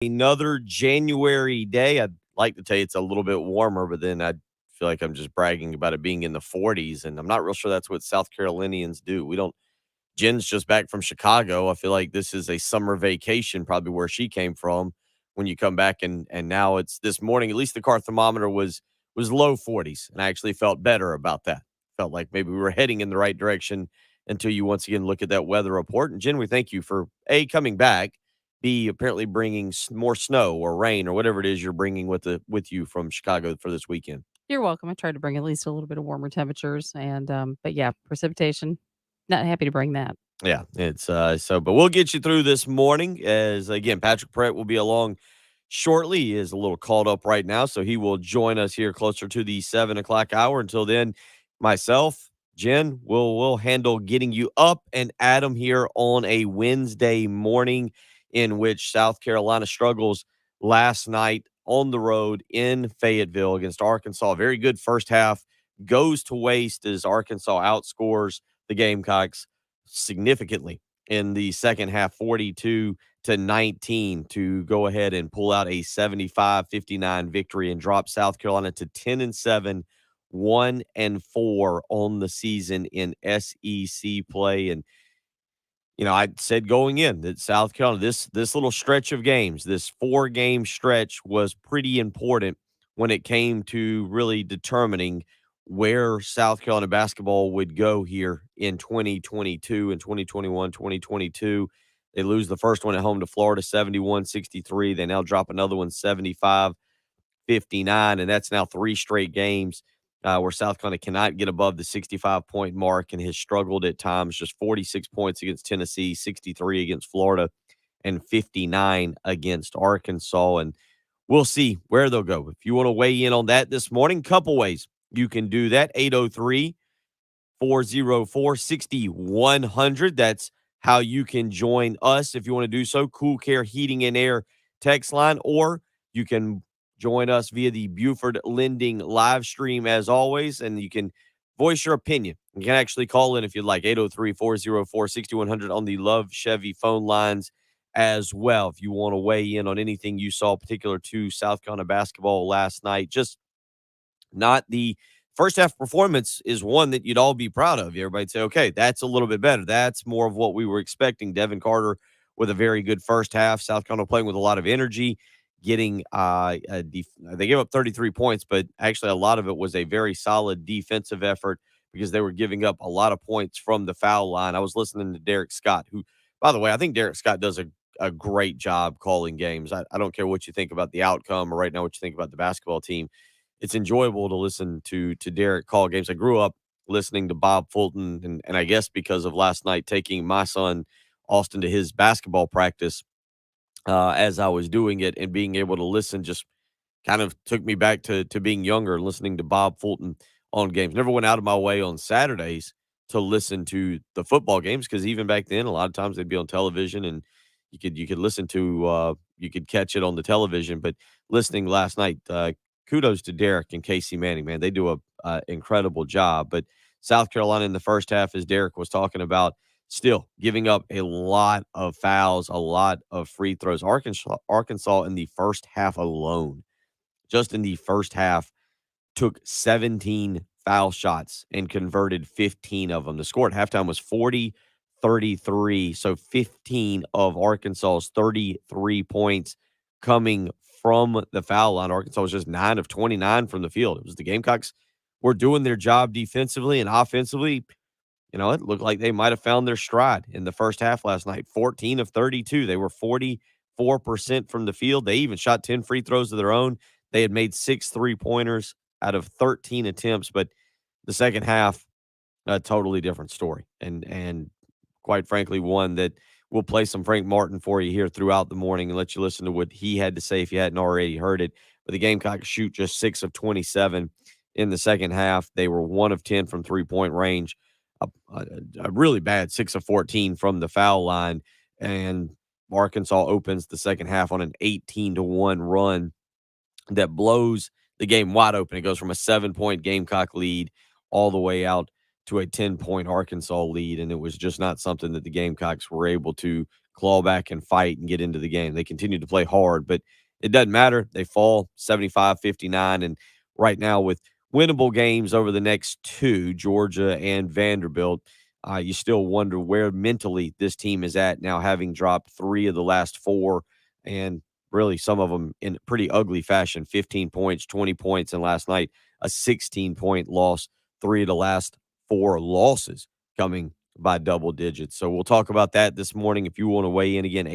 Another January day. I'd like to tell you it's a little bit warmer, but then I feel like I'm just bragging about it being in the 40s, and I'm not real sure that's what South Carolinians do. We don't. Jen's just back from Chicago. I feel like this is a summer vacation, probably where she came from. When you come back and now it's this morning. At least the car thermometer was low 40s, and I actually felt better about that. Felt like maybe we were heading in the right direction until you once again look at that weather report. And Jen, we thank you for A, coming back, B, apparently bringing more snow or rain or whatever it is you're bringing with you from Chicago for this weekend. You're welcome. I tried to bring at least a little bit of warmer temperatures and, but yeah, precipitation, not happy to bring that. Yeah, it's but we'll get you through this morning as again Patrick Pratt will be along shortly. He is a little called up right now, so he will join us here closer to the 7 o'clock hour. Until then, myself, Jen, will handle getting you up and Adam here on a Wednesday morning in which South Carolina struggles last night on the road in Fayetteville against Arkansas. Very good first half goes to waste as Arkansas outscores the Gamecocks significantly in the second half, 42-19, to go ahead and pull out a 75-59 victory and drop South Carolina to 10-7, 1-4 on the season in SEC play. And I said going in that South Carolina, this little stretch of games, this 4-game stretch was pretty important when it came to really determining where South Carolina basketball would go here in 2022 and 2021, 2022. They lose the first one at home to Florida 71-63. They now drop another one 75-59, and that's now 3 straight games where South Carolina cannot get above the 65-point mark and has struggled at times. Just 46 points against Tennessee, 63 against Florida, and 59 against Arkansas. And we'll see where they'll go. If you want to weigh in on that this morning, couple ways you can do that. 803-404-6100. That's how you can join us if you want to do so. Cool Care Heating and Air text line, or you can join us via the Buford Lending live stream as always, and you can voice your opinion. You can actually call in if you'd like, 803-404-6100 on the Love Chevy phone lines as well. If you want to weigh in on anything you saw particular to South Carolina basketball last night, just not the first half performance is one that you'd all be proud of. Everybody'd say, okay, that's a little bit better. That's more of what we were expecting. Devin Carter with a very good first half. South Carolina playing with a lot of energy, getting they gave up 33 points, but actually a lot of it was a very solid defensive effort because they were giving up a lot of points from the foul line. I was listening to Derek Scott, who, by the way, I think Derek Scott does a great job calling games. I don't care what you think about the outcome or right now what you think about the basketball team. It's enjoyable to listen to Derek call games. I grew up listening to Bob Fulton, and I guess because of last night taking my son Austin to his basketball practice as I was doing it, and being able to listen just kind of took me back to being younger, listening to Bob Fulton on games. Never went out of my way on Saturdays to listen to the football games because even back then, a lot of times they'd be on television, and you could listen to you could catch it on the television. But listening last night, kudos to Derek and Casey Manning, man. They do a incredible job. But South Carolina in the first half, as Derek was talking about, still giving up a lot of fouls, a lot of free throws. Arkansas in the first half alone, just in the first half, took 17 foul shots and converted 15 of them. The score at halftime was 40-33. So 15 of Arkansas's 33 points coming from the foul line. Arkansas was just 9 of 29 from the field. It was the Gamecocks were doing their job defensively and offensively. It looked like they might have found their stride in the first half last night. 14 of 32. They were 44% from the field. They even shot 10 free throws of their own. They had made 6 3-pointers out of 13 attempts, but the second half, a totally different story. And quite frankly, one that we'll play some Frank Martin for you here throughout the morning and let you listen to what he had to say if you hadn't already heard it. But the Gamecocks shoot just 6 of 27 in the second half. They were 1 of 10 from three-point range, a really bad 6 of 14 from the foul line. And Arkansas opens the second half on an 18-1 run that blows the game wide open. It goes from a 7-point Gamecock lead all the way out to a 10-point Arkansas lead, and it was just not something that the Gamecocks were able to claw back and fight and get into the game. They continue to play hard, but it doesn't matter. They fall 75-59. And right now, with winnable games over the next two, Georgia and Vanderbilt, you still wonder where mentally this team is at now, having dropped three of the last four, and really some of them in pretty ugly fashion, 15 points, 20 points, and last night a 16-point loss, three of the last four losses coming by double digits. So we'll talk about that this morning. If you want to weigh in again,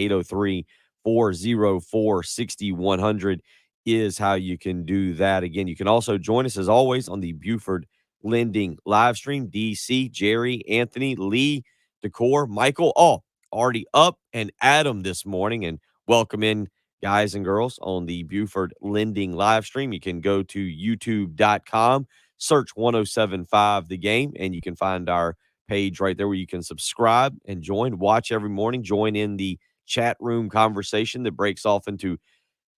803-404-6100 is how you can do that. Again, you can also join us as always on the Buford Lending live stream. DC, Jerry, Anthony, Lee, Decor, Michael, all already up and Adam this morning. And welcome in, guys and girls, on the Buford Lending live stream. You can go to youtube.com, search 1075 The Game, and you can find our page right there where you can subscribe and join, watch every morning, join in the chat room conversation that breaks off into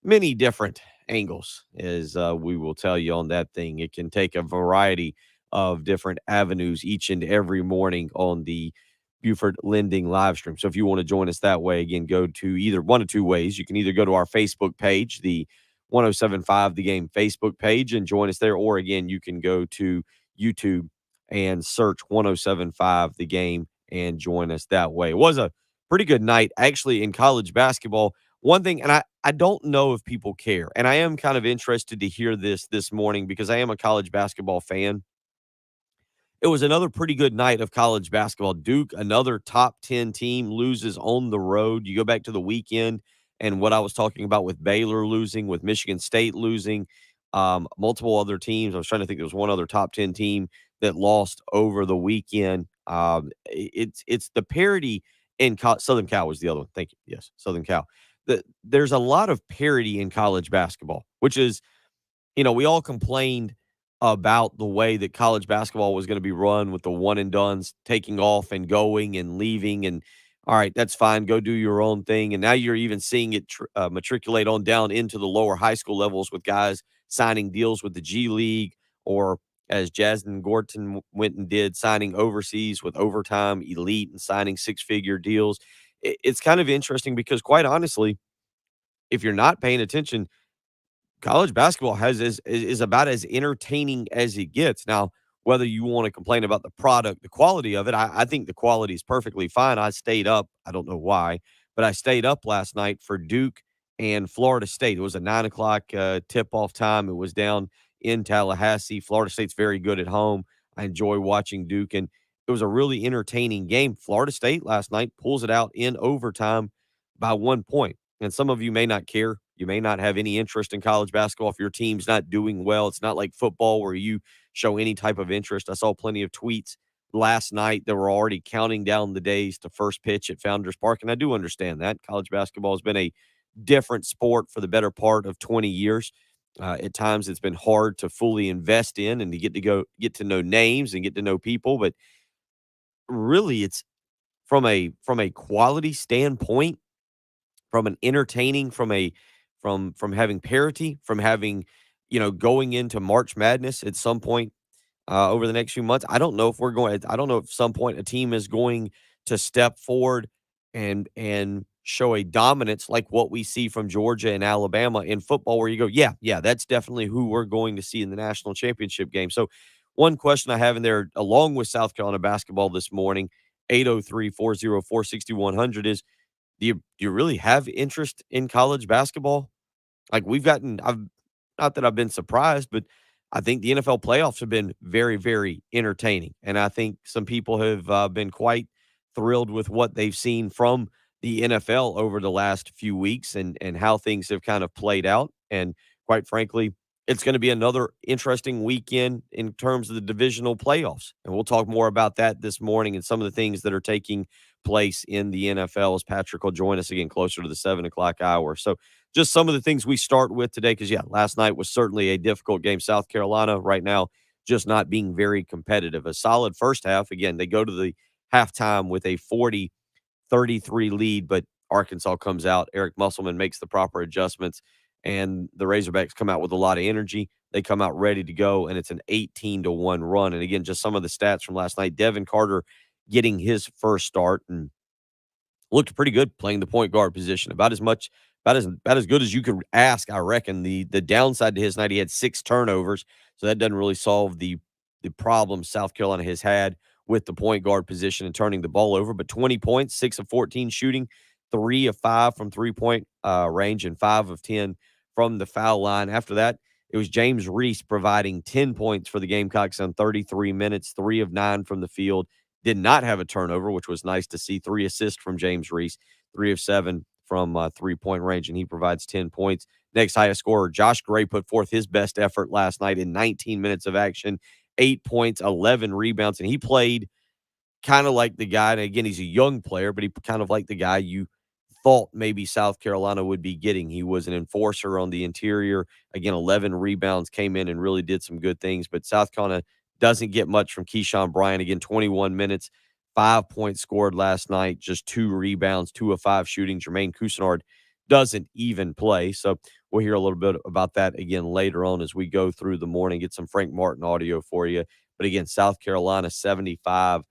many different angles, as we will tell you on that thing. It can take a variety of different avenues each and every morning on the Buford Lending live stream. So if you want to join us that way, again, go to either one of two ways. You can either go to our Facebook page, the 1075 The Game Facebook page, and join us there. Or again, you can go to YouTube and search 1075 The Game and join us that way. It was a pretty good night, actually, in college basketball. One thing, and I don't know if people care, and I am kind of interested to hear this morning because I am a college basketball fan. It was another pretty good night of college basketball. Duke, another top 10 team, loses on the road. You go back to the weekend and what I was talking about with Baylor losing, with Michigan State losing, multiple other teams. I was trying to think there was one other top 10 team that lost over the weekend. It's the parity in Southern Cal was the other one. Thank you. Yes, Southern Cal. There's a lot of parity in college basketball, which is, we all complained about the way that college basketball was going to be run with the one and dones taking off and going and leaving. And all right, that's fine. Go do your own thing. And now you're even seeing it matriculate on down into the lower high school levels with guys signing deals with the G League, or as Jasmine Gorton went and did, signing overseas with Overtime Elite and signing six-figure deals. It's kind of interesting because, quite honestly, if you're not paying attention, college basketball is about as entertaining as it gets. Now, whether you want to complain about the product, the quality of it, I think the quality is perfectly fine. I stayed up. I don't know why, but I stayed up last night for Duke and Florida State. It was a 9 o'clock tip-off time. It was down in Tallahassee. Florida State's very good at home. I enjoy watching Duke, and it was a really entertaining game. Florida State last night pulls it out in overtime by 1 point. And some of you may not care. You may not have any interest in college basketball if your team's not doing well. It's not like football where you show any type of interest. I saw plenty of tweets last night that were already counting down the days to first pitch at Founders Park. And I do understand that. College basketball has been a different sport for the better part of 20 years. At times it's been hard to fully invest in and to get to know names and get to know people. But really, it's from a quality standpoint, from an entertaining, from having parity, from having, going into March Madness at some point over the next few months. I don't know if some point a team is going to step forward and show a dominance like what we see from Georgia and Alabama in football, where you go, yeah, that's definitely who we're going to see in the national championship game. So one question I have in there, along with South Carolina basketball this morning, 803-404-6100, is do you really have interest in college basketball? Like I've not that I've been surprised, but I think the NFL playoffs have been very, very entertaining. And I think some people have been quite thrilled with what they've seen from the NFL over the last few weeks and how things have kind of played out. And quite frankly, it's going to be another interesting weekend in terms of the divisional playoffs. And we'll talk more about that this morning and some of the things that are taking place in the NFL as Patrick will join us again closer to the 7 o'clock hour. So just some of the things we start with today, because, last night was certainly a difficult game. South Carolina right now just not being very competitive. A solid first half. Again, they go to the halftime with a 40-33 lead, but Arkansas comes out. Eric Musselman makes the proper adjustments, and the Razorbacks come out with a lot of energy. They come out ready to go, and it's an 18-1 run. And again, just some of the stats from last night. Devin Carter getting his first start, and looked pretty good playing the point guard position. About as good as you could ask, I reckon. The downside to his night, he had 6 turnovers, so that doesn't really solve the problem South Carolina has had with the point guard position and turning the ball over. But 20 points, 6 of 14 shooting, 3 of 5 from three-point range, and 5 of 10 from the foul line. After that, it was James Reese providing 10 points for the Gamecocks on 33 minutes, 3 of 9 from the field. Did not have a turnover, which was nice to see. 3 assists from James Reese, 3 of 7 from three-point range, and he provides 10 points. Next highest scorer, Josh Gray, put forth his best effort last night in 19 minutes of action, 8 points, 11 rebounds, and he played kind of like the guy, and again, he's a young player, but he kind of like the guy you thought maybe South Carolina would be getting. He was an enforcer on the interior. Again, 11 rebounds, came in and really did some good things, but South Carolina doesn't get much from Keyshawn Bryant. Again, 21 minutes, 5 points scored last night, just 2 rebounds, 2 of 5 shooting. Jermaine Cousinard doesn't even play. So we'll hear a little bit about that again later on as we go through the morning, get some Frank Martin audio for you. But again, South Carolina 75-59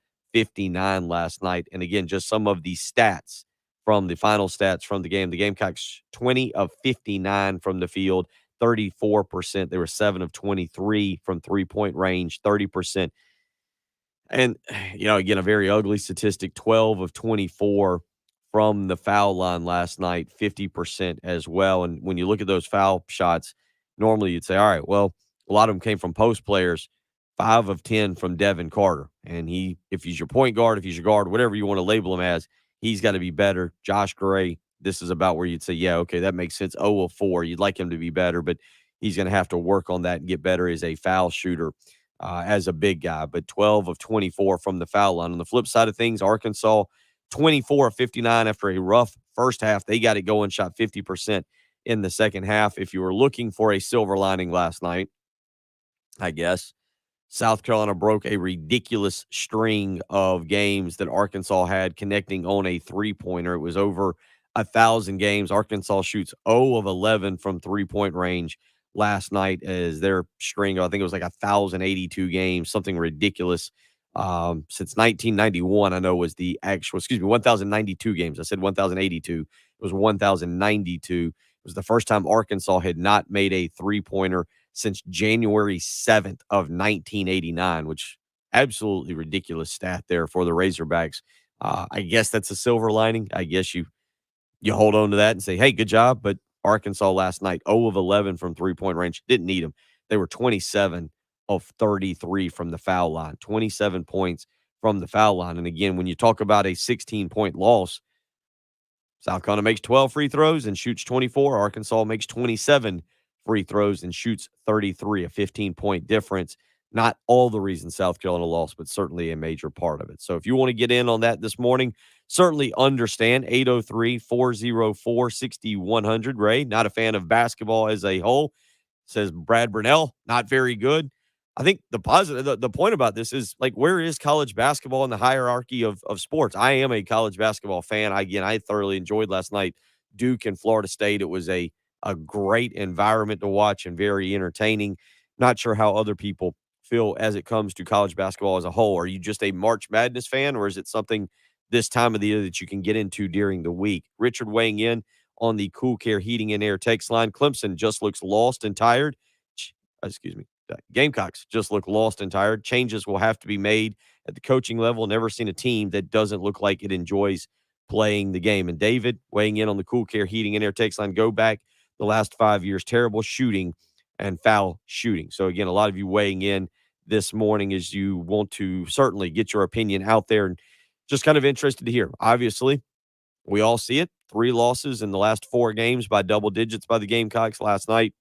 last night. And again, just some of the stats from the final stats from the game. The Gamecocks 20 of 59 from the field, 34%. They were 7 of 23 from three-point range, 30%. And, again, a very ugly statistic, 12 of 24 from the foul line last night, 50% as well. And when you look at those foul shots, normally you'd say, all right, well, a lot of them came from post players, 5 of 10 from Devin Carter. And if he's your point guard, if he's your guard, whatever you want to label him as, he's got to be better. Josh Gray, this is about where you'd say, yeah, okay, that makes sense. 0 of 4. You'd like him to be better, but he's going to have to work on that and get better as a foul shooter as a big guy, but 12 of 24 from the foul line. On the flip side of things, Arkansas, 24 of 59 after a rough first half. They got it going, shot 50% in the second half. If you were looking for a silver lining last night, I guess, South Carolina broke a ridiculous string of games that Arkansas had connecting on a three-pointer. It was over 1,000 games. Arkansas shoots 0 of 11 from three-point range last night as their string, I think it was like 1,082 games, something ridiculous. Since 1991, I know was the actual, 1,092 games. I said 1,082. It was 1,092. It was the first time Arkansas had not made a three-pointer since January 7th of 1989, which absolutely ridiculous stat there for the Razorbacks. I guess that's a silver lining. I guess you hold on to that and say, hey, good job. But Arkansas last night, 0 of 11 from three-point range. Didn't need them. They were 27 of 33 from the foul line, 27 points from the foul line. And again, when you talk about a 16-point loss, South Carolina makes 12 free throws and shoots 24. Arkansas makes 27 free throws and shoots 33, a 15-point difference. Not all the reason South Carolina lost, but certainly a major part of it. So if you want to get in on that this morning, certainly understand 803-404-6100. Ray, not a fan of basketball as a whole, says Brad Brunell, not very good. I think the point about this is like, where is college basketball in the hierarchy of sports? I am a college basketball fan. I thoroughly enjoyed last night Duke and Florida State. It was a great environment to watch and very entertaining. Not sure how other people feel as it comes to college basketball as a whole. Are you just a March Madness fan, or is it something this time of the year that you can get into during the week? Richard weighing in on the Cool Care Heating and Air text line. Clemson just looks lost and tired. Excuse me. Gamecocks just look lost and tired. Changes will have to be made at the coaching level. Never seen a team that doesn't look like it enjoys playing the game. And David weighing in on the Cool Care Heating and Air text line. Go back the last 5 years. Terrible shooting and foul shooting. So again, a lot of you weighing in this morning as you want to certainly get your opinion out there, and just kind of interested to hear. Obviously, we all see it. 3 losses in the last 4 games by double digits by the Gamecocks last night.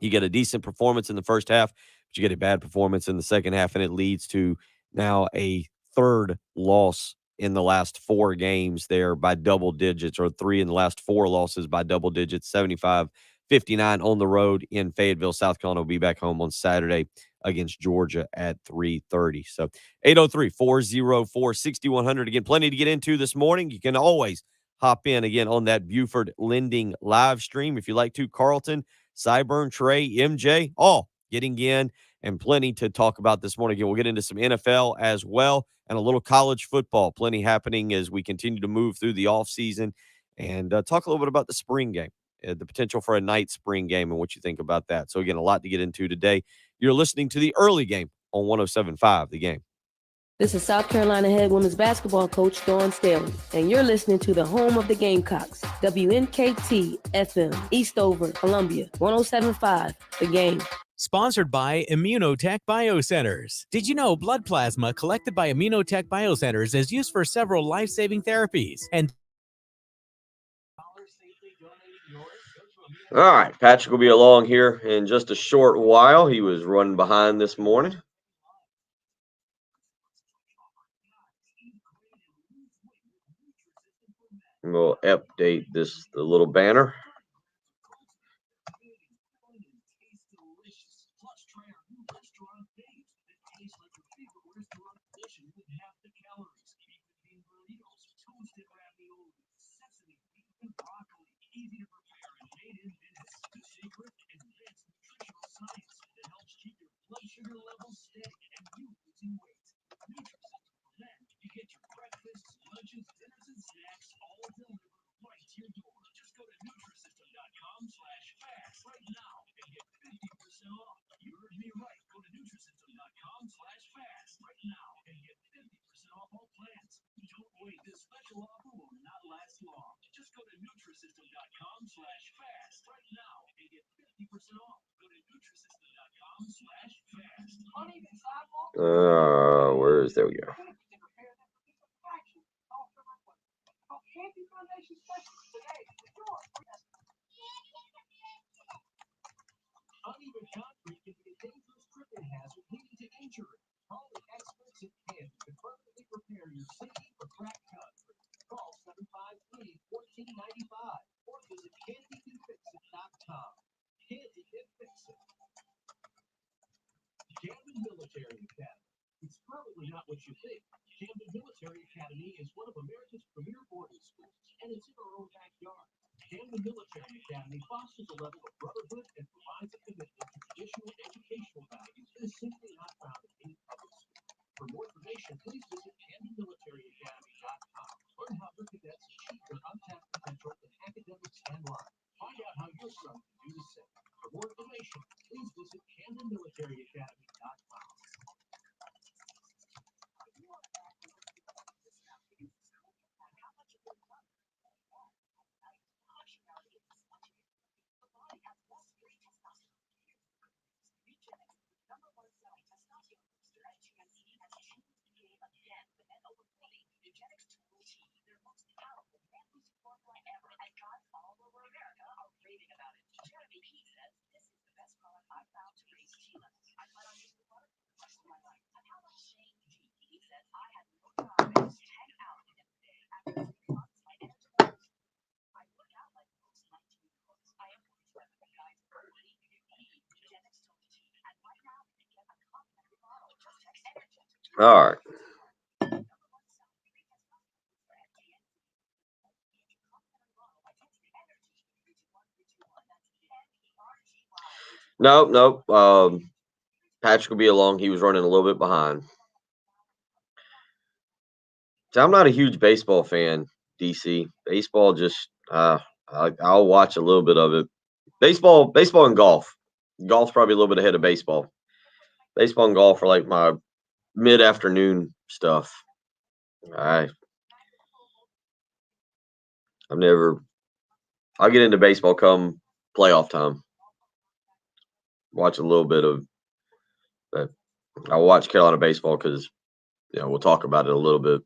You get a decent performance in the first half, but you get a bad performance in the second half, and it leads to now a third loss in the last 4 games there by double digits, or 3 in the last 4 losses by double digits, 75-59 on the road in Fayetteville. South Carolina will be back home on Saturday against Georgia at 3:30. So 803-404-6100. Again, plenty to get into this morning. You can always hop in again on that Buford Lending live stream if you like to. Carlton, Cyburn, Trey, MJ, all getting in and plenty to talk about this morning. Again, we'll get into some NFL as well and a little college football. Plenty happening as we continue to move through the offseason and talk a little bit about the spring game, the potential for a night spring game and what you think about that. So, again, a lot to get into today. You're listening to the early game on 107.5 The Game. This is South Carolina head women's basketball coach Dawn Staley, and you're listening to the home of the Gamecocks, WNKT FM, Eastover, Columbia, 107.5 The Game. Sponsored by Immunotech Biocenters. Did you know blood plasma collected by Immunotech Biocenters is used for several life-saving therapies? And all right, Patrick will be along here in just a short while. He was running behind this morning. We'll update the little banner. There we go. All right. Nope. Patrick will be along. He was running a little bit behind. So I'm not a huge baseball fan, DC. Baseball just I'll watch a little bit of it. Baseball and golf. Golf's probably a little bit ahead of baseball. Baseball and golf are like my mid-afternoon stuff. I'll get into baseball come playoff time. Watch a little bit of that. I'll watch Carolina baseball because we'll talk about it a little bit.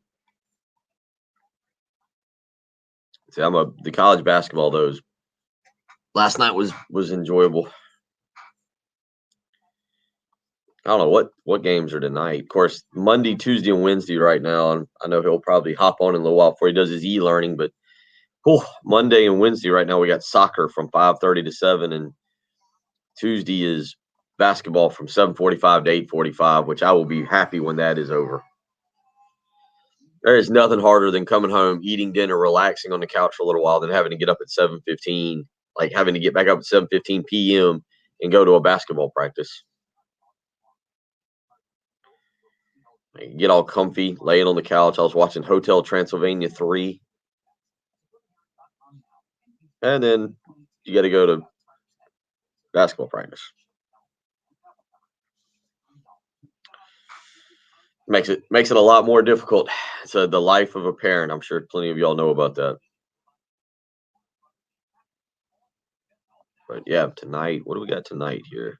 See, the college basketball, those last night was enjoyable. I don't know what games are tonight. Of course, Monday, Tuesday, and Wednesday right now. And I know he'll probably hop on in a little while before he does his e-learning. But Monday and Wednesday right now we got soccer from 5:30 to 7, and Tuesday is basketball from 7:45 to 8:45, which I will be happy when that is over. There is nothing harder than coming home, eating dinner, relaxing on the couch for a little while, than having to get up at 7:15, like having to get back up at 7:15 p.m. and go to a basketball practice. Get all comfy, laying on the couch. I was watching Hotel Transylvania 3. And then you got to go to basketball practice. Makes it a lot more difficult. It's the life of a parent. I'm sure plenty of y'all know about that. But yeah, tonight, what do we got tonight here?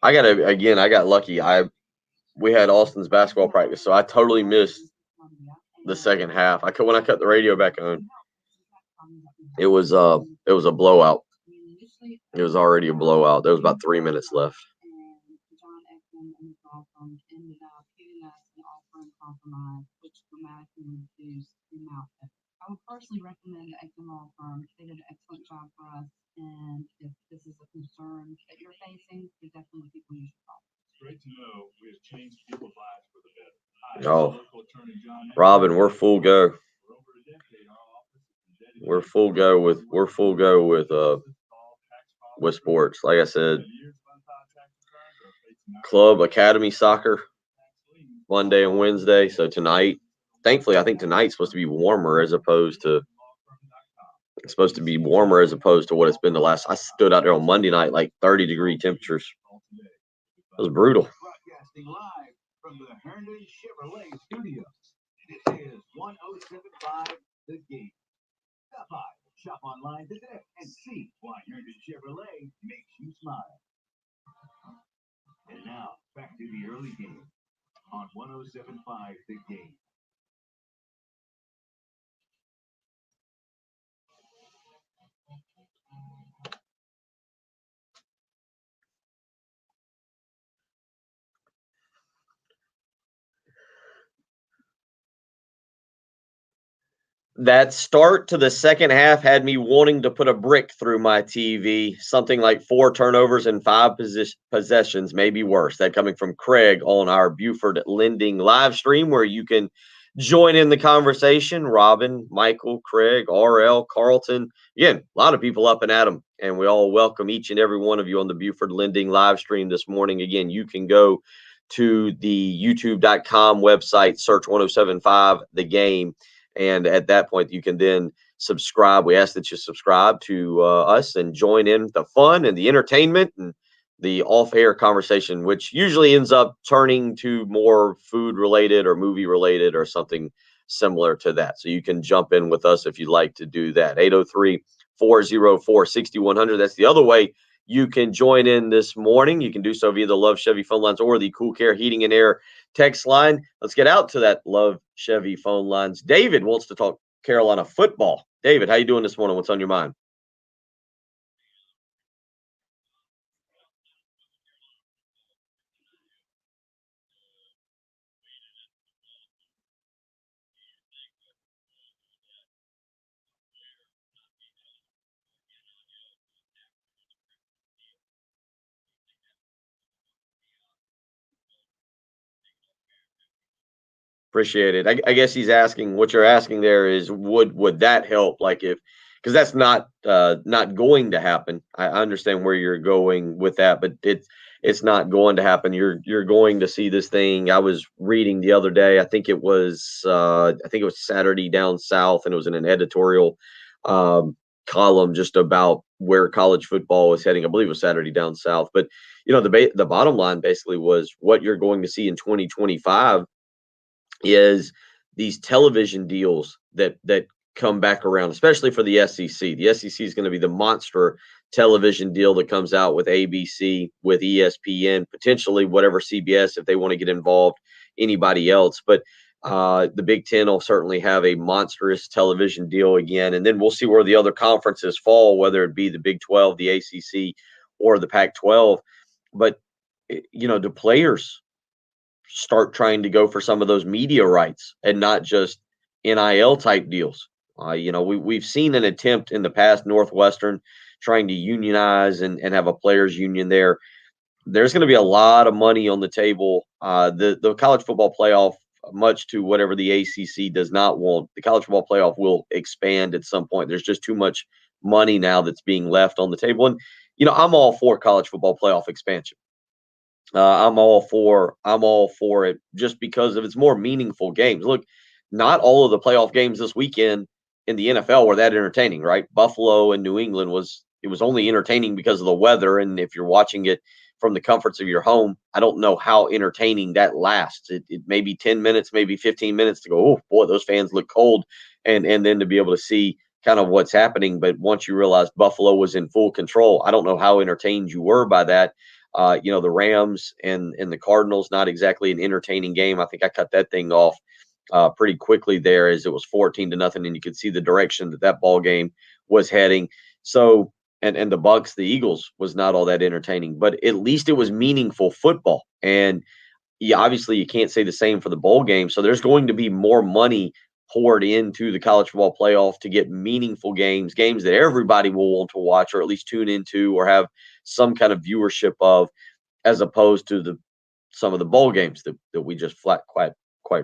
I got lucky. We had Austin's basketball practice, so I totally missed the second half. When I cut the radio back on, it was a blowout. It was already a blowout. There was about 3 minutes left. I would personally recommend Ekman Law Firm. They did an excellent job for us, and if this is a concern that you're facing, you're definitely people you should call. It's great to know we have changed people's lives for the better. Oh, Robin, we're full go. We're full go with sports. Like I said, club academy soccer Monday and Wednesday. So tonight, thankfully, I think tonight's supposed to be warmer as opposed to what it's been the last. I stood out there on Monday night, like 30-degree temperatures. It was brutal. Broadcasting live from the Herndon Chevrolet studio. This is 1075 The Game. Stop by, shop online today, and see why Herndon Chevrolet makes you smile. And now, back to the early game on 1075 The Game. That start to the second half had me wanting to put a brick through my TV, something like 4 turnovers and 5 possessions, maybe worse. That coming from Craig on our Buford Lending live stream, where you can join in the conversation. Robin, Michael, Craig, RL, Carlton. Again, a lot of people up and at 'em, and we all welcome each and every one of you on the Buford Lending live stream this morning. Again, you can go to the youtube.com website, search 1075 The Game. And at that point, you can then subscribe. We ask that you subscribe to us and join in the fun and the entertainment and the off-air conversation, which usually ends up turning to more food-related or movie-related or something similar to that. So you can jump in with us if you'd like to do that. 803-404-6100. That's the other way you can join in this morning. You can do so via the Love Chevy phone lines or the Cool Care Heating and Air text line. Let's get out to that Love Chevy phone lines. David wants to talk Carolina football. David, how you doing this morning? What's on your mind? Appreciate it. I guess he's asking, what you're asking there is, would that help? Like, if, because that's not going to happen. I understand where you're going with that, but it's not going to happen. You're going to see this thing. I was reading the other day. I think it was Saturday Down South, and it was in an editorial column just about where college football is heading. I believe it was Saturday Down South, but the bottom line basically was what you're going to see in 2025 is these television deals that come back around, especially for the SEC. The SEC is going to be the monster television deal that comes out with ABC, with ESPN, potentially whatever CBS if they want to get involved, anybody else. But the Big Ten will certainly have a monstrous television deal again. And then we'll see where the other conferences fall, whether it be the Big 12, the ACC, or the Pac-12. But, the players start trying to go for some of those media rights and not just NIL type deals. We've seen an attempt in the past, Northwestern trying to unionize and have a players union there. There's going to be a lot of money on the table. The college football playoff much to whatever the ACC does not want. The college football playoff will expand at some point. There's just too much money now that's being left on the table. And, I'm all for college football playoff expansion. I'm all for it just because of its more meaningful games. Look, not all of the playoff games this weekend in the NFL were that entertaining, right? Buffalo and New England was only entertaining because of the weather, and if you're watching it from the comforts of your home, I don't know how entertaining that lasts. It may be 10 minutes, maybe 15 minutes to go, oh boy, those fans look cold, and then to be able to see kind of what's happening. But once you realize Buffalo was in full control, I don't know how entertained you were by that. The Rams and the Cardinals, not exactly an entertaining game. I think I cut that thing off pretty quickly there as it was 14-0, and you could see the direction that ball game was heading. So, and the Bucks, the Eagles was not all that entertaining, but at least it was meaningful football. And obviously you can't say the same for the bowl game. So there's going to be more money poured into the college football playoff to get meaningful games that everybody will want to watch or at least tune into or have some kind of viewership of, as opposed to some of the bowl games that we just quite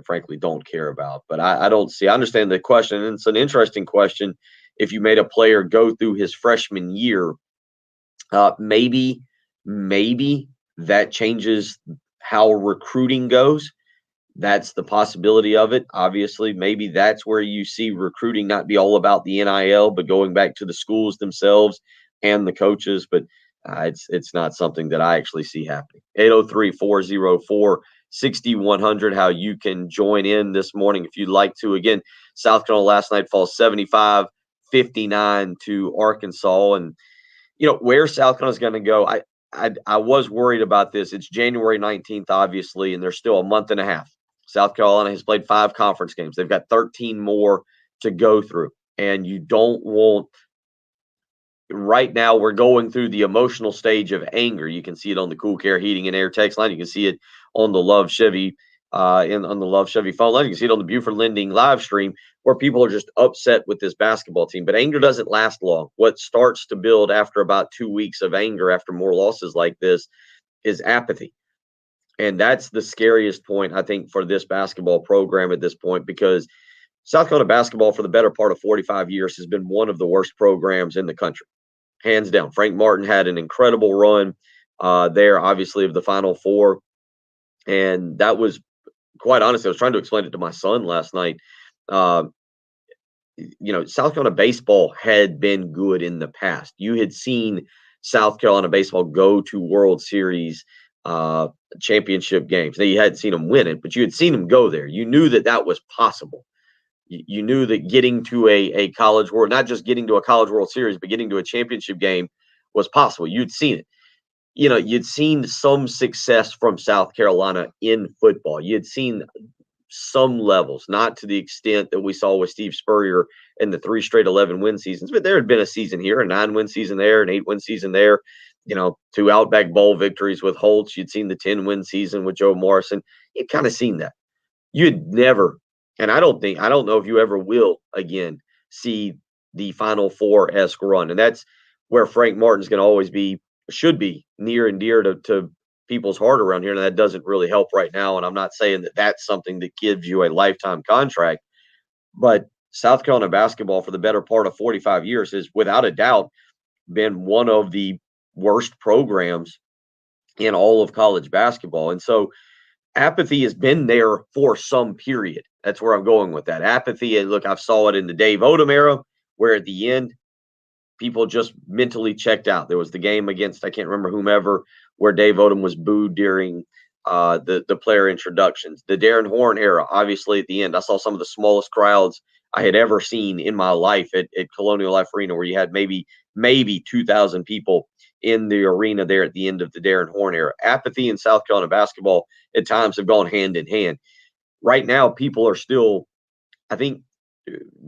frankly don't care about. But I understand the question, and it's an interesting question. If you made a player go through his freshman year, maybe that changes how recruiting goes. That's the possibility of it. Obviously, maybe that's where you see recruiting not be all about the NIL, but going back to the schools themselves and the coaches. But it's not something that I actually see happening. 803-404-6100, how you can join in this morning if you'd like to. Again, South Carolina last night falls 75-59 to Arkansas. And, where South Carolina's going to go, I was worried about this. It's January 19th, obviously, and there's still a month and a half. South Carolina has played 5 conference games. They've got 13 more to go through. And you don't want – right now we're going through the emotional stage of anger. You can see it on the Cool Care Heating and Air text line. You can see it on the Love Chevy on the Love Chevy phone line. You can see it on the Buford Lending live stream where people are just upset with this basketball team. But anger doesn't last long. What starts to build after about 2 weeks of anger after more losses like this is apathy. And that's the scariest point, I think, for this basketball program at this point, because South Carolina basketball for the better part of 45 years has been one of the worst programs in the country, hands down. Frank Martin had an incredible run there, obviously, of the Final Four. And that was, quite honestly, I was trying to explain it to my son last night. South Carolina baseball had been good in the past. You had seen South Carolina baseball go to World Series championship games. Now, you hadn't seen them win it, but you had seen them go there. You knew that was possible. You knew that getting to a college world, not just getting to a college World Series, but getting to a championship game was possible. You'd seen it. You'd seen some success from South Carolina in football. You'd seen some levels, not to the extent that we saw with Steve Spurrier in the 3 straight 11-win seasons, but there had been a season here, a 9-win season there, an 8-win season there, 2 Outback Bowl victories with Holtz. You'd seen the 10-win season with Joe Morrison. You'd kind of seen that. You'd never, and I don't know if you ever will again see the Final Four-esque run. And that's where Frank Martin's going to always be, should be near and dear to people's heart around here. And that doesn't really help right now. And I'm not saying that that's something that gives you a lifetime contract, but South Carolina basketball for the better part of 45 years has without a doubt been one of the worst programs in all of college basketball. And so apathy has been there for some period. That's where I'm going with that. Apathy, and look, I've saw it in the Dave Odom era, where at the end, people just mentally checked out. There was the game against, I can't remember whomever, where Dave Odom was booed during the player introductions. The Darren Horn era, obviously at the end, I saw some of the smallest crowds I had ever seen in my life at Colonial Life Arena, where you had maybe 2,000 people in the arena there at the end of the Darren Horn era. Apathy in South Carolina basketball at times have gone hand in hand. Right now, people are still, I think,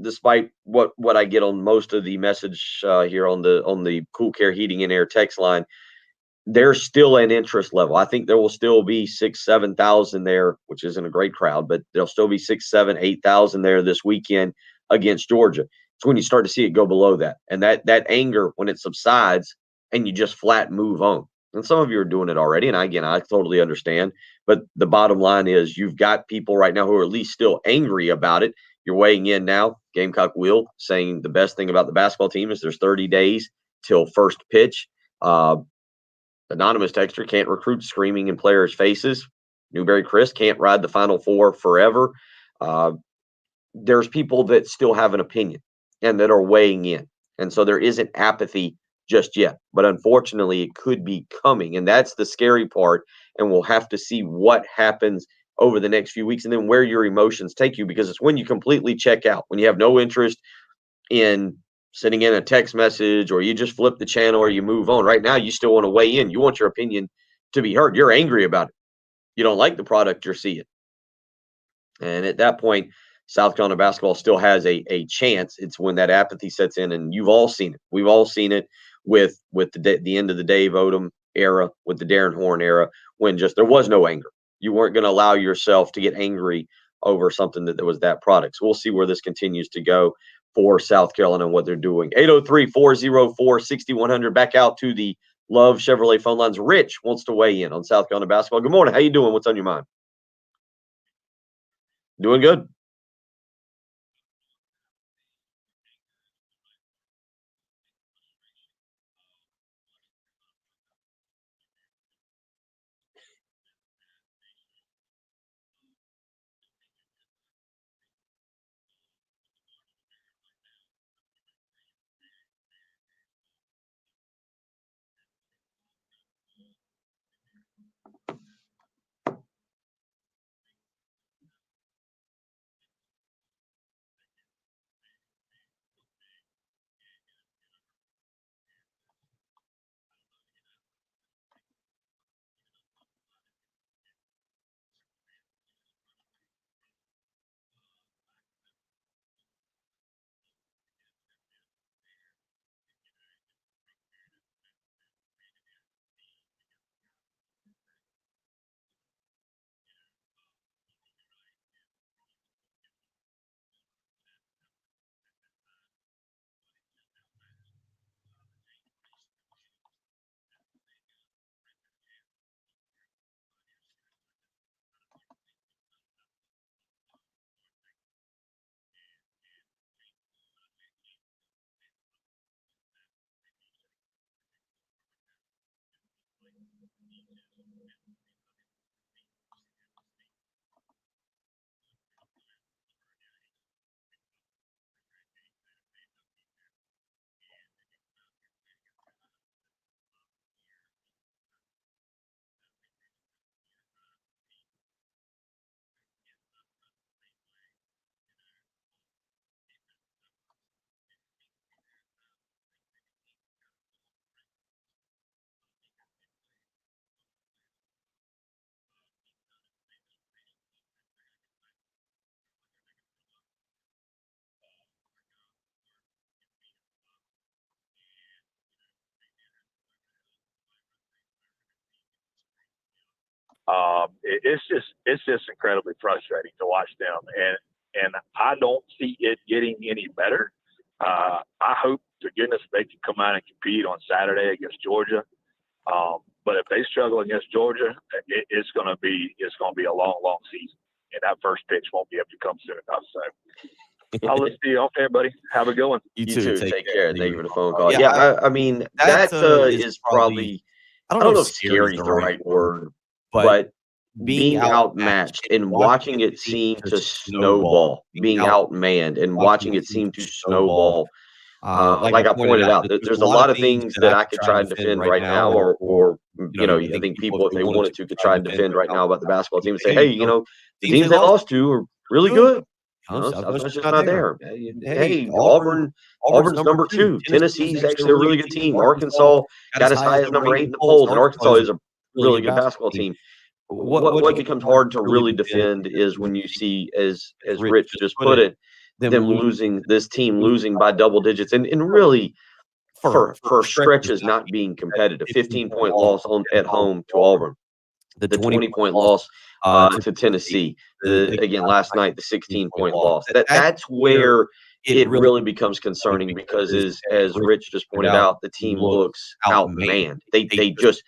despite what I get on most of the message here on the Cool Care Heating and Air text line, there's still an interest level. I think there will still be 6,000-7,000 there, which isn't a great crowd, but there'll still be 6,000, 8,000 there this weekend against Georgia. It's when you start to see it go below that. And that anger, when it subsides and you just flat move on. And some of you are doing it already. And again, I totally understand. But the bottom line is you've got people right now who are at least still angry about it. You're weighing in now. Gamecock Will saying the best thing about the basketball team is there's 30 days till first pitch. Anonymous texter can't recruit screaming in players' faces. Newberry Chris can't ride the Final Four forever. There's people that still have an opinion and that are weighing in. And so there isn't apathy just yet. But unfortunately, it could be coming. And that's the scary part. And we'll have to see what happens over the next few weeks and then where your emotions take you, because it's when you completely check out, when you have no interest in sending in a text message, or you just flip the channel, or you move on. Right now, you still want to weigh in. You want your opinion to be heard. You're angry about it. You don't like the product you're seeing. And at that point, South Carolina basketball still has a chance. It's when that apathy sets in, and you've all seen it. We've all seen it with the end of the Dave Odom era, with the Darren Horn era, when just there was no anger. You weren't going to allow yourself to get angry over something that was that product. So we'll see where this continues to go for South Carolina and what they're doing. 803-404-6100. Back out to the Love Chevrolet phone lines. Rich wants to weigh in on South Carolina basketball. Good morning. How you doing? What's on your mind? Doing good. It's just incredibly frustrating to watch them, and I don't see it getting any better. I hope to goodness they can come out and compete on Saturday against Georgia. But if they struggle against Georgia, it's going to be a long season, and that first pitch won't be able to come soon enough. So I'll listen to you. Okay, buddy. Have a good one. You too. Take care. Thank you for the phone call. Yeah, I mean, that is probably, I don't know if scary is the right word, but being outmatched and watching it seem to snowball, being outmanned and watching it seem to snowball. Like I pointed out, there's a lot of things that I could try and defend right now, or I think people, if they wanted to, could try and defend right now about the basketball team and say, hey, the teams they lost to are really good. Southwest's just not there. Hey, Auburn's number 2. Tennessee's actually a really good team. Arkansas got as high as number 8 in the polls, and Arkansas is a really good basketball team. What becomes hard to really defend is when you see, as Rich just put it, them losing, this team losing by double digits, and really for stretches not being competitive. 15-point loss at home to Auburn, the 20-point loss to Tennessee, again last night the 16-point loss. That's where it really becomes concerning, because as Rich just pointed out, the team looks outmanned. They just,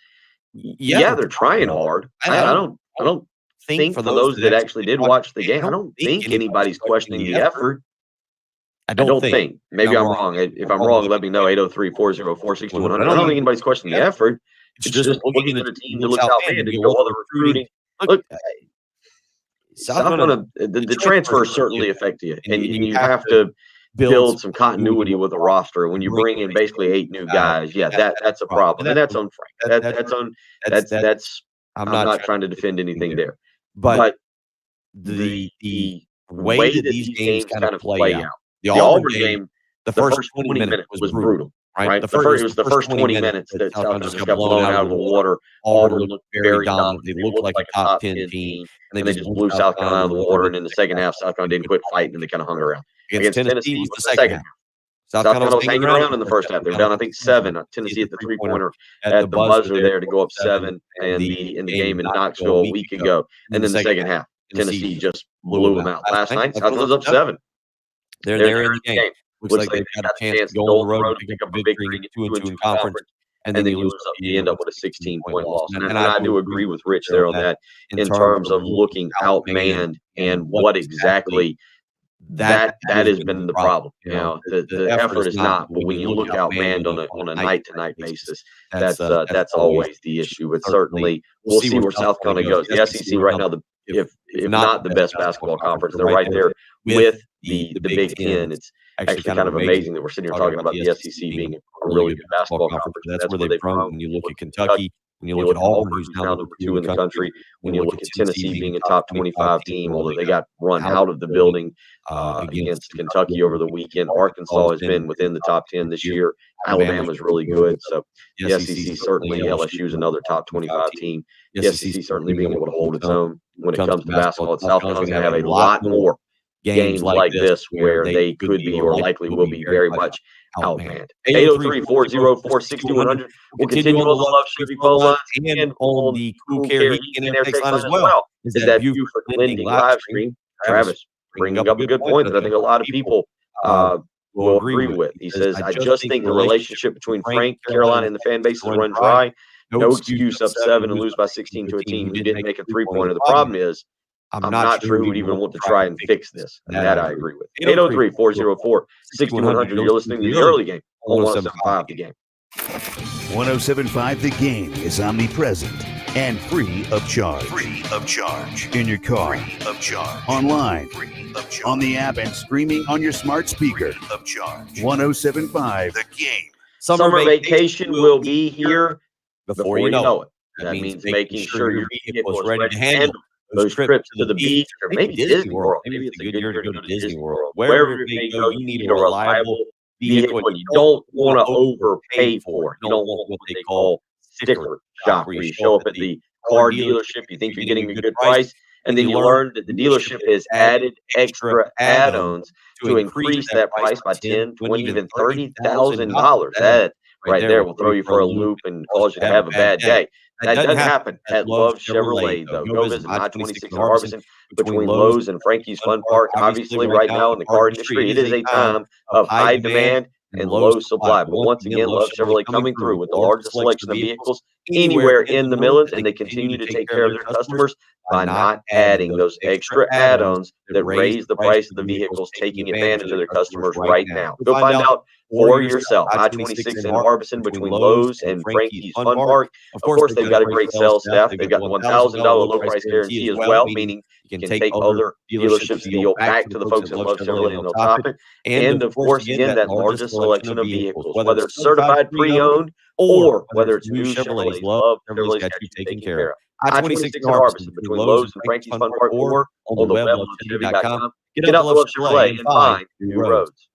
Yeah, they're trying hard. I don't think for those that actually did watch the game, I don't think anybody's questioning the effort. I I don't don't think. think. Maybe I'm wrong. If I'm wrong, let me know. 803-404-6100. I don't think anybody's questioning the effort. It's just looking at a team that looks outmanned and go, well, the recruiting. Look, South Carolina, the transfers certainly affect you, and you have to build some continuity with a roster. When you bring in basically 8 new guys, yeah, that's a problem, and that's on Frank. That's. I'm not trying to defend anything there, but the way that these games kind of play out. The Auburn game, the first 20 minutes was brutal, right? It was the first 20 minutes that South Carolina just got blown out of the water. Auburn looked very dominant. They looked like a top 10 team, and they just blew South Carolina out of the water. And in the second half, South Carolina didn't quit fighting, and they kind of hung around. Against Tennessee was the second half. South Carolina was hanging around in the first half. They were down, I think, 7. Tennessee at the 3-pointer at the buzzer there to go up 7 in the game in Knoxville a week ago. And then the second half, Tennessee just blew them out. Last night, South Carolina's up 7. They're there in the game. Looks like they've got a chance to go on the road and pick up a victory and get 2-2 in conference. And then you end up with a 16-point loss. And I do agree with Rich there on that in terms of looking outmanned and what exactly that has been the problem. You know, the effort is not, but when you look outmanned on a night-to-night basis, that's always the issue. But certainly, we'll see where South Carolina goes. The SEC right now, if not the best basketball conference, they're right there with the Big Ten. It's actually kind of amazing that we're sitting here talking about the SEC being a really good basketball conference. That's where they've grown. When you look at Kentucky, when you look at Auburn, who's now number 2 in the country, when you look at Tennessee being a top 25 team, although they got run out of the building against Kentucky over the weekend. Arkansas has been within the top 10 this year. Alabama's really good. So the SEC certainly, LSU is another top 25 team. The SEC certainly being able to hold its own when it comes to basketball. South Carolina's going to have a lot more games like this where they could be or likely will be very much outmanned. 803-404-6100. We'll continue on the Love Chevy phone line and on the Cool Care Heating and Air text line as well. Is that Buford Lending live stream? Travis bringing up a good point that I think a lot of people will agree with. He says, I just think the relationship between Frank, Carolina, and the fan base has run dry. No excuse up 7 and lose by 16 to a team who didn't make a 3-pointer. The problem is, I'm not sure who would even want to try and fix this. And that I agree with. 803-404-6100. You're listening to the early game on 107.5 The Game. 107.5 The Game is omnipresent and free of charge. Free of charge. In your car. Free of charge. Online. Free of charge. On the app and streaming on your smart speaker. Free of charge. 107.5 The Game. Summer vacation will be here before you know it. That means making sure your vehicle is ready to handle those trips to the beach or maybe Disney World. Maybe it's a good year to go to Disney World. Wherever you may go, you need a reliable vehicle you don't want to overpay for. You don't want what they call sticker shock, where you show up at the car dealership, you think you're getting a good price, and then you learn that the dealership has added extra add-ons to increase that price by $10,000, $20,000, even $30,000. That right there will throw you for a loop and cause you to have a bad day. That doesn't happen at Love Chevrolet, though. Go visit I-26 in Harbison between Lowe's and Frankie's Fun Park. Obviously, right now in the car industry, it is a time of high demand and low supply. But once again, Love Chevrolet coming through with the largest selection of vehicles anywhere in the Midlands, and they continue to take care of their customers by not adding those extra add-ons that raise the price of the vehicles, taking advantage of their customers right now. Go find out for yourself. I-26 in Harbison between Lowe's and Frankie's Fun Park. Of course, they've got a great sales staff. They've got the $1,000 low price guarantee as well, meaning you can take other dealerships' deal back to the folks at Love Chevrolet and they'll top it. And of course, again, that largest selection of vehicles, whether it's certified pre-owned or whether it's new Chevrolets. Love Chevrolet's got you taken care of. I-26 in Harbison between Lowe's and Frankie's Fun Park or on the web lovechevy.com. Get out to Love Chevrolet and find new roads.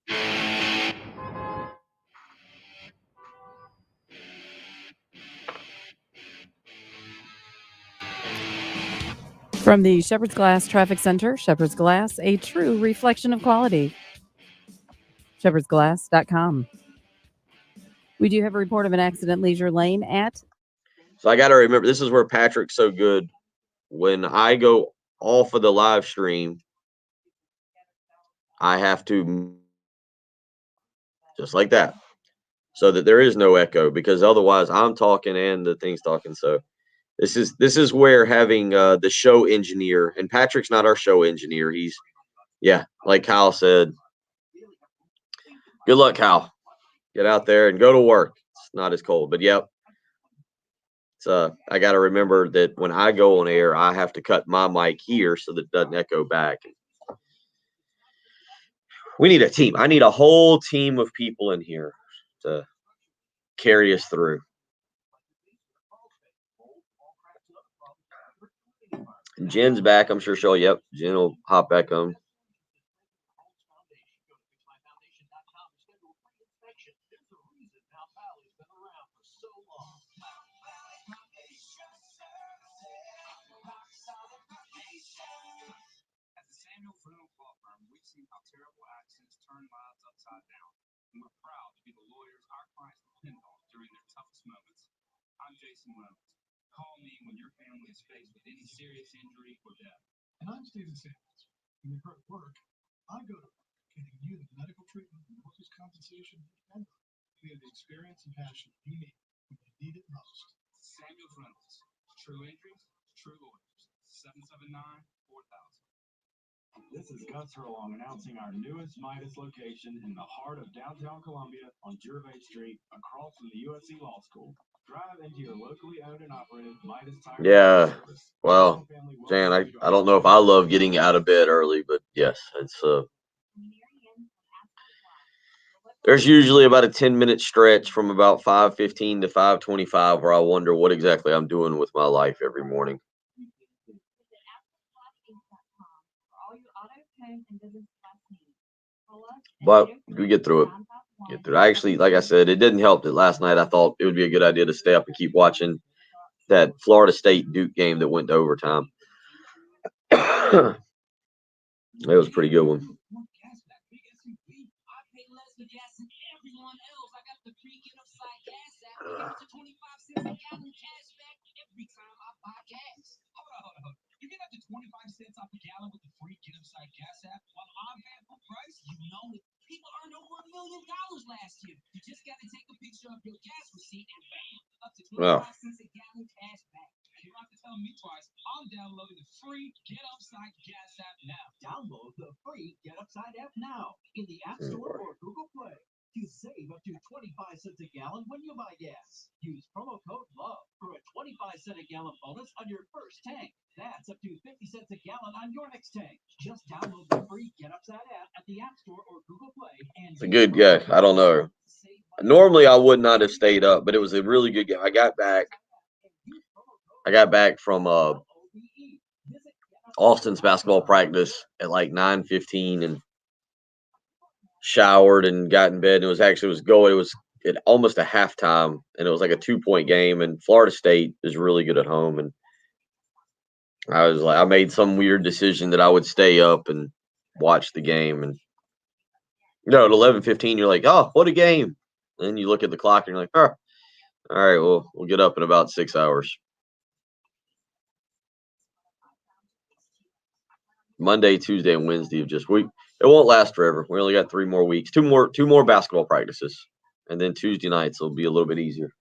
From the Shepherd's Glass Traffic Center, Shepherd's Glass, a true reflection of quality. shepherdsglass.com. We do have a report of an accident, Leisure Lane at. So I got to remember, this is where Patrick's so good. When I go off of the live stream, I have to, just like that, so that there is no echo, because otherwise I'm talking and the thing's talking. So this is where having the show engineer, and Patrick's not our show engineer. He's, yeah, like Kyle said, good luck, Kyle. Get out there and go to work. It's not as cold, but yep. I got to remember that when I go on air, I have to cut my mic here so that it doesn't echo back. We need a team. I need a whole team of people in here to carry us through. Jen's back. I'm sure she'll, yep, Jen will hop back on. Turn lives upside down. And we're proud to be the lawyers our clients depend on during their toughest moments. I'm Jason Reynolds. Call me when your family is faced with any serious injury or death. And I'm Steven Sanders. When you're hurt at work, I go to work, getting you the medical treatment and workers' compensation and we have the experience and passion you need when you need it most. Samuel Reynolds. True injuries, true lawyers. 779-4000. This is Gus Furlong announcing our newest Midas location in the heart of downtown Columbia on Gervais Street, across from the USC Law School. Drive into your locally owned and operated Midas Tire. Yeah. Well, Jan, I don't know if I love getting out of bed early, but yes, it's there's usually about a 10-minute stretch from about 5:15 to 5:25 where I wonder what exactly I'm doing with my life every morning. But we get through it. I actually, like I said, it didn't help that last night I thought it would be a good idea to stay up and keep watching that Florida State Duke game that went to overtime. It was a pretty good one. You get up to 25 cents off a gallon with the free Get Upside gas app. While I'm paying full price, you know it. People earned over $1 million last year. You just got to take a picture of your gas receipt and bam, up to 25 cents a gallon cash back. You don't have to tell me twice. I'm downloading the free Get Upside gas app now. Download the free Get Upside app now in the App Store or Google Play. You save up to 25 cents a gallon when you buy gas. Use promo code LOVE for a 25-cent a gallon bonus on your first tank. That's up to 50 cents a gallon on your next tank. Just download the free Get Upside app at the App Store or Google Play. And it's a good, yeah, I don't know. Normally I would not have stayed up, but it was a really good game. I got back from Austin's basketball practice at like 9:15 and showered and got in bed. And it was at almost a halftime, and it was like a 2-point game. And Florida State is really good at home, and I made some weird decision that I would stay up and watch the game. And at 11:15, you're like, oh, what a game! And then you look at the clock and you're like, oh, all right, well, we'll get up in about 6 hours. Monday, Tuesday, and Wednesday of just week. It won't last forever. We only got 3 more weeks, two more basketball practices, and then Tuesday nights will be a little bit easier.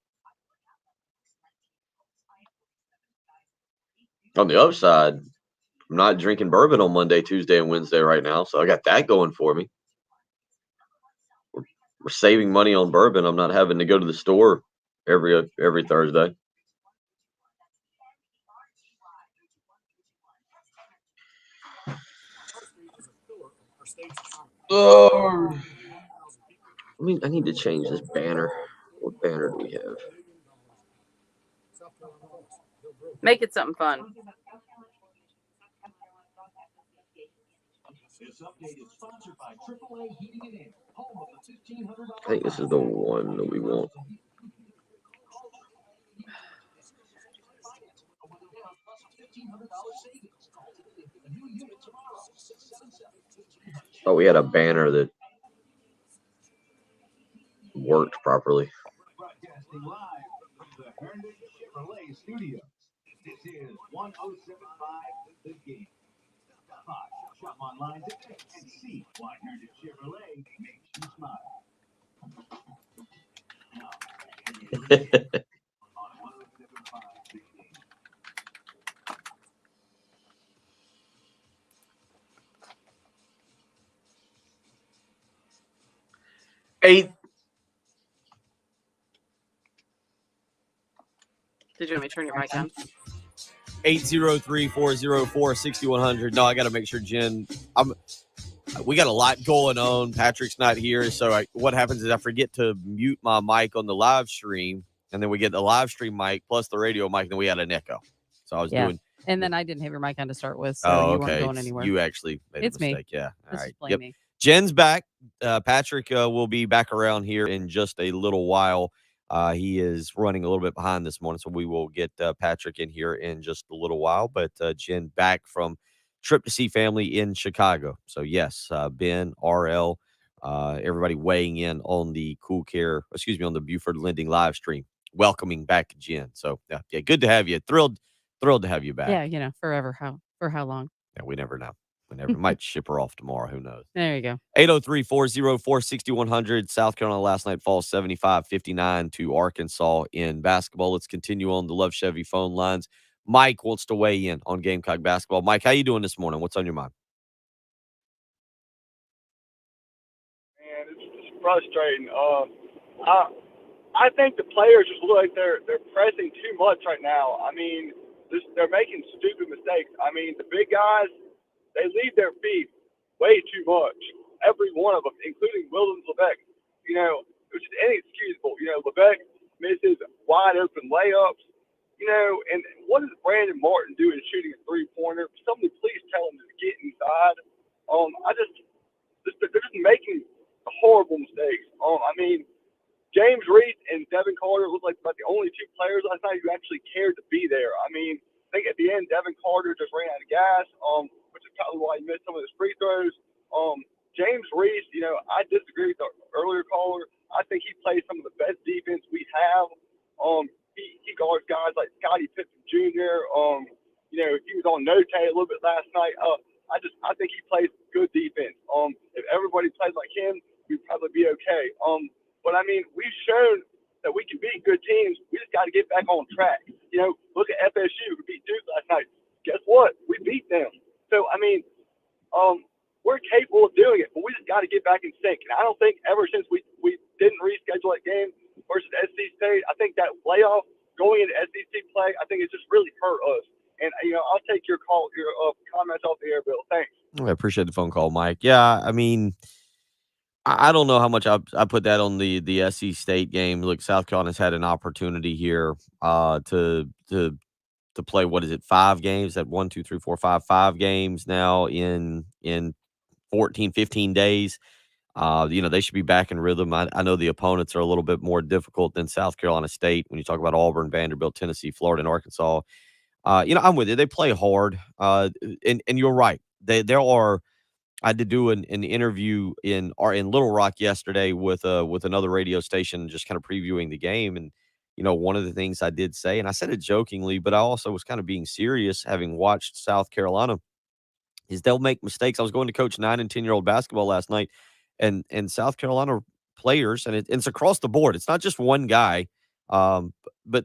On the upside, I'm not drinking bourbon on Monday, Tuesday, and Wednesday right now, so I got that going for me. We're saving money on bourbon. I'm not having to go to the store every Thursday. Oh, I need to change this banner. What banner do we have? Make it something fun. This update is sponsored by AAA Heating and Air, home of the $1,500. I think this is the one that we want. Oh, we had a banner that worked properly. Broadcasting live from the Herndon Chevrolet Studios. This is 1075 The Game. Stop by, shop online today, and see why Herndon Chevrolet makes you smile. Eight. Did you want me to turn your mic on? 803-404-6100. No, I got to make sure, Jen. We got a lot going on. Patrick's not here, so what happens is I forget to mute my mic on the live stream, and then we get the live stream mic plus the radio mic, and then we had an echo. So I was doing. And then I didn't have your mic on to start with, so you weren't going anywhere. You actually made It's a mistake. me. Yeah. All Let's right. just blame me. Jen's back. Patrick will be back around here in just a little while. He is running a little bit behind this morning, so we will get Patrick in here in just a little while. But Jen back from trip to see family in Chicago. So, yes, Ben, RL, everybody weighing in on the on the Buford Lending live stream, welcoming back Jen. So, yeah, good to have you. Thrilled to have you back. Yeah, forever. For how long? Yeah, we never know. Might ship her off tomorrow. Who knows? There you go. 803-404-6100. South Carolina last night falls 75-59 to Arkansas in basketball. Let's continue on the Love Chevy phone lines. Mike wants to weigh in on Gamecock basketball. Mike, how you doing this morning? What's on your mind? Man, it's frustrating. I think the players just look like they're pressing too much right now. I mean, they're making stupid mistakes. I mean, the big guys, they leave their feet way too much. Every one of them, including Williams Lebec, which is inexcusable. Lebec misses wide open layups. And what is Brandon Martin doing shooting a 3-pointer? Somebody please tell him to get inside. They're just making horrible mistakes. James Reese and Devin Carter looked like about the only two players last night who actually cared to be there. I think at the end, Devin Carter just ran out of gas, which is probably why he missed some of his free throws. James Reese, I disagree with the earlier caller. I think he plays some of the best defense we have. He guards guys like Scottie Pippen Jr. He was on Note a little bit last night. I think he plays good defense. If everybody plays like him, we'd probably be okay. But we've shown that we can beat good teams. We just got to get back on track. Look at FSU, who beat Duke last night. Guess what? We beat them. So we're capable of doing it, but we just got to get back in sync. And I don't think ever since we didn't reschedule that game versus SC State, I think that playoff going into SEC play, I think it just really hurt us. And I'll take your comments off the air, Bill. Thanks. I appreciate the phone call, Mike. Yeah, I don't know how much I put that on the SC State game. Look, South Carolina's had an opportunity here to play. What is it? 5 games? At 1, 2, 3, 4, 5 games now in 14, 15 days. They should be back in rhythm. I know the opponents are a little bit more difficult than South Carolina State when you talk about Auburn, Vanderbilt, Tennessee, Florida, and Arkansas. I'm with you. They play hard. And you're right. There are. I had to do an interview in Little Rock yesterday with another radio station, just kind of previewing the game. And one of the things I did say, and I said it jokingly, but I also was kind of being serious, having watched South Carolina, is they'll make mistakes. I was going to coach 9 and 10-year-old basketball last night, and South Carolina players, and it's across the board. It's not just one guy, but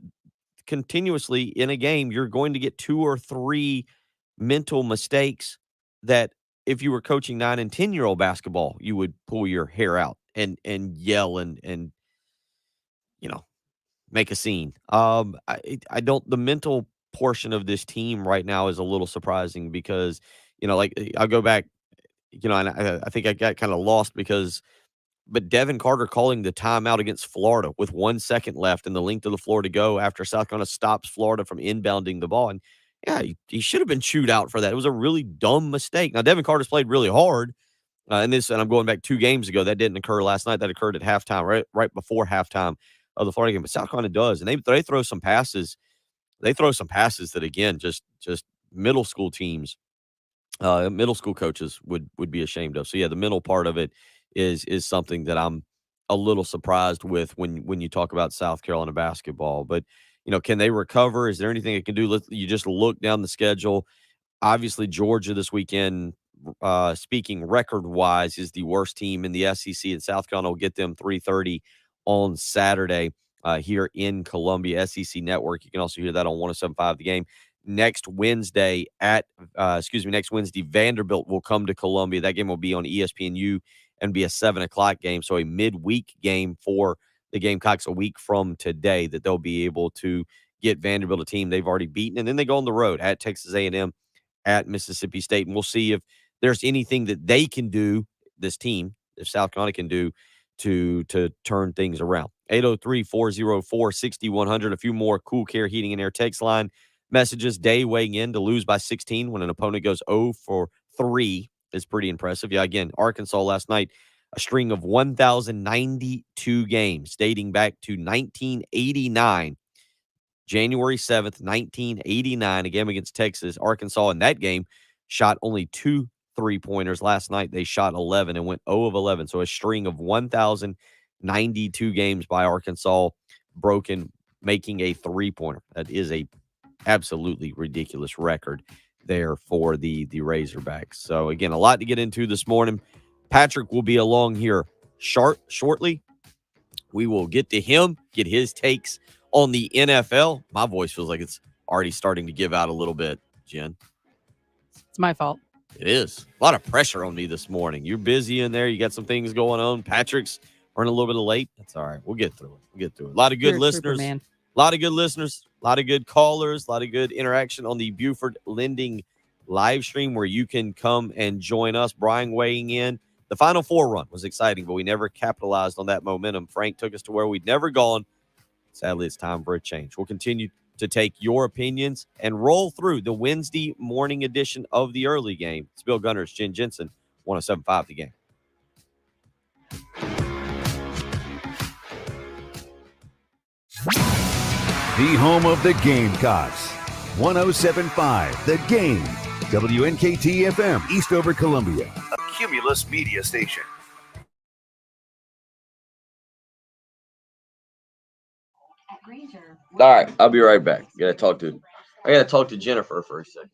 continuously in a game, you're going to get 2 or 3 mental mistakes that if you were coaching 9 and 10-year-old basketball, you would pull your hair out and yell and make a scene. I don't. The mental portion of this team right now is a little surprising because I'll go back, and I think I got kind of lost but Devin Carter calling the timeout against Florida with 1 second left and the length of the floor to go after South Carolina stops Florida from inbounding the ball. And yeah, he should have been chewed out for that. It was a really dumb mistake. Now, Devin Carter's played really hard. And I'm going back 2 games ago. That didn't occur last night. That occurred at halftime, right before halftime of the Florida game. But South Carolina does. And they throw some passes. They throw some passes that, again, just middle school teams, middle school coaches would be ashamed of. So, yeah, the mental part of it is something that I'm a little surprised with when you talk about South Carolina basketball. But, can they recover? Is there anything they can do? You just look down the schedule. Obviously, Georgia this weekend, speaking record-wise, is the worst team in the SEC, and South Carolina will get them 3:30 on Saturday. here in Columbia, SEC Network. You can also hear that on 107.5 The Game. Next Wednesday, Vanderbilt will come to Columbia. That game will be on ESPNU and be a 7 o'clock game. So a midweek game for the Gamecocks a week from today that they'll be able to get Vanderbilt, a team they've already beaten. And then they go on the road at Texas A&M, at Mississippi State. And we'll see if there's anything that they can do, this team, if South Carolina can do, to turn things around. 803-404-6100. A few more Cool Care Heating and Air text line messages. Day weighing in to lose by 16 when an opponent goes 0 for 3 is pretty impressive. Yeah, again, Arkansas last night, a string of 1,092 games dating back to 1989. January 7th, 1989, a game against Texas. Arkansas in that game shot only 2 3-pointers. Last night, they shot 11 and went 0 of 11. So a string of 1,092 games by Arkansas broken, making a 3-pointer. That is a absolutely ridiculous record there for the Razorbacks. So, again, a lot to get into this morning. Patrick will be along here shortly. We will get to him, get his takes on the NFL. My voice feels like it's already starting to give out a little bit, Jen. It's my fault. It is. A lot of pressure on me this morning. You're busy in there. You got some things going on. Patrick's running a little bit late. That's all right. We'll get through it. A lot of good listeners. A lot of good listeners. A lot of good callers. A lot of good interaction on the Buford Lending live stream where you can come and join us. Brian weighing in. The Final Four run was exciting, but we never capitalized on that momentum. Frank took us to where we'd never gone. Sadly, it's time for a change. We'll continue to take your opinions and roll through the Wednesday morning edition of the early game. It's Bill Gunners, Jen Jensen, 107.5 The Game. The home of the Gamecocks. 107.5 The Game. WNKT FM, Eastover, Columbia. A Cumulus media station. All right, I'll be right back. I gotta talk to Jennifer for a second.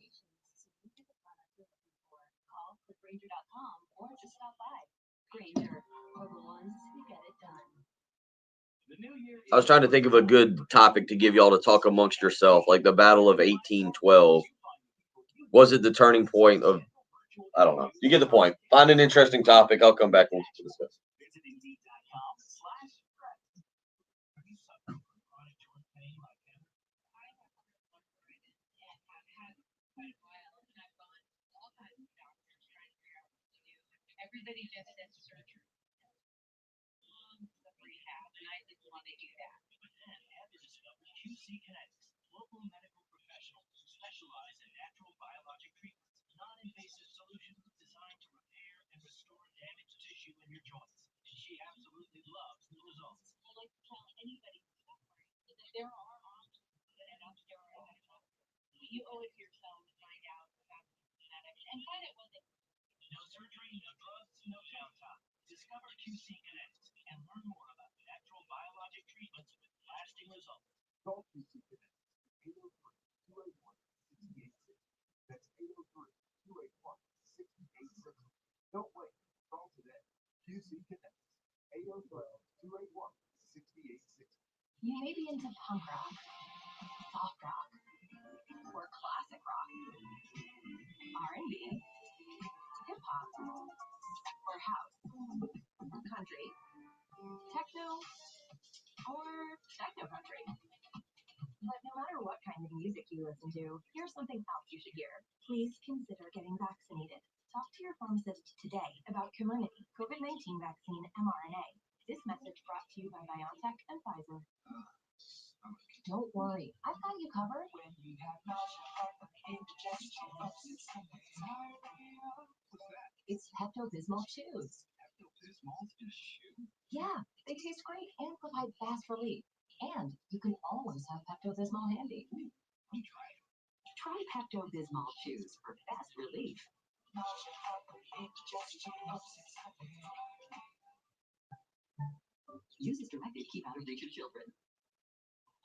I was trying to think of a good topic to give y'all to talk amongst yourself, like the Battle of 1812. Was it the turning point of? I don't know. You get the point. Find an interesting topic. I'll come back and discuss. Everybody just said surgery. The rehab, and I didn't want to do that. Had to discover QC Kinetics, local medical professionals who specialize in natural biologic treatments, non-invasive solutions designed to repair and restore damaged tissue in your joints. She absolutely loves the results. I like to tell anybody that there are options that end up steroid. You owe it to yourself to find out about genetics and find out what they. No surgery, no drugs, no downtime. Discover QC Kinetics and learn more about natural biologic treatments with lasting results. Call QC Kinetics. 803-281-6860. That's 803-281-6860. Don't wait. Call today. QC Kinetics. 803-281-6860. You may be into punk rock, soft rock, or classic rock, R&B, hip-hop, or house, country, techno, or techno country. But no matter what kind of music you listen to, here's something else you should hear. Please consider getting vaccinated. Talk to your pharmacist today about Comirnaty, COVID-19 vaccine mRNA. This message brought to you by BioNTech and Pfizer. Don't worry, I've got you covered. It's Pepto-Bismol chews. Pepto-Bismol in a chew? Yeah, they taste great and provide fast relief. And you can always have Pepto-Bismol handy. Try Pepto-Bismol chews for fast relief. Use as directed. Keep out of reach of children.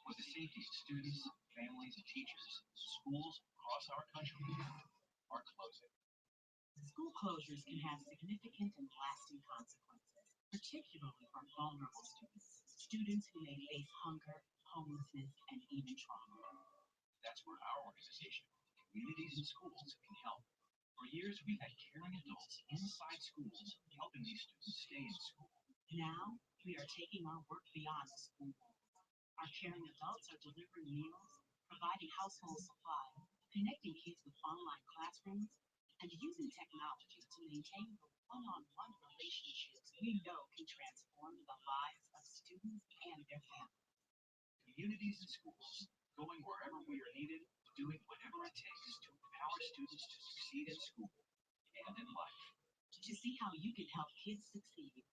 For the safety of students, families, and teachers, schools across our country are closing. School closures can have significant and lasting consequences, particularly for vulnerable students. students who may face hunger, homelessness, and even trauma. That's where our organization, Communities in Schools, can help. For years, we've had caring adults inside schools helping these students stay in school. Now, we are taking our work beyond the school walls. Our caring adults are delivering meals, providing household supplies, connecting kids with online classrooms, and using technology to maintain the one-on-one relationships we know can transform the lives of students and their families. Communities in Schools, going wherever we are needed, doing whatever it takes to empower students to succeed in school and in life. To see how you can help kids succeed,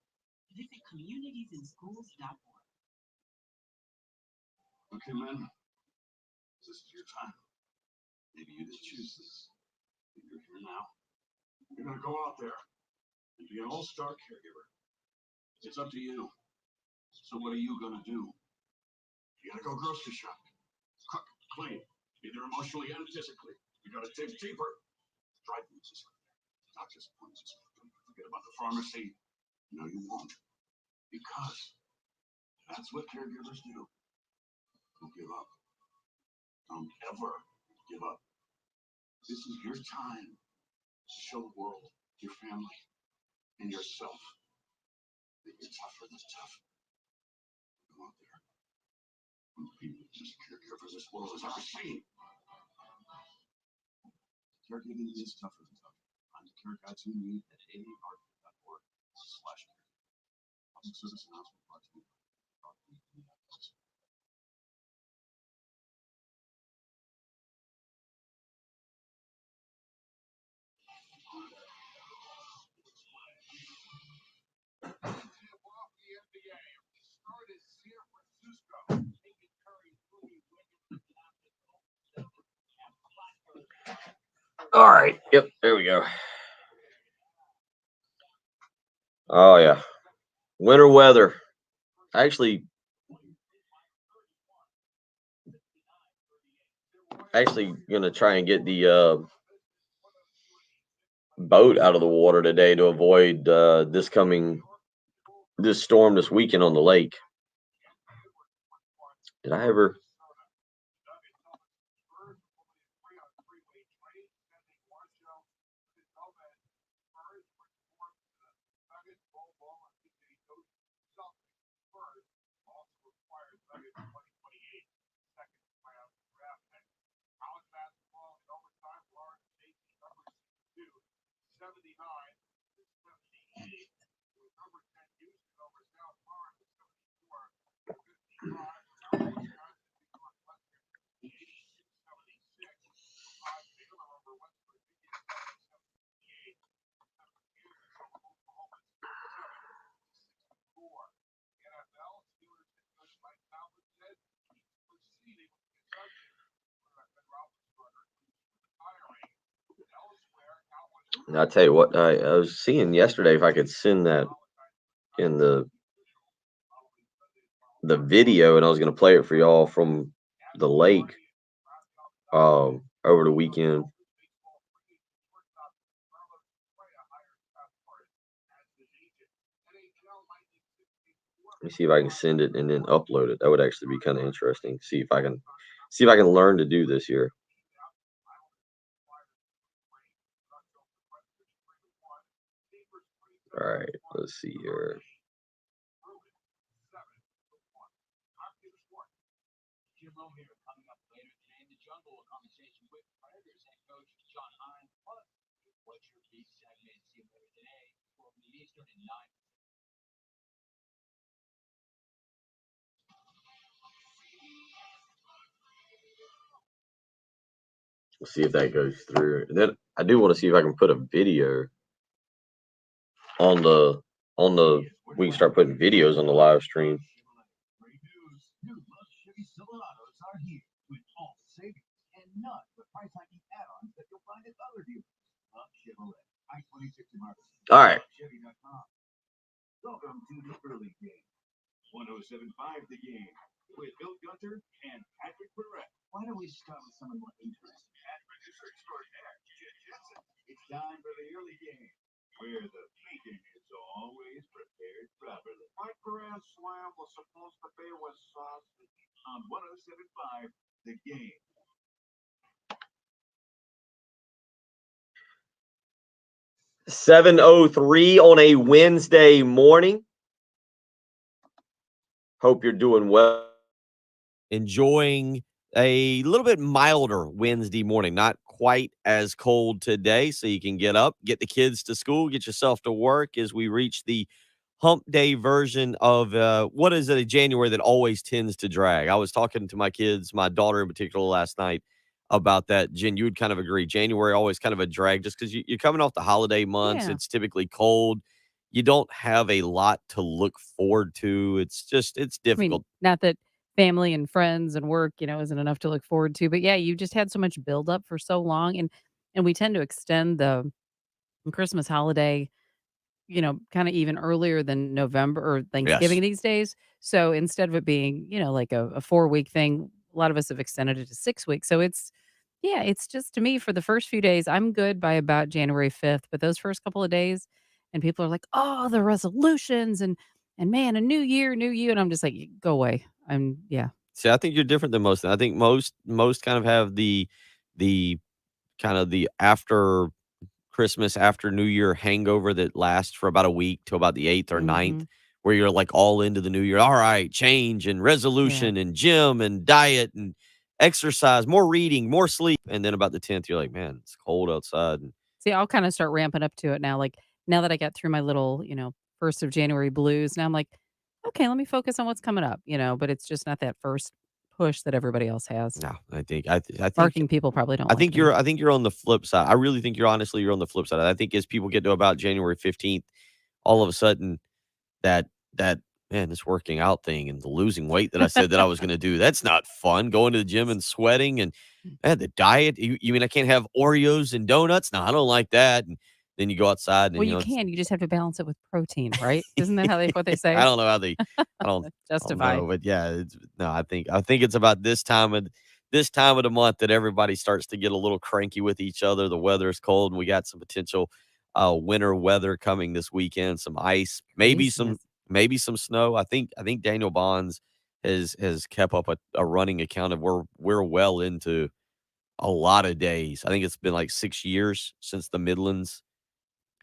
visit communitiesinschools.org. Okay, men, this is your time. Maybe you didn't choose this, but you're here now. You're gonna go out there and be an all-star caregiver. It's up to you. So what are you gonna do? You gotta go grocery shopping, cook, clean, either emotionally and physically. You gotta dig deeper. Drive boots this way. Doctor's appointments this way. Don't forget about the pharmacy. No, you won't. Because that's what caregivers do. Don't give up. Don't ever give up. This is your time to show the world, your family, and yourself that you're tougher than tough. Go out there and be the best caregiver this world has ever seen. Caregiving is tougher than tough. Find the care guides you need at aarc.org/care. Public service announcement brought to you by Gamecocks. All right. Yep. There we go. Oh yeah. Winter weather. Actually gonna try and get the boat out of the water today to avoid this storm this weekend on the lake. Did I ever? And I'll tell you what, I was seeing yesterday if I could send that in the video, and I was going to play it for y'all from the lake over the weekend. Let me see if I can send it and then upload it. That would actually be kind of interesting. See if I can learn to do this here. All right, let's see here. We'll see if that goes through. And then I do want to see if I can put a video on the we can start putting videos on the live stream. Great news. New Chevy Silverados are here with all the savings and none of the price hiking add-ons that you'll find at other dealers. Chevrolet, I-26 Market. All right. Chevy.com. Welcome to the early game. 107.5 The Game with Bill Gunter and Patrick Barrett. Why don't we start with someone more interesting? And producer extraordinaire, Jim Jensen. It's time for the early game, where the bacon is always prepared properly. Mike Perez slam was supposed to be with sausage. On 107.5, the game. 7:03 on a Wednesday morning. Hope you're doing well. Enjoying a little bit milder Wednesday morning, not quite as cold today, so you can get up, get the kids to school, get yourself to work as we reach the hump day version of what is it, a January that always tends to drag. I was talking to my kids, my daughter in particular, last night about that. Jen, you would kind of agree. January always kind of a drag just because you're coming off the holiday months. Yeah. It's typically cold. You don't have a lot to look forward to. It's I difficult. mean, not that family and friends and work, isn't enough to look forward to, but yeah, you just had so much buildup for so long, and we tend to extend the Christmas holiday, kinda even earlier than November or Yes. Thanksgiving these days. So instead of it being, like a 4-week thing, a lot of us have extended it to 6 weeks. So it's just to me for the first few days, I'm good by about January 5th, but those first couple of days and people are like, "Oh, the resolutions and man, a new year, new you." And I'm just like, "Go away." Yeah. See, I think you're different than most. I think most kind of have the kind of the after Christmas, after New Year hangover that lasts for about a week till about the 8th or ninth, Mhm. where you're like all into the new year. All right, change and Yeah. resolution and gym and diet and exercise, more reading, more sleep. And then about the 10th, you're like, man, it's cold outside. And See, I'll kinda start ramping up to it now, like, now that I got through my little, 1st of January blues, now I'm like, "Okay, let me focus on what's coming up," but it's just not that first push that everybody else has. no, I think Marketing people probably don't like me. I think you're on the flip side. I really think you're on the flip side. I think as people get to about January 15th, all of a sudden that that man, this working out thing and the losing weight that I said that I was gonna do, that's not fun. Going to the gym and sweating and man, the diet. You mean I can't have Oreos and donuts? No, I don't like that. And then you go outside and Well, you you know it's can, you just have to balance it with protein, right? Isn't that how they what they say? I don't know how they I don't I don't Justified. know, but yeah, it's no, I think it's about this time of the month that everybody starts to get a little cranky with each other. The weather is cold and we got some potential winter weather coming this weekend, some ice, Craziness. maybe some snow. I think Daniel Bonds has kept up a running account of we're well into a lot of days. I think it's been like 6 years since the Midlands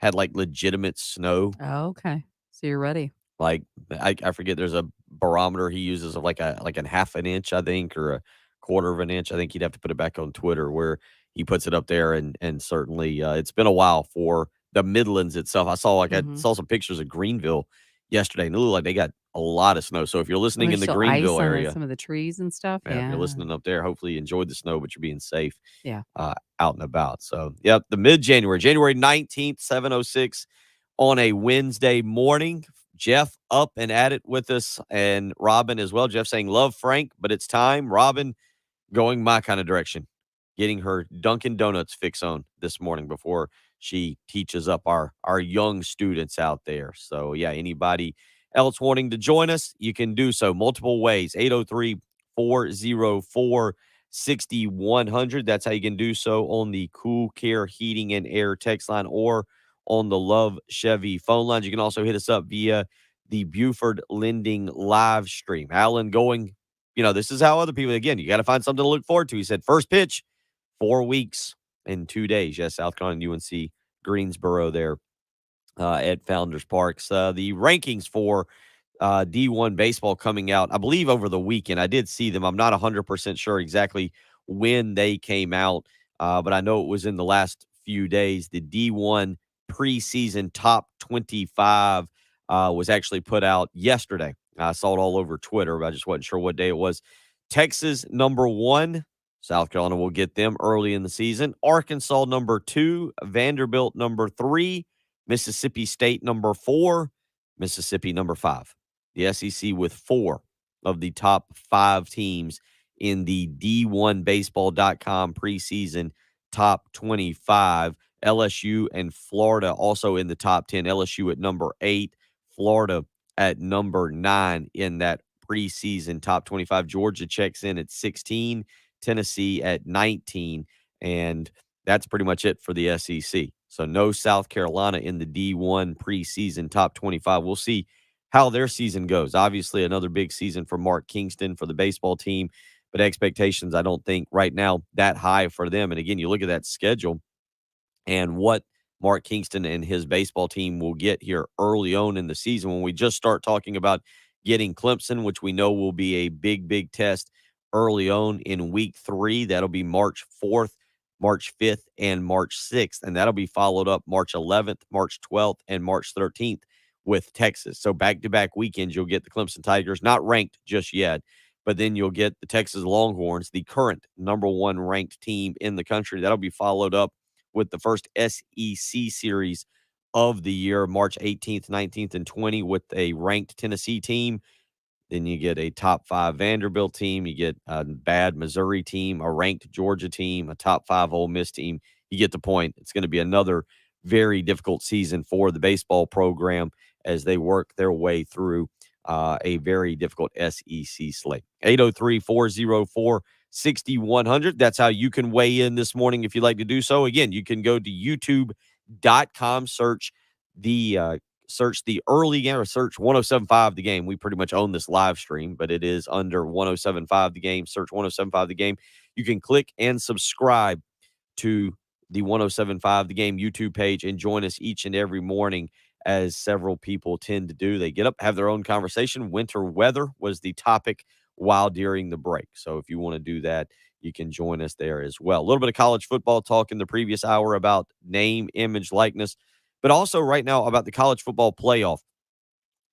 had like legitimate snow. Oh, okay. So you're ready. Like, I forget there's a barometer he uses of like a half an inch, I think, or a quarter of an inch. I think he'd have to put it back on Twitter where he puts it up there and certainly, it's been a while for the Midlands itself. I Mhm. saw some pictures of Greenville yesterday, and it looked like they got a lot of snow. So if you're Oh, listening there's in the still ice Greenville on area, some of the trees and stuff? yeah, if you're Yeah. listening up there, hopefully you enjoyed the snow, but you're being safe, Yeah. out and about. So, yep, the mid-January, January 19th, 7:06 on a Wednesday morning. Jeff up and at it with us, and Robin as well. Jeff saying, love Frank, but it's time. Robin going my kind of direction, getting her Dunkin' Donuts fix on this morning before she teaches up our young students out there. So, yeah, anybody else wanting to join us, you can do so multiple ways. 803-404-6100. That's how you can do so on the Cool Care Heating and Air text line or on the Love Chevy phone lines. You can also hit us up via the Buford Lending live stream. Alan going, this is how other people, again, you got to find something to look forward to. He said, first pitch, 4 weeks and 2 days. Yes, South Carolina, UNC, Greensboro there at Founders Parks. The rankings for D1 baseball coming out, I believe, over the weekend. I did see them. I'm not 100% sure exactly when they came out, but I know it was in the last few days. The D1 preseason top 25 was actually put out yesterday. I saw it all over Twitter, but I just wasn't sure what day it was. Texas, number 1. South Carolina will get them early in the season. Arkansas, number 2. Vanderbilt, number 3. Mississippi State, number 4. Mississippi, number 5. The SEC with 4 of the top 5 teams in the D1baseball.com preseason top 25. LSU and Florida also in the top 10. LSU at number 8, Florida at number 9 in that preseason top 25. Georgia checks in at 16, Tennessee at 19, and that's pretty much it for the SEC. So no South Carolina in the D1 preseason top 25. We'll see how their season goes. Obviously, another big season for Mark Kingston for the baseball team, but expectations, I don't think right now that high for them. And again, you look at that schedule and what Mark Kingston and his baseball team will get here early on in the season when we just start talking about getting Clemson, which we know will be a big, big test early on in week 3. That'll be March 4th, March 5th, and March 6th. And that'll be followed up March 11th, March 12th, and March 13th with Texas. So back-to-back weekends, you'll get the Clemson Tigers, not ranked just yet, but then you'll get the Texas Longhorns, the current number 1 ranked team in the country. That'll be followed up with the first SEC series of the year, March 18th, 19th, and 20th, with a ranked Tennessee team. Then you get a top 5 Vanderbilt team. You get a bad Missouri team, a ranked Georgia team, a top 5 Ole Miss team. You get the point. It's going to be another very difficult season for the baseball program as they work their way through a very difficult SEC slate. 803-404-6100. That's how you can weigh in this morning if you'd like to do so. Again, you can go to youtube.com, search the early game or search 1075 The Game. We pretty much own this live stream, but it is under 1075 The Game. Search 1075 The Game. You can click and subscribe to the 1075 The Game YouTube page and join us each and every morning, as several people tend to do. They get up, have their own conversation. Winter weather was the topic while during the break. So if you want to do that, you can join us there as well. A little bit of college football talk in the previous hour about name, image, likeness, but also right now about the college football playoff.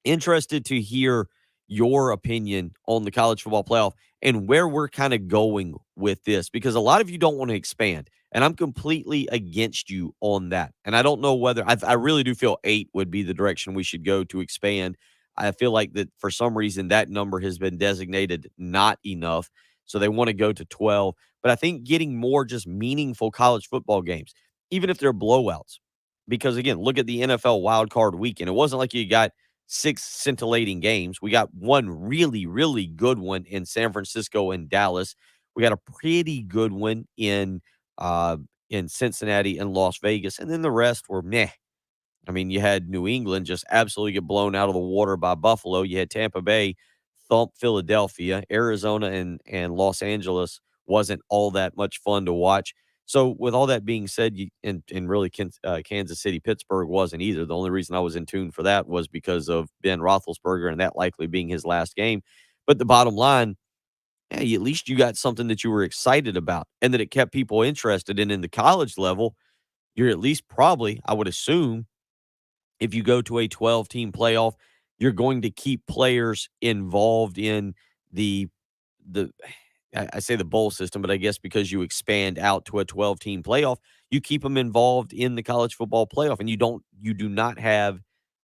Interested to hear your opinion on the college football playoff and where we're kind of going with this, because a lot of you don't want to expand, and I'm completely against you on that. And I don't know whether I really do feel 8 would be the direction we should go to expand. I feel like that for some reason that number has been designated not enough, so they want to go to 12. But I think getting more just meaningful college football games, even if they're blowouts, because again, look at the NFL wild card weekend. It wasn't like you got 6 scintillating games. We got one really, really good one in San Francisco and Dallas. We got a pretty good one in Cincinnati and Las Vegas, and then the rest were meh. I mean, you had New England just absolutely get blown out of the water by Buffalo. You had Tampa Bay thump Philadelphia. Arizona and Los Angeles wasn't all that much fun to watch. So with all that being said, and really Kansas City, Pittsburgh wasn't either. The only reason I was in tune for that was because of Ben Roethlisberger and that likely being his last game. But the bottom line, hey, at least you got something that you were excited about and that it kept people interested in the college level. You're at least probably, I would assume, if you go to a 12-team playoff, you're going to keep players involved in the I say the bowl system, but I guess because you expand out to a 12-team playoff, you keep them involved in the college football playoff, and you do not have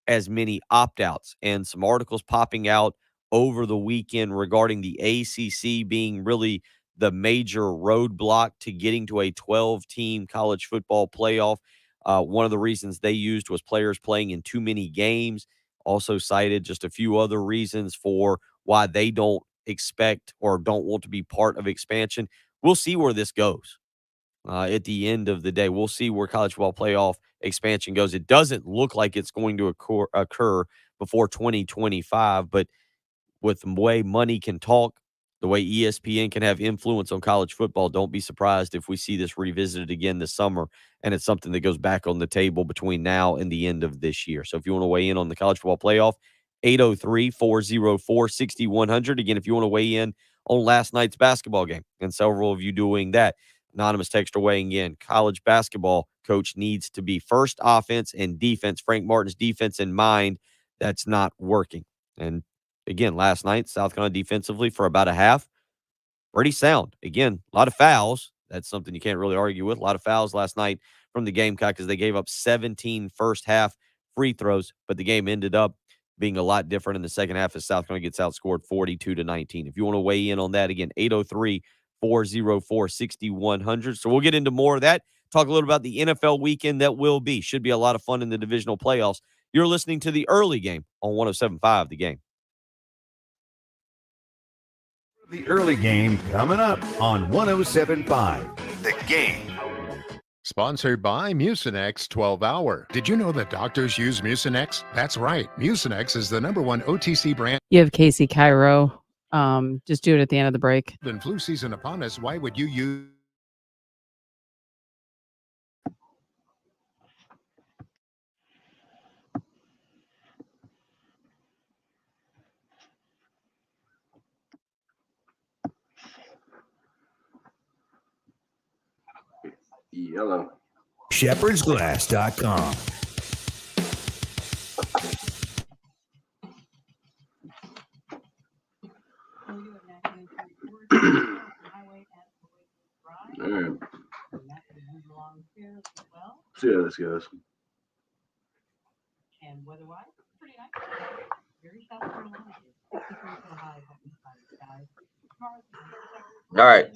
as many opt-outs. And some articles popping out over the weekend regarding the ACC being really the major roadblock to getting to a 12-team college football playoff. One of the reasons they used was players playing in too many games. Also cited just a few other reasons for why they don't expect or don't want to be part of expansion. We'll see where this goes. At the end of the day, we'll see where college football playoff expansion goes. It doesn't look like it's going to occur before 2025, but with the way money can talk, the way ESPN can have influence on college football, don't be surprised if we see this revisited again this summer, and it's something that goes back on the table between now and the end of this year. So if you want to weigh in on the college football playoff, 803-404-6100. Again, if you want to weigh in on last night's basketball game, and several of you doing that, anonymous texter weighing in, college basketball coach needs to be first offense and defense. Frank Martin's defense in mind, that's not working. And again, last night, South Carolina defensively for about a half, pretty sound. Again, a lot of fouls. That's something you can't really argue with. A lot of fouls last night from the Gamecocks because they gave up 17 first half free throws, but the game ended up being a lot different in the second half as South Carolina gets outscored 42-19. If you want to weigh in on that, again, 803-404-6100. So we'll get into more of that. Talk a little about the NFL weekend that will be. Should be a lot of fun in the divisional playoffs. You're listening to the early game on 107.5 The Game. The early game coming up on 107.5 The Game. Sponsored by Mucinex 12 Hour. Did you know that doctors use Mucinex? That's right. Mucinex is the #1 OTC brand. You have Casey Cairo. Just do it at the end of the break. Then flu season upon us, why would you use? Yellow. shepherdsglass.com. All right. See how this goes. And weather-wise, pretty nice. Very South Carolina. 63 for the high. All right.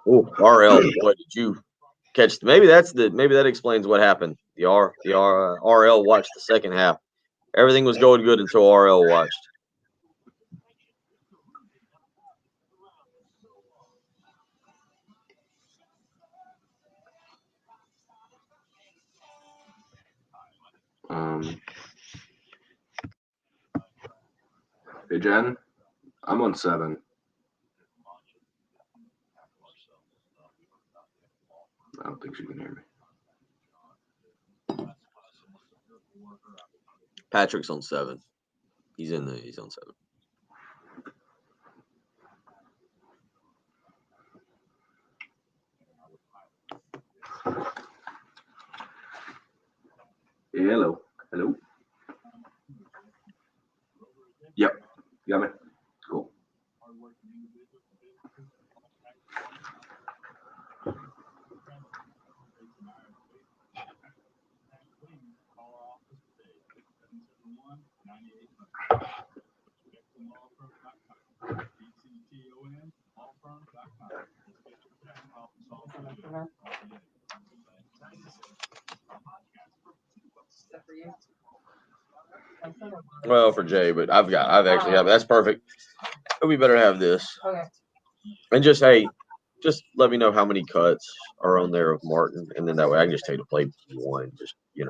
Oh, RL. What did you catch? Maybe that explains what happened. The RL watched the second half. Everything was going good until RL watched. Hey, Jen, I'm on 7. I don't think she can hear me. Patrick's on 7. He's on 7. Hello. Hello. Yep. You got me? Cool. Well, for Jay, but I've actually have that's perfect. We better have this. Okay. And just let me know how many cuts are on there of Martin, and then that way I can just take to play one, just here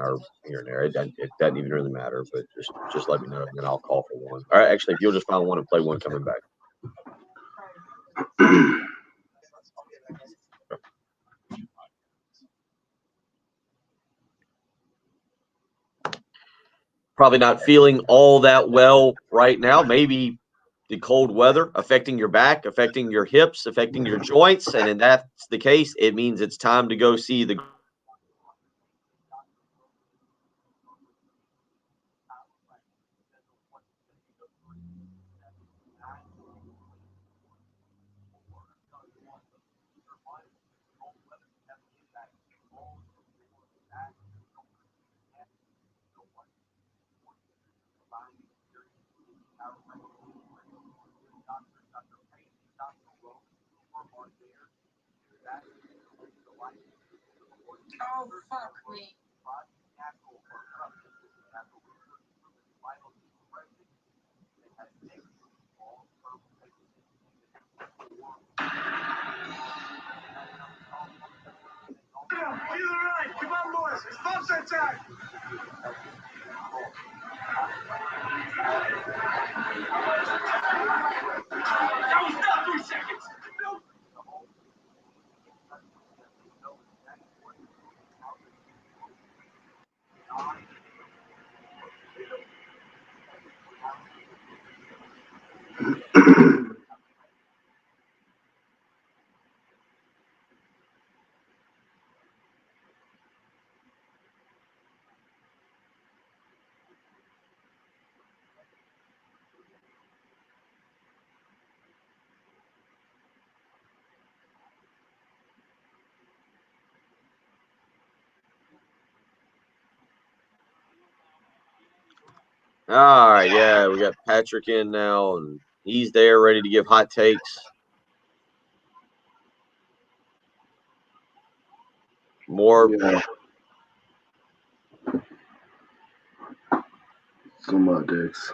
and there. It doesn't even really matter, but just let me know, and then I'll call for one. All right, actually, if you'll just find one and play one coming back. Probably not feeling all that well right now. Maybe the cold weather affecting your back, affecting your hips, affecting your joints. And if that's the case, it means it's time to go see the Oh, fuck me. Come on, boys. It's bump time. That was not 3 seconds. All right, yeah, we got Patrick in now, and he's there ready to give hot takes. More. Yeah. Some dicks.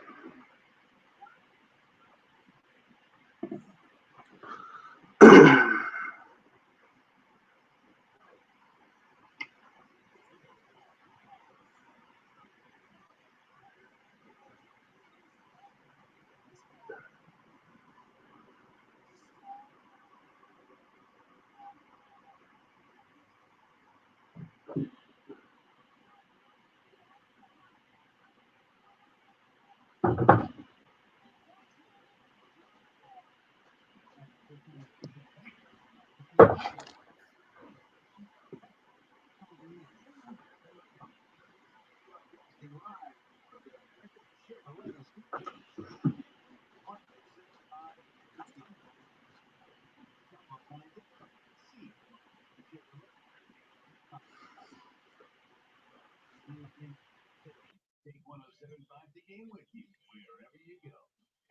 Take 107.5 The Game with you wherever you go.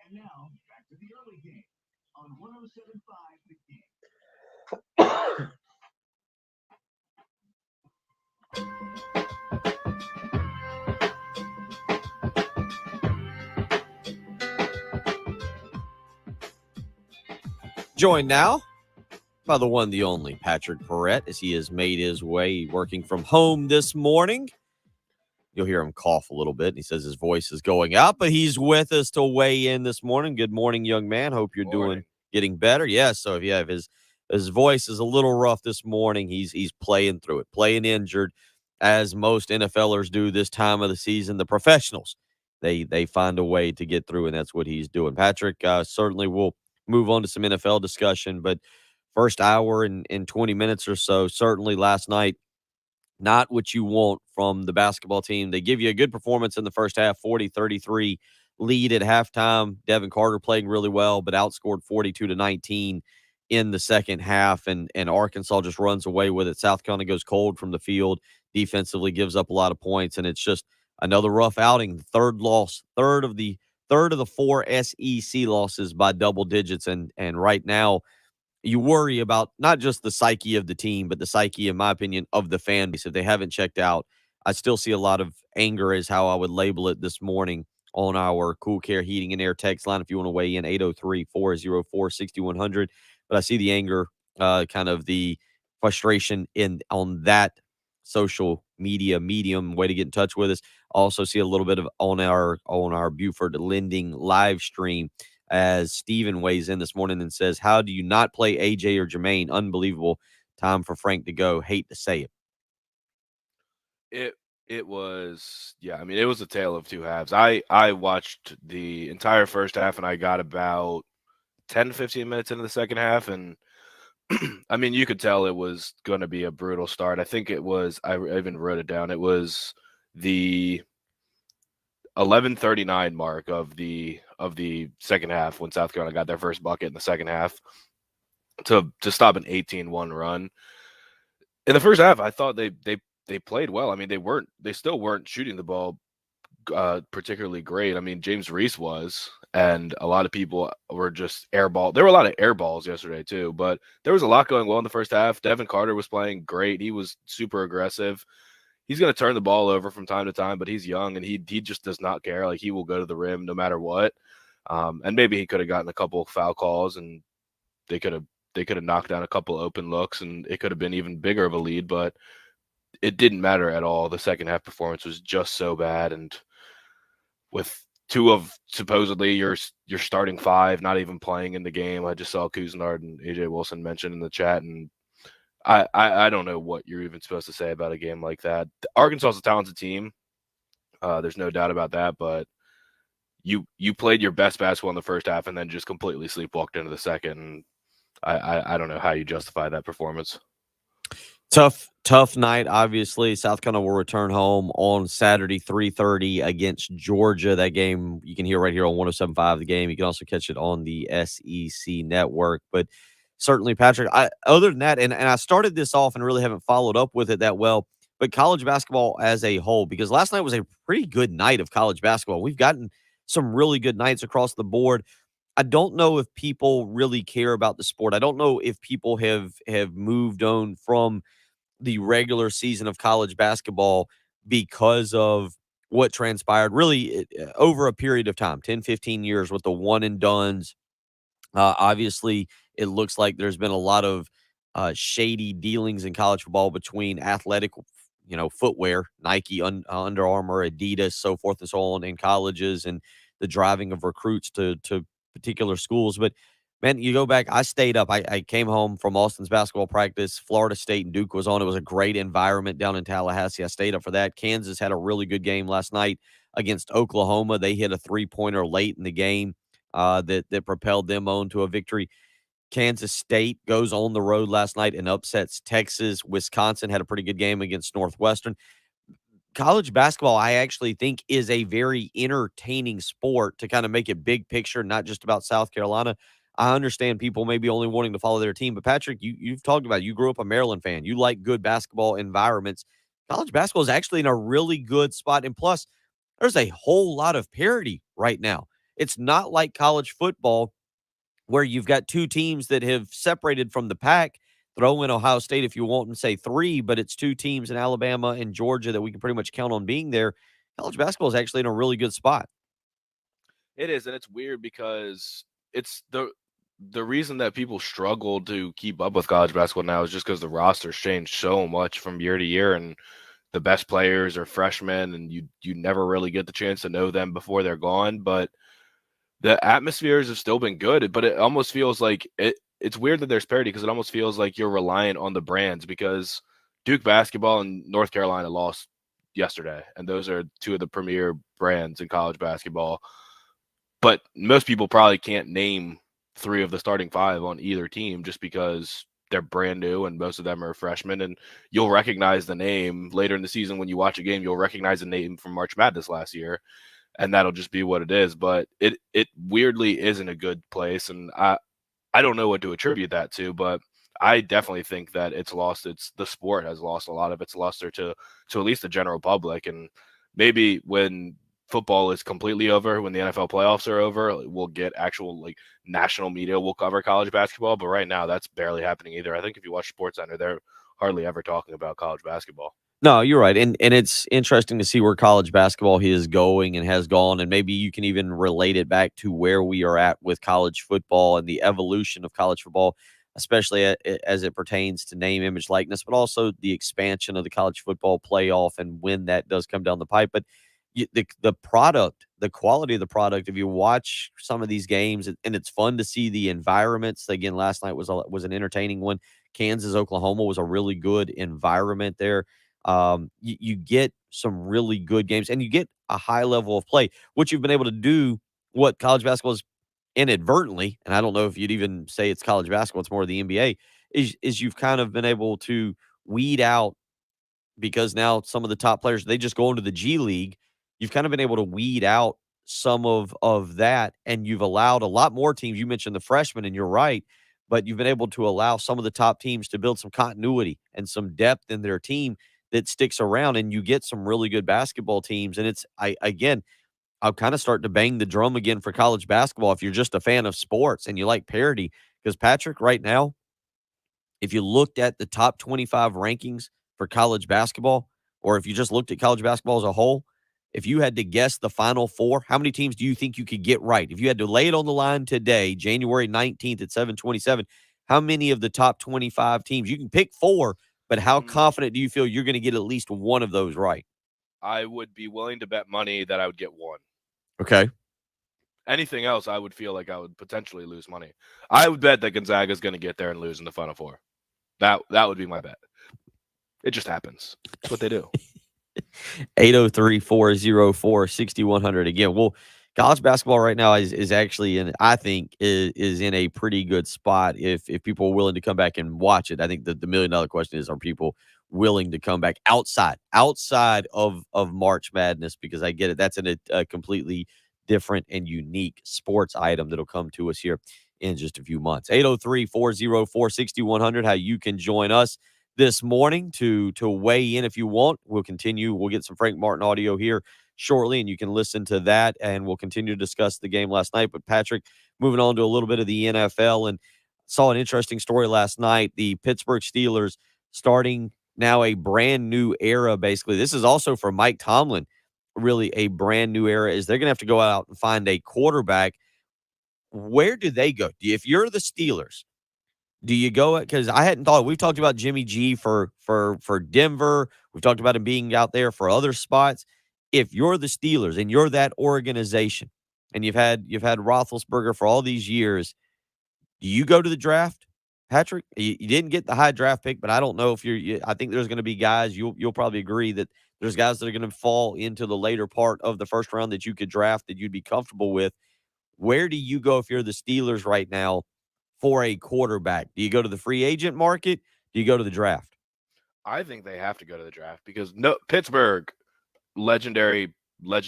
And now, back to the early game on 107.5 The Game. Joined now by the one, the only Patrick Perrette, as he has made his way working from home this morning. You'll hear him cough a little bit. He says his voice is going out, but he's with us to weigh in this morning. Good morning, young man. Hope you're getting better. Yes. So if his voice is a little rough this morning, he's playing through it, playing injured, as most NFLers do this time of the season. The professionals, they find a way to get through, and that's what he's doing. Patrick, certainly will move on to some NFL discussion, but first hour in 20 minutes or so, certainly last night, not what you want from the basketball team. They give you a good performance in the first half, 40-33 lead at halftime. Devin Carter playing really well, but outscored 42-19 in the second half, and Arkansas just runs away with it. South Carolina goes cold from the field, defensively gives up a lot of points, and it's just another rough outing. Third loss, third of the four SEC losses by double digits, and right now you worry about not just the psyche of the team, but the psyche, in my opinion, of the fan base. If they haven't checked out, I still see a lot of anger, is how I would label it this morning on our Cool Care Heating and Air text line. If you want to weigh in, 803-404-6100. But I see the anger, kind of the frustration on that social media medium way to get in touch with us. I also see a little bit of on our Buford Lending live stream, as Steven weighs in this morning and says, how do you not play AJ or Jermaine? Unbelievable. Time for Frank to go. Hate to say it. It was, yeah, I mean, it was a tale of two halves. I watched the entire first half, and I got about 10 to 15 minutes into the second half, and I mean, you could tell it was going to be a brutal start. I think it was, I even wrote it down, it was the 11:39 mark of the second half when South Carolina got their first bucket in the second half to stop an 18-1 run. In the first half, I thought they played well. I mean, they still weren't shooting the ball particularly great. I mean, James Reese was, and a lot of people were just airball. There were a lot of air balls yesterday too, but there was a lot going well in the first half. Devin Carter was playing great. He was super aggressive. He's going to turn the ball over from time to time, but he's young and he just does not care. Like, he will go to the rim no matter what. And maybe he could have gotten a couple of foul calls, and they could have knocked down a couple open looks, and it could have been even bigger of a lead, but it didn't matter at all. The second half performance was just so bad, and with two of supposedly your starting five not even playing in the game. I just saw Cousinard and AJ Wilson mentioned in the chat, and I don't know what you're even supposed to say about a game like that. Arkansas is a talented team. There's no doubt about that, but you played your best basketball in the first half and then just completely sleepwalked into the second. I don't know how you justify that performance. Tough night, obviously. South Carolina will return home on Saturday, 3:30 against Georgia. That game you can hear right here on 107.5 The Game. You can also catch it on the SEC network. But certainly, Patrick, other than that, and I started this off and really haven't followed up with it that well, but college basketball as a whole, because last night was a pretty good night of college basketball. We've gotten some really good nights across the board. I don't know if people really care about the sport. I don't know if people have moved on from the regular season of college basketball because of what transpired really over a period of time, 10, 15 years with the one and dones. Obviously, it looks like there's been a lot of shady dealings in college football between athletic, footwear, Nike, Under Armour, Adidas, so forth and so on in colleges, and the driving of recruits to particular schools. But man, you go back. I stayed up. I came home from Austin's basketball practice. Florida State and Duke was on. It was a great environment down in Tallahassee. I stayed up for that. Kansas had a really good game last night against Oklahoma. They hit a 3-pointer late in the game that propelled them on to a victory. Kansas State goes on the road last night and upsets Texas. Wisconsin had a pretty good game against Northwestern. College basketball, I actually think, is a very entertaining sport to kind of make it big picture, not just about South Carolina. I understand people maybe only wanting to follow their team, but Patrick, you've talked about it. You grew up a Maryland fan. You like good basketball environments. College basketball is actually in a really good spot. And plus, there's a whole lot of parity right now. It's not like college football where you've got two teams that have separated from the pack. Throw in Ohio State if you want and say three, but it's two teams in Alabama and Georgia that we can pretty much count on being there. College basketball is actually in a really good spot. It is, and it's weird because it's the reason that people struggle to keep up with college basketball now is just because the rosters change so much from year to year, and the best players are freshmen, and you never really get the chance to know them before they're gone. But the atmospheres have still been good, but it almost feels like it's weird that there's parity because it almost feels like you're reliant on the brands because Duke basketball and North Carolina lost yesterday, and those are two of the premier brands in college basketball. But most people probably can't name three of the starting five on either team just because they're brand new and most of them are freshmen. And you'll recognize the name later in the season when you watch a game. You'll recognize the name from March Madness last year, and that'll just be what it is. But it weirdly isn't a good place, and I don't know what to attribute that to, but I definitely think that it's lost. The sport has lost a lot of its luster to at least the general public, and maybe when football is completely over, when the NFL playoffs are over, we'll get actual like national media will cover college basketball. But right now, that's barely happening either. I think if you watch SportsCenter, they're hardly ever talking about college basketball. No, you're right. And it's interesting to see where college basketball is going and has gone. And maybe you can even relate it back to where we are at with college football and the evolution of college football, especially as it pertains to name, image, likeness, but also the expansion of the college football playoff and when that does come down the pipe. But the product, the quality of the product, if you watch some of these games, and it's fun to see the environments. Again, last night was an entertaining one. Kansas, Oklahoma was a really good environment there. You get some really good games and you get a high level of play, which you've been able to do what college basketball is inadvertently. And I don't know if you'd even say it's college basketball, it's more the NBA is you've kind of been able to weed out because now some of the top players, they just go into the G League. You've kind of been able to weed out some of that, and you've allowed a lot more teams. You mentioned the freshmen, and you're right, but you've been able to allow some of the top teams to build some continuity and some depth in their team that sticks around, and you get some really good basketball teams. And I'll kind of start to bang the drum again for college basketball if you're just a fan of sports and you like parity. Because Patrick, right now, if you looked at the top 25 rankings for college basketball, or if you just looked at college basketball as a whole, if you had to guess the final four, how many teams do you think you could get right? If you had to lay it on the line today, January 19th at 7:27, how many of the top 25 teams? You can pick four, but how confident do you feel you're going to get at least one of those right? I would be willing to bet money that I would get one. Okay. Anything else, I would feel like I would potentially lose money. I would bet that Gonzaga is going to get there and lose in the Final Four. That would be my bet. It just happens. It's what they do. 803-404-6100. Again, well, college basketball right now is actually I think is in a pretty good spot if people are willing to come back and watch it. I think the $1 million question is, are people willing to come back outside of March Madness? Because I get it. That's a completely different and unique sports item that'll come to us here in just a few months. 803-404-6100, how you can join us this morning to weigh in if you want. We'll continue. We'll get some Frank Martin audio here shortly, and you can listen to that, and we'll continue to discuss the game last night. But Patrick, moving on to a little bit of the NFL, and saw an interesting story last night. The Pittsburgh Steelers starting now a brand new era, basically. This is also for Mike Tomlin, really a brand new era, is they're going to have to go out and find a quarterback. Where do they go? If you're the Steelers, do you go? Because I hadn't thought. We've talked about Jimmy G for Denver. We've talked about him being out there for other spots. If you're the Steelers and you're that organization, and you've had Roethlisberger for all these years, do you go to the draft, Patrick? You didn't get the high draft pick, but I don't know if I think there's going to be guys. You'll probably agree that there's guys that are going to fall into the later part of the first round that you could draft that you'd be comfortable with. Where do you go if you're the Steelers right now for a quarterback? Do you go to the free agent market? Do you go to the draft? I think they have to go to the draft because Pittsburgh, legendary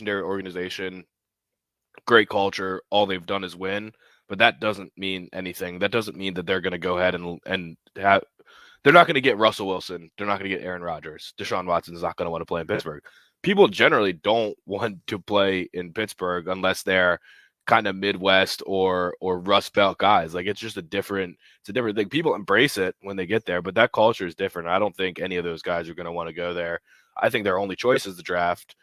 organization, great culture. All they've done is win, but that doesn't mean anything. That doesn't mean that they're going to go ahead and have. They're not going to get Russell Wilson. They're not going to get Aaron Rodgers. Deshaun Watson is not going to want to play in Pittsburgh. People generally don't want to play in Pittsburgh unless they're kind of Midwest or Rust Belt guys. Like it's a different thing. People embrace it when they get there, but that culture is different. I don't think any of those guys are going to want to go there. I think their only choice is the draft.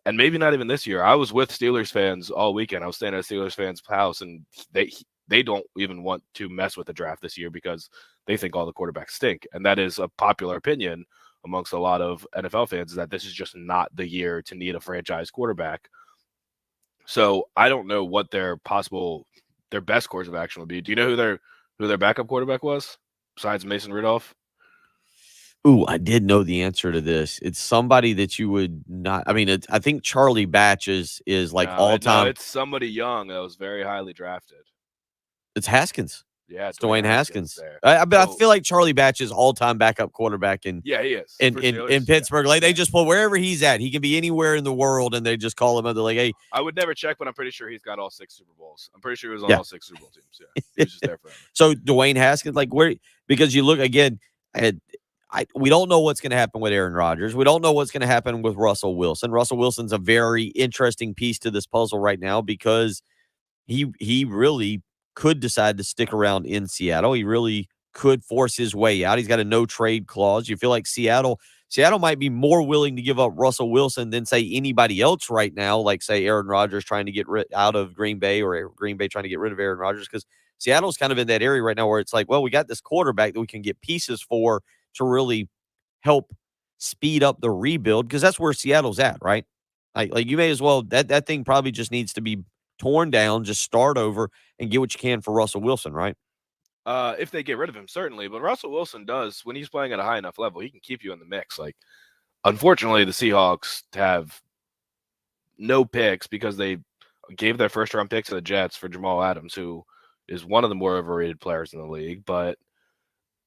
And maybe not even this year. I was with Steelers fans all weekend. I was staying at a Steelers fans' house, and they don't even want to mess with the draft this year because they think all the quarterbacks stink. And that is a popular opinion amongst a lot of NFL fans, is that this is just not the year to need a franchise quarterback. So I don't know what their best course of action would be. Do you know who their backup quarterback was besides Mason Rudolph? Ooh, I did know the answer to this. It's somebody that you would not. I mean, I think Charlie Batch is like all time. No, it's somebody young that was very highly drafted. It's Haskins. Yeah, it's Dwayne Haskins. I feel like Charlie Batch is all-time backup quarterback he is in Pittsburgh. Like they just pull wherever he's at. He can be anywhere in the world, and they just call him up. They're like, "Hey." I would never check, but I'm pretty sure he's got all 6 Super Bowls. I'm pretty sure he was on all 6 Super Bowl teams. Yeah, he was just there forever. So Dwayne Haskins, like where? Because you look again at. We don't know what's going to happen with Aaron Rodgers. We don't know what's going to happen with Russell Wilson. Russell Wilson's a very interesting piece to this puzzle right now because he really could decide to stick around in Seattle. He really could force his way out. He's got a no trade clause. You feel like Seattle might be more willing to give up Russell Wilson than say anybody else right now, like say Aaron Rodgers trying to get out of Green Bay or Green Bay trying to get rid of Aaron Rodgers, because Seattle's kind of in that area right now where it's like, well, we got this quarterback that we can get pieces for to really help speed up the rebuild, because that's where Seattle's at, right? Like you may as well, that thing probably just needs to be torn down, just start over and get what you can for Russell Wilson, right? If they get rid of him, certainly. But Russell Wilson does, when he's playing at a high enough level, he can keep you in the mix. Like, unfortunately, the Seahawks have no picks because they gave their first-round pick to the Jets for Jamal Adams, who is one of the more overrated players in the league. But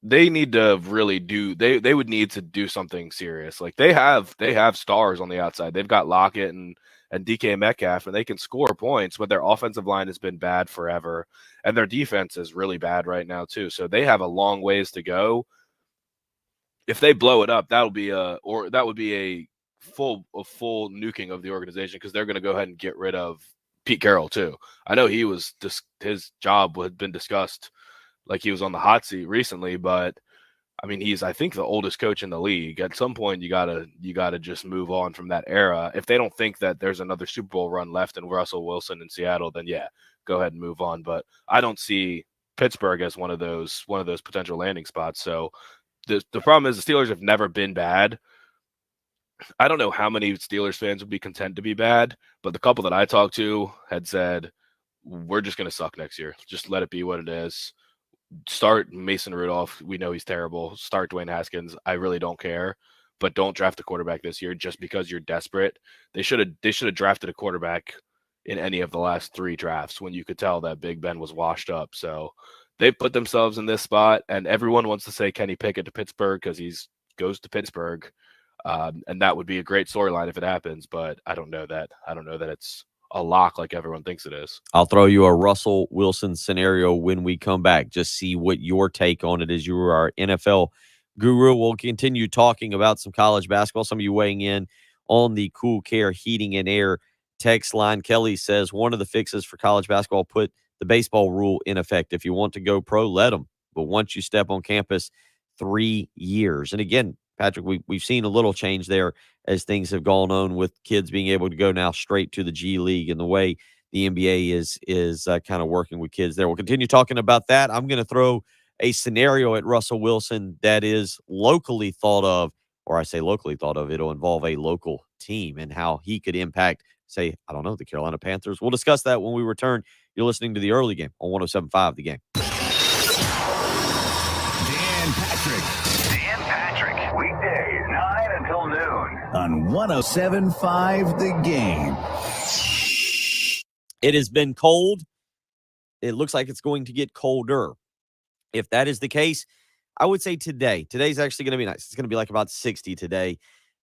they need to really they would need to do something serious. Like they have stars on the outside. They've got Lockett and DK Metcalf, and they can score points, but their offensive line has been bad forever, and their defense is really bad right now too. So they have a long ways to go. If they blow it up, that would be a full nuking of the organization, because they're going to go ahead and get rid of Pete Carroll too. I know his job had been discussed, like he was on the hot seat recently, but I mean, he's, I think, the oldest coach in the league. At some point, you gotta just move on from that era. If they don't think that there's another Super Bowl run left in Russell Wilson in Seattle, then yeah, go ahead and move on. But I don't see Pittsburgh as one of those potential landing spots. So the problem is the Steelers have never been bad. I don't know how many Steelers fans would be content to be bad, but the couple that I talked to had said, we're just going to suck next year. Just let it be what it is. Start Mason Rudolph. We know he's terrible. Start Dwayne Haskins. I really don't care, but don't draft a quarterback this year just because you're desperate. They should have drafted a quarterback in any of the last 3 drafts when you could tell that Big Ben was washed up. So they put themselves in this spot, and everyone wants to say Kenny Pickett to Pittsburgh because he goes to Pittsburgh. And that would be a great storyline if it happens, but I don't know that it's a lock like everyone thinks it is. I'll throw you a Russell Wilson scenario when we come back. Just see what your take on it is. You are our NFL guru. We'll continue talking about some college basketball. Some of you weighing in on the Cool Care Heating and Air text line. Kelly says one of the fixes for college basketball, put the baseball rule in effect. If you want to go pro, let them. But once you step on campus, 3 years. And again, Patrick, we've seen a little change there as things have gone on with kids being able to go now straight to the G League and the way the NBA is kind of working with kids there. We'll continue talking about that. I'm going to throw a scenario at Russell Wilson that is locally thought of, or I say locally thought of. It'll involve a local team and how he could impact, say, I don't know, the Carolina Panthers. We'll discuss that when we return. You're listening to the early game on 107.5 The Game. Dan Patrick, weekdays 9 until noon on 107.5 The Game. It has been cold. It looks like it's going to get colder. If that is the case, I would say today's actually going to be nice. It's going to be like about 60 today.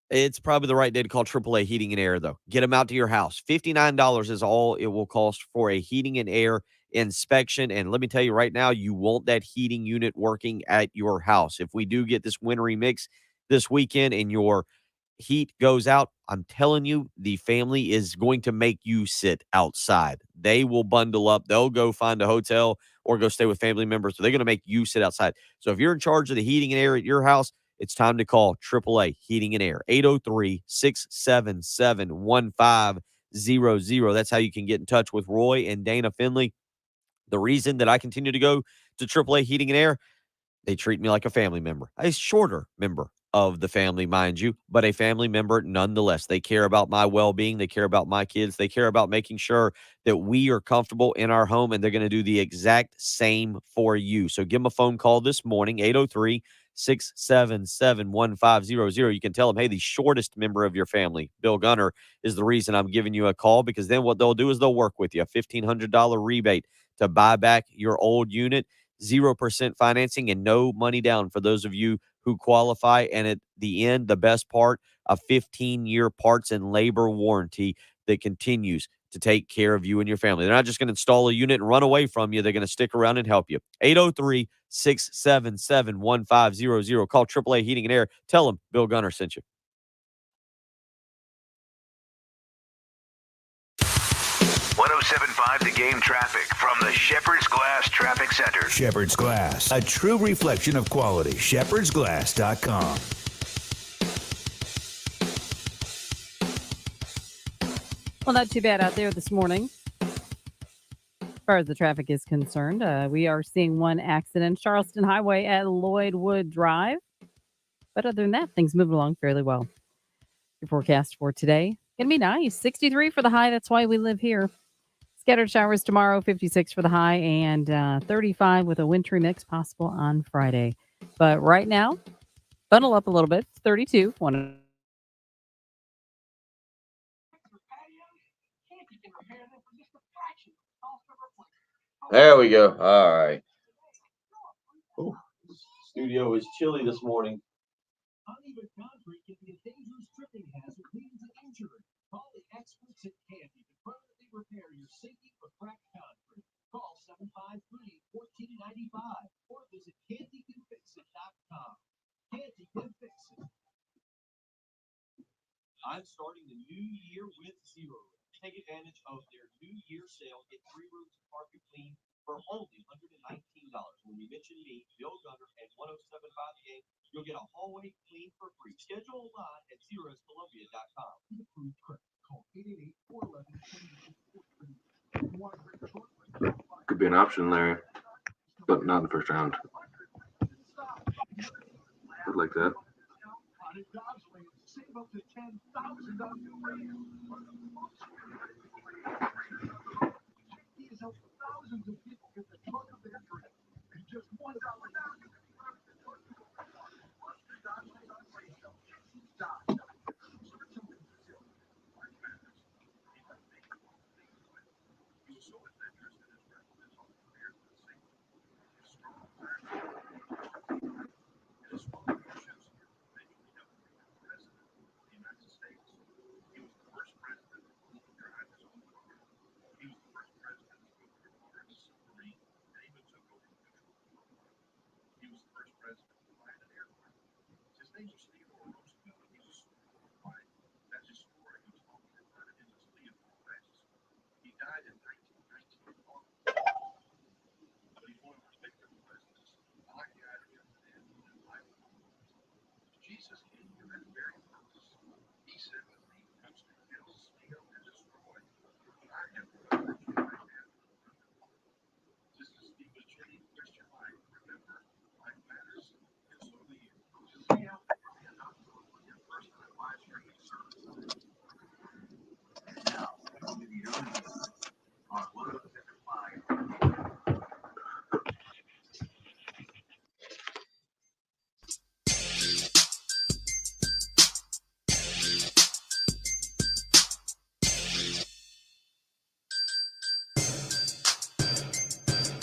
It's probably the right day to call AAA Heating and Air, though. Get them out to your house. $59 is all it will cost for a heating and air inspection. And let me tell you right now, you want that heating unit working at your house. If we do get this wintry mix this weekend and your heat goes out, I'm telling you, the family is going to make you sit outside. They will bundle up. They'll go find a hotel or go stay with family members. So they're going to make you sit outside. So if you're in charge of the heating and air at your house, it's time to call AAA Heating and Air, 803-677-1500. That's how you can get in touch with Roy and Dana Finley. The reason that I continue to go to AAA Heating and Air, they treat me like a family member, a shorter member of the family, mind you, but a family member nonetheless. They care about my well-being. They care about my kids. They care about making sure that we are comfortable in our home, and they're going to do the exact same for you. So give them a phone call this morning, 803-677-1500. You can tell them, hey, the shortest member of your family, Bill Gunner, is the reason I'm giving you a call, because then what they'll do is they'll work with you, a $1,500 rebate to buy back your old unit, 0% financing, and no money down for those of you who qualify. And at the end, the best part, a 15-year parts and labor warranty that continues to take care of you and your family. They're not just going to install a unit and run away from you. They're going to stick around and help you. 803-677-1500. Call AAA Heating and Air. Tell them Bill Gunner sent you. 107.5 The Game traffic from the Shepherd's Glass Traffic Center. Shepherd's Glass, a true reflection of quality. shepherdsglass.com. Well, not too bad out there this morning. As far as the traffic is concerned, we are seeing one accident, Charleston Highway at Lloydwood Drive. But other than that, things moving along fairly well. Your forecast for today, going to be nice. 63 for the high. That's why we live here. Scattered showers tomorrow, 56 for the high, and 35 with a wintry mix possible on Friday. But right now, bundle up a little bit. It's 32. There we go. All right. Ooh, studio is chilly this morning. Uneven concrete can be a dangerous tripping hazard leading to injury. Call the experts at Canty to permanently repair your sinking or cracked concrete. Call 753-1495 or visit cantycanfixit.com. Canty can fix it. I'm starting the new year with Zero. Take advantage of their New Year sale. Get 3 rooms of carpet clean for only $119. When you mention me, Bill Gunner, and 107.5 The Game, you'll get a hallway clean for free. Schedule online at zeroscolumbia.com. Call 888-411-2843. Could be an option there, but not in the first round. I'd like that. Save up to $10,000 on new radio. He has helped thousands of people get the truck of their dreams. And just $1 down.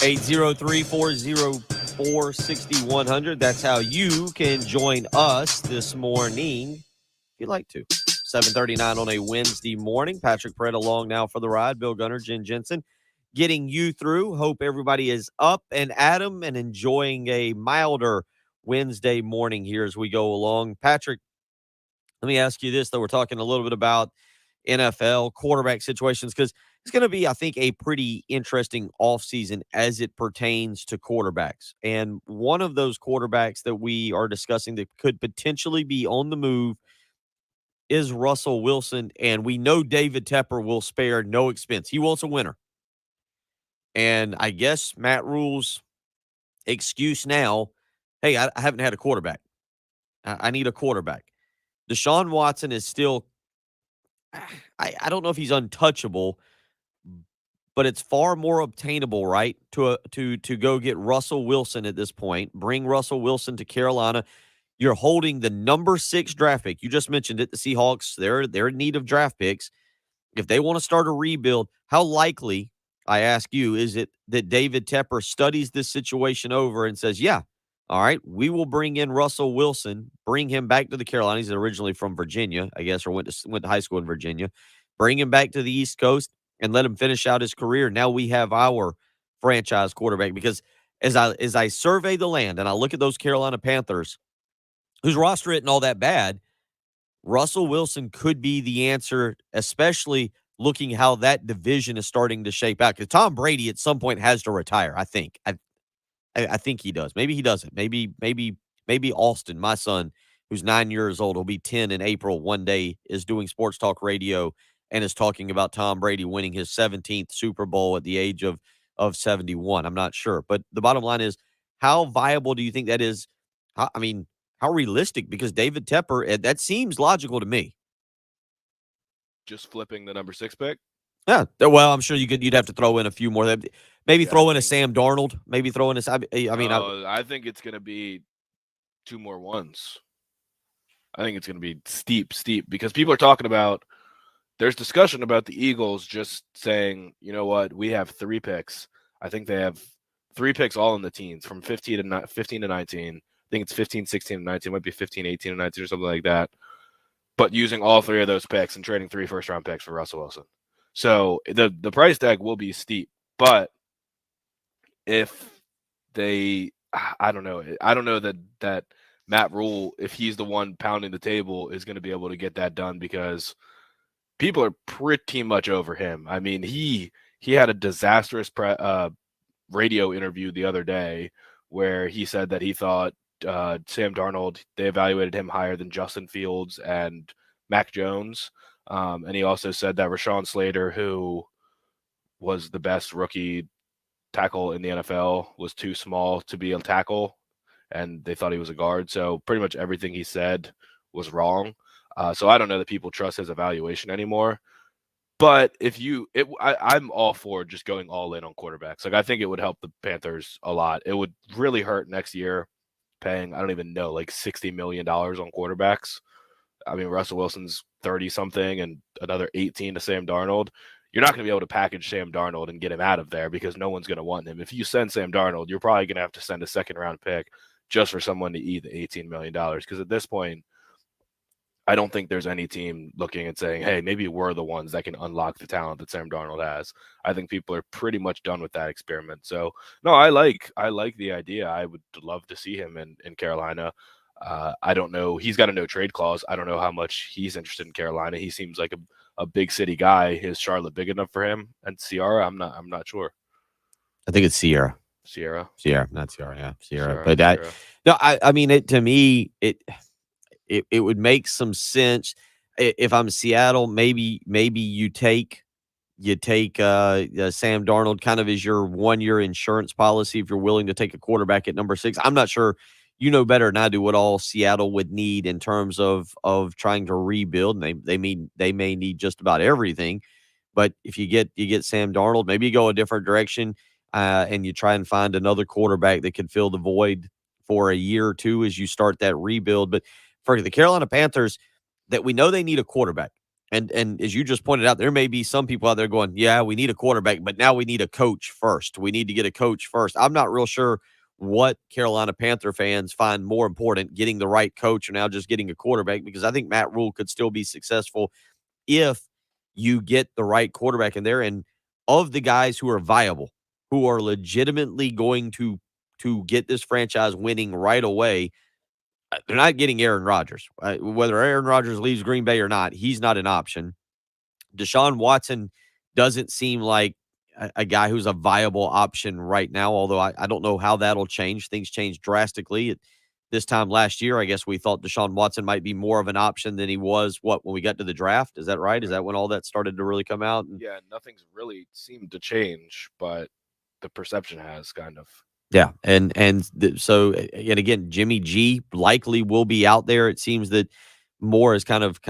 803-404-6100. That's how you can join us this morning if you'd like to. 7:39 on a Wednesday morning. Patrick Pratt along now for the ride. Bill Gunner, Jen Jensen, getting you through. Hope everybody is up and at 'em and enjoying a milder Wednesday morning here as we go along. Patrick, let me ask you this, though. We're talking a little bit about NFL quarterback situations because it's going to be, I think, a pretty interesting offseason as it pertains to quarterbacks. And one of those quarterbacks that we are discussing that could potentially be on the move is Russell Wilson. And we know David Tepper will spare no expense. He wants a winner. And I guess Matt Rule's excuse now, hey, I haven't had a quarterback. I need a quarterback. Deshaun Watson is still, I don't know if he's untouchable, but it's far more obtainable, right? To go get Russell Wilson at this point, bring Russell Wilson to Carolina. You're holding the number 6 draft pick. You just mentioned it. The Seahawks, they're in need of draft picks. If they want to start a rebuild, how likely, I ask you, is it that David Tepper studies this situation over and says, yeah, all right, we will bring in Russell Wilson, bring him back to the Carolinas. He's originally from Virginia, I guess, or went to high school in Virginia. Bring him back to the East Coast and let him finish out his career. Now we have our franchise quarterback. Because as I survey the land and I look at those Carolina Panthers, whose roster isn't all that bad, Russell Wilson could be the answer, especially looking how that division is starting to shape out. Because Tom Brady at some point has to retire, I think. I think he does. Maybe he doesn't. Maybe Austin, my son, who's 9 years old, will be 10 in April one day, is doing sports talk radio and is talking about Tom Brady winning his 17th Super Bowl at the age of 71. I'm not sure. But the bottom line is, how viable do you think that is? How realistic? Because David Tepper, that seems logical to me. Just flipping the number 6 pick. Yeah. Well, I'm sure you'd have to throw in a few more. Maybe throw in a Sam Darnold. Maybe throw in a. I think it's going to be 2 more ones. I think it's going to be steep, because people are talking about. There's discussion about the Eagles just saying, you know what, we have 3 picks. I think they have 3 picks all in the teens from 15 to 19. I think it's 15, 16, and 19. It might be 15, 18, and 19 or something like that. But using all 3 of those picks and trading 3 first-round picks for Russell Wilson. So the price tag will be steep. But if they – I don't know. I don't know that Matt Rule, if he's the one pounding the table, is going to be able to get that done because – people are pretty much over him. I mean, he had a disastrous radio interview the other day where he said that he thought Sam Darnold, they evaluated him higher than Justin Fields and Mac Jones. And he also said that Rashawn Slater, who was the best rookie tackle in the NFL, was too small to be a tackle, and they thought he was a guard. So pretty much everything he said was wrong. So I don't know that people trust his evaluation anymore. But I'm all for just going all in on quarterbacks. Like, I think it would help the Panthers a lot. It would really hurt next year paying, I don't even know, like $60 million on quarterbacks. I mean, Russell Wilson's 30-something and another 18 to Sam Darnold. You're not going to be able to package Sam Darnold and get him out of there because no one's going to want him. If you send Sam Darnold, you're probably going to have to send a second-round pick just for someone to eat the $18 million. Because at this point, I don't think there's any team looking and saying, hey, maybe we're the ones that can unlock the talent that Sam Darnold has. I think people are pretty much done with that experiment. So, no, I like the idea. I would love to see him in Carolina. I don't know. He's got a no trade clause. I don't know how much he's interested in Carolina. He seems like a big city guy. Is Charlotte big enough for him? And Ciara, I'm not sure. I think it's Sierra. Sierra, not Ciara. Yeah, Sierra. But I mean, to me, it would make some sense if I'm Seattle. Maybe you take Sam Darnold kind of as your 1-year insurance policy if you're willing to take a quarterback at number 6. I'm not sure. You know better than I do what all Seattle would need in terms of trying to rebuild. And they may need just about everything. But if you get Sam Darnold, maybe you go a different direction and you try and find another quarterback that can fill the void for a year or two as you start that rebuild. But for the Carolina Panthers, that we know they need a quarterback. And as you just pointed out, there may be some people out there going, yeah, we need a quarterback, but now we need a coach first. We need to get a coach first. I'm not real sure what Carolina Panther fans find more important, getting the right coach or now just getting a quarterback, because I think Matt Rule could still be successful if you get the right quarterback in there. And of the guys who are viable, who are legitimately going to get this franchise winning right away, they're not getting Aaron Rodgers. Whether Aaron Rodgers leaves Green Bay or not, he's not an option. Deshaun Watson doesn't seem like a guy who's a viable option right now, although I don't know how that'll change. Things changed drastically at this time last year. I guess we thought Deshaun Watson might be more of an option than he was, when we got to the draft? Is that right? Is that when all that started to really come out? Yeah, nothing's really seemed to change, but the perception has kind of. Yeah, and so and again, Jimmy G likely will be out there. It seems that more has kind of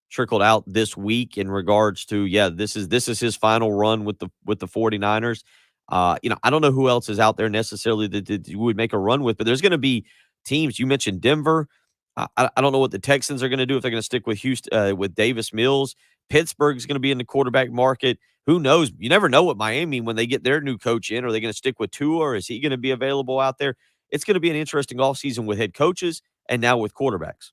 trickled out this week in regards to, yeah, this is his final run with the 49ers. I don't know who else is out there necessarily that you would make a run with, but there's going to be teams. You mentioned Denver. I don't know what the Texans are going to do, if they're going to stick with Houston, with Davis Mills. Pittsburgh's going to be in the quarterback market. Who knows? You never know what Miami, when they get their new coach in, are they going to stick with Tua, or is he going to be available out there? It's going to be an interesting offseason with head coaches and now with quarterbacks.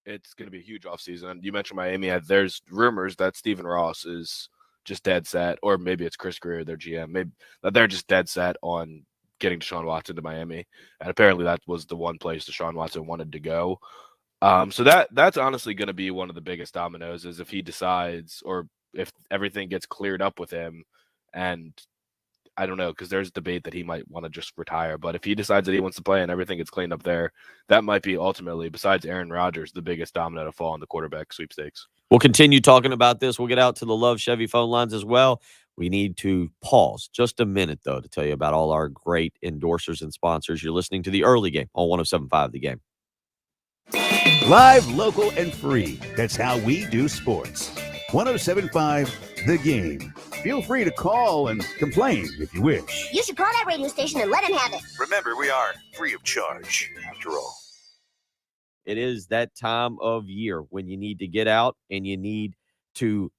It's going to be a huge offseason. You mentioned Miami. There's rumors that Stephen Ross is just dead set, or maybe it's Chris Greer, their GM, maybe that they're just dead set on getting Deshaun Watson to Miami. And apparently that was the one place Deshaun Watson wanted to go. So that's honestly going to be one of the biggest dominoes, is if he decides, or if everything gets cleared up with him. And I don't know, because there's debate that he might want to just retire. But if he decides that he wants to play and everything gets cleaned up there, that might be ultimately, besides Aaron Rodgers, the biggest domino to fall in the quarterback sweepstakes. We'll continue talking about this. We'll get out to the Love Chevy phone lines as well. We need to pause just a minute, though, to tell you about all our great endorsers and sponsors. You're listening to The Early Game on 107.5 The Game. Live, local, and free. That's how we do sports. 107.5 The Game. Feel free to call and complain if you wish. You should call that radio station and let him have it. Remember, we are free of charge, after all. It is that time of year when you need to get out and you need to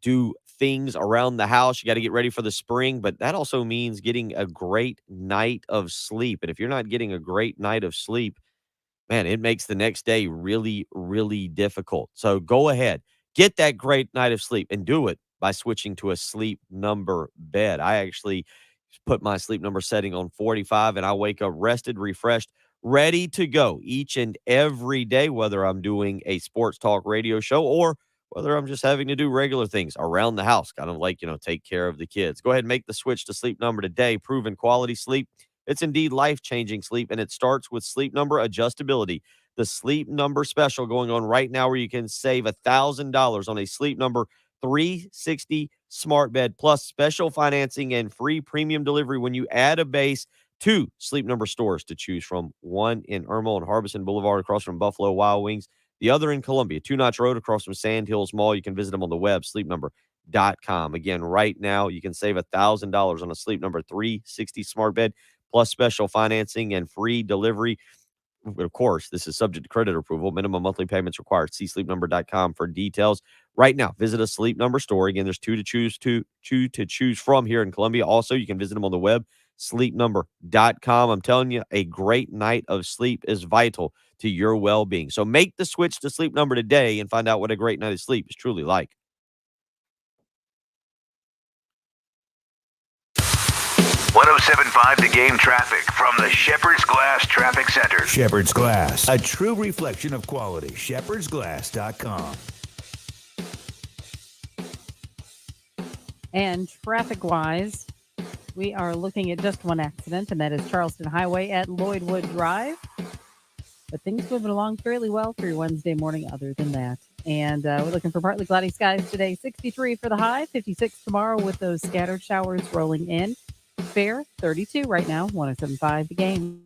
do things around the house. You got to get ready for the spring, but that also means getting a great night of sleep. And if you're not getting a great night of sleep, man, it makes the next day really, really difficult. So go ahead, get that great night of sleep, and do it by switching to a Sleep Number bed. I actually put my Sleep Number setting on 45, and I wake up rested, refreshed, ready to go each and every day, whether I'm doing a sports talk radio show or whether I'm just having to do regular things around the house, kind of like, take care of the kids. Go ahead and make the switch to Sleep Number today. Proven quality sleep. It's indeed life-changing sleep, and it starts with Sleep Number adjustability. The Sleep Number special going on right now, where you can save $1,000 on a Sleep Number 360 smart bed, plus special financing and free premium delivery when you add a base. 2 Sleep Number stores to choose from, one in Irma on Harbison Boulevard across from Buffalo Wild Wings, the other in Columbia, 2 Notch Road across from Sand Hills Mall. You can visit them on the web, sleepnumber.com. Again, right now, you can save $1,000 on a Sleep Number 360 smart bed, plus special financing and free delivery. Of course, this is subject to credit approval. Minimum monthly payments required. See sleepnumber.com for details. Right now, visit a Sleep Number store. Again, there's two to choose from here in Columbia. Also, you can visit them on the web, sleepnumber.com. I'm telling you, a great night of sleep is vital to your well-being. So make the switch to Sleep Number today and find out what a great night of sleep is truly like. 107.5 The Game traffic from the Shepherd's Glass Traffic Center. Shepherd's Glass, a true reflection of quality. shepherdsglass.com. And traffic-wise, we are looking at just one accident, and that is Charleston Highway at Lloydwood Drive. But things moving along fairly well for your Wednesday morning other than that. And we're looking for partly cloudy skies today, 63 for the high, 56 tomorrow with those scattered showers rolling in. Fair, 32 right now, 107.5 The Game.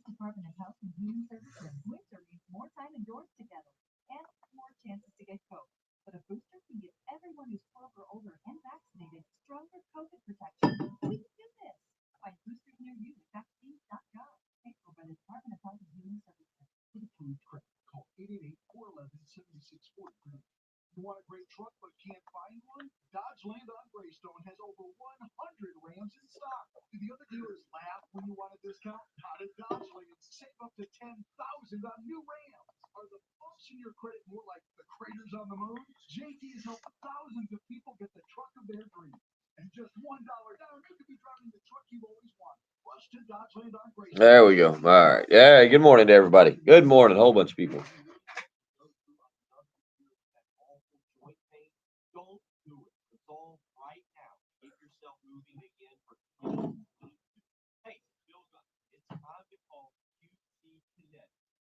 Department of Health and Human Services. Winter means more time indoors together and more chances to get COVID. But a booster can give everyone who's 12 or older and vaccinated stronger COVID protection. We can do this. Find boosters near you at vaccines.gov. Paid for by the Department of Health and Human Services. With approved credit. Call 888-411-7643. You want 10,000 on new Rams. Are the bumps in your credit more like the craters on the moon? JT has helped thousands of people get the truck of their dreams. And just $1 down, you could be driving the truck you've always wanted. Rush to Dodgeland on Grace. There we go. All right. Yeah. Good morning to everybody. Good morning, a whole bunch of people. Don't do it. Resolve right now. Get yourself moving again for hey, Bill Gunn, it's time to call QC Kinetic.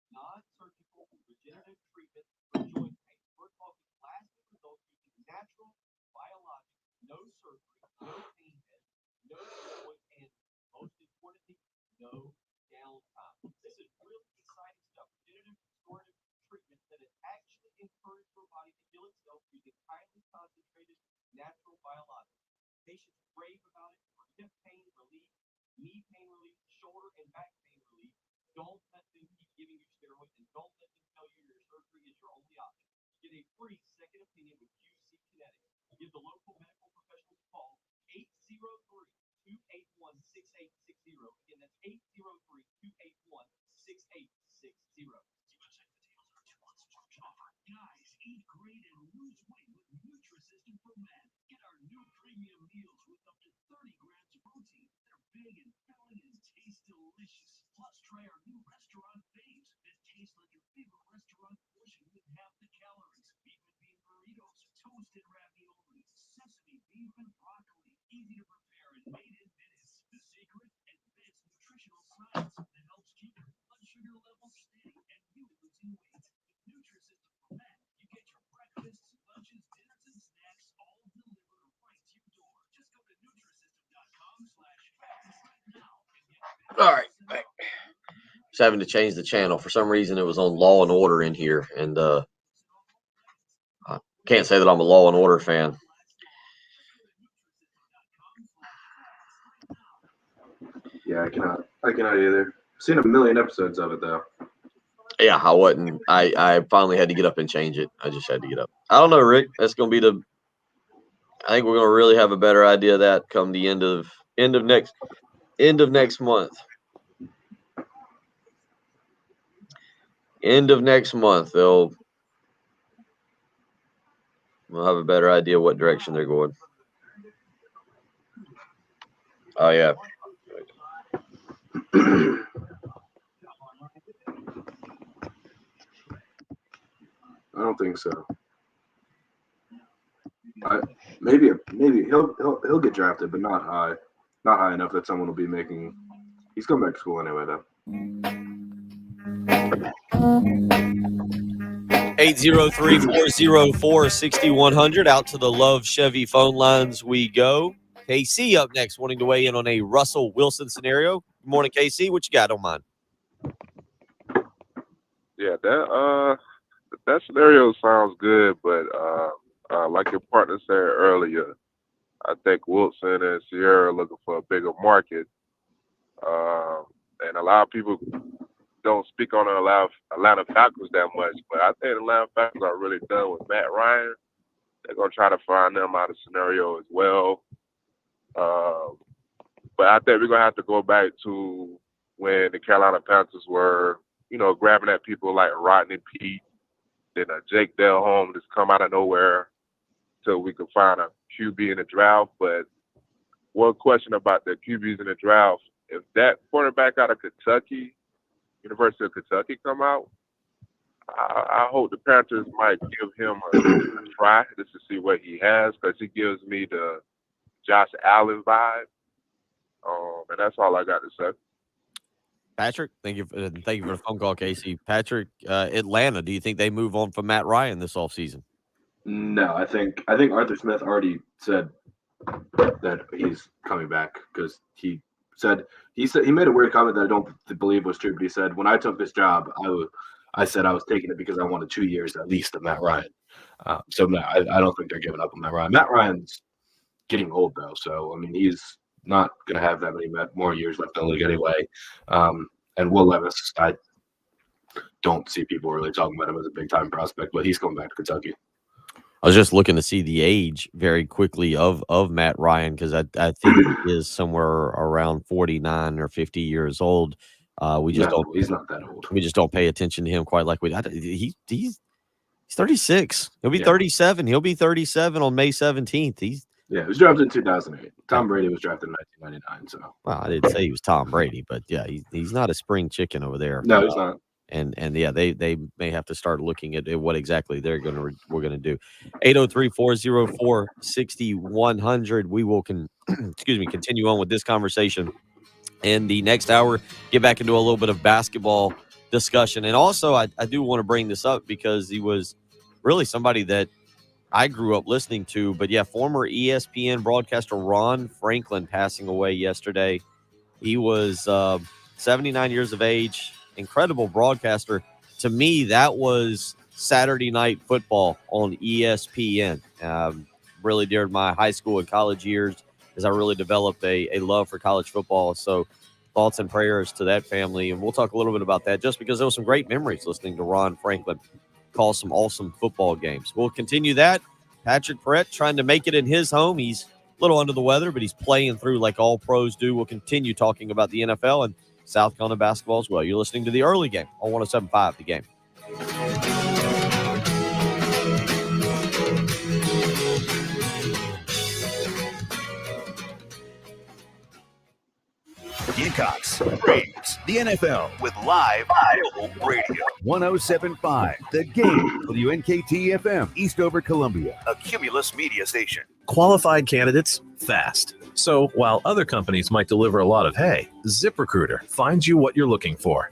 Non-surgical regenerative treatment for joint pain. We're talking lasting results using natural, biologic, no surgery, no pain meds, no steroids, and most importantly, no downtime. This is really exciting stuff. Regenerative restorative treatment that has actually encouraged your body to heal itself using highly concentrated natural biologics. Patients rave about it for hip pain relief, knee pain relief, shoulder and back pain relief. Don't let them keep giving you steroids, and don't let them tell you your surgery is your only option. Get a free second opinion with QC Kinetic. Give the local medical professionals a call, 803-281-6860. Again, that's 803-281-6860. Guys, eat great and lose weight with Nutrisystem for Men. Get our new premium meals with up to 30 grams of protein. They're big and filling and taste delicious. Plus, try our new restaurant faves that taste like your favorite restaurant portion with half the calories. Beef and bean burritos, toasted ravioli, sesame beef and broccoli. Easy to prepare and made in minutes. The secret? Advanced nutritional science that helps keep your blood sugar levels steady and you losing weight. Nutrisystem for Men. You get your breakfasts, lunches, dinners, and snacks all delivered right to your door. Just go to Nutrisystem.com/fast right now and get All right. Just having to change the channel. For some reason, it was on Law and Order in here. And I can't say that I'm a Law and Order fan. Yeah, I cannot either. Seen a million episodes of it though. Yeah, I wasn't. I finally had to get up and change it. I just had to get up. I don't know, Rick. That's going to be I think we're going to really have a better idea of that come the end of next month. End of next month, we'll have a better idea what direction they're going. Oh yeah. I don't think so. Maybe he'll get drafted, but not high. Not high enough that someone will be making. He's going back to school anyway, though. 803-404-6100. Out to the Love Chevy phone lines we go. KC up next, wanting to weigh in on a Russell Wilson scenario. Good morning, KC. What you got on mind? Yeah, that scenario sounds good, but like your partner said earlier, I think Wilson and Sierra are looking for a bigger market, and a lot of people don't speak on the Atlanta Falcons that much, but I think the Atlanta Falcons are really done with Matt Ryan. They're going to try to find them out of scenario as well. But I think we're going to have to go back to when the Carolina Panthers were, grabbing at people like Rodney Peete, then Jake Delhomme just come out of nowhere till we could find a QB in the draft. But one question about the QBs in the draft, if that quarterback out of Kentucky, University of Kentucky, come out, I hope the Panthers might give him a try just to see what he has, because he gives me the Josh Allen vibe. And that's all I got to say. Patrick, thank you for the phone call, Casey. Patrick, Atlanta, do you think they move on from Matt Ryan this offseason? No, I think Arthur Smith already said that he's coming back, because he made a weird comment that I don't believe was true, but he said, when I took this job, I said I was taking it because I wanted 2 years at least of Matt Ryan. So no, I don't think they're giving up on Matt Ryan. Matt Ryan's getting old though, so I mean he's not going to have that many more years left in the league anyway. And Will Levis, I don't see people really talking about him as a big time prospect, but he's going back to Kentucky. I was just looking to see the age very quickly of Matt Ryan, because I think he is somewhere around 49 or 50 years old. We just No, don't. he's not that old. We just don't pay attention to him quite like we. He's 36. He'll be Yeah. 37. He'll be 37 on May 17th. He was drafted in 2008. Tom Brady was drafted in 1999. So, well, I didn't say he was Tom Brady, but yeah, he's not a spring chicken over there. no, he's not. And yeah, they may have to start looking at what exactly we're gonna do. 803-404-6100. We will continue on with this conversation in the next hour. Get back into a little bit of basketball discussion, and also I do want to bring this up because he was really somebody that I grew up listening to. But yeah, former ESPN broadcaster Ron Franklin passing away yesterday. He was 79 years of age, incredible broadcaster. To me, that was Saturday Night Football on ESPN. Really during my high school and college years, as I really developed a love for college football. So thoughts and prayers to that family. And we'll talk a little bit about that just because there was some great memories listening to Ron Franklin call some awesome football games. We'll continue that. Patrick Perrette trying to make it in his home. He's a little under the weather, but he's playing through like all pros do. We'll continue talking about the NFL and South Carolina basketball as well. You're listening to the early game on 107.5 The Game. Gamecocks, Braves, the NFL with live mobile radio. 107.5 The Game, WNKT FM, Eastover, Columbia, a Cumulus media station. Qualified candidates fast. So while other companies might deliver a lot of hay, ZipRecruiter finds you what you're looking for.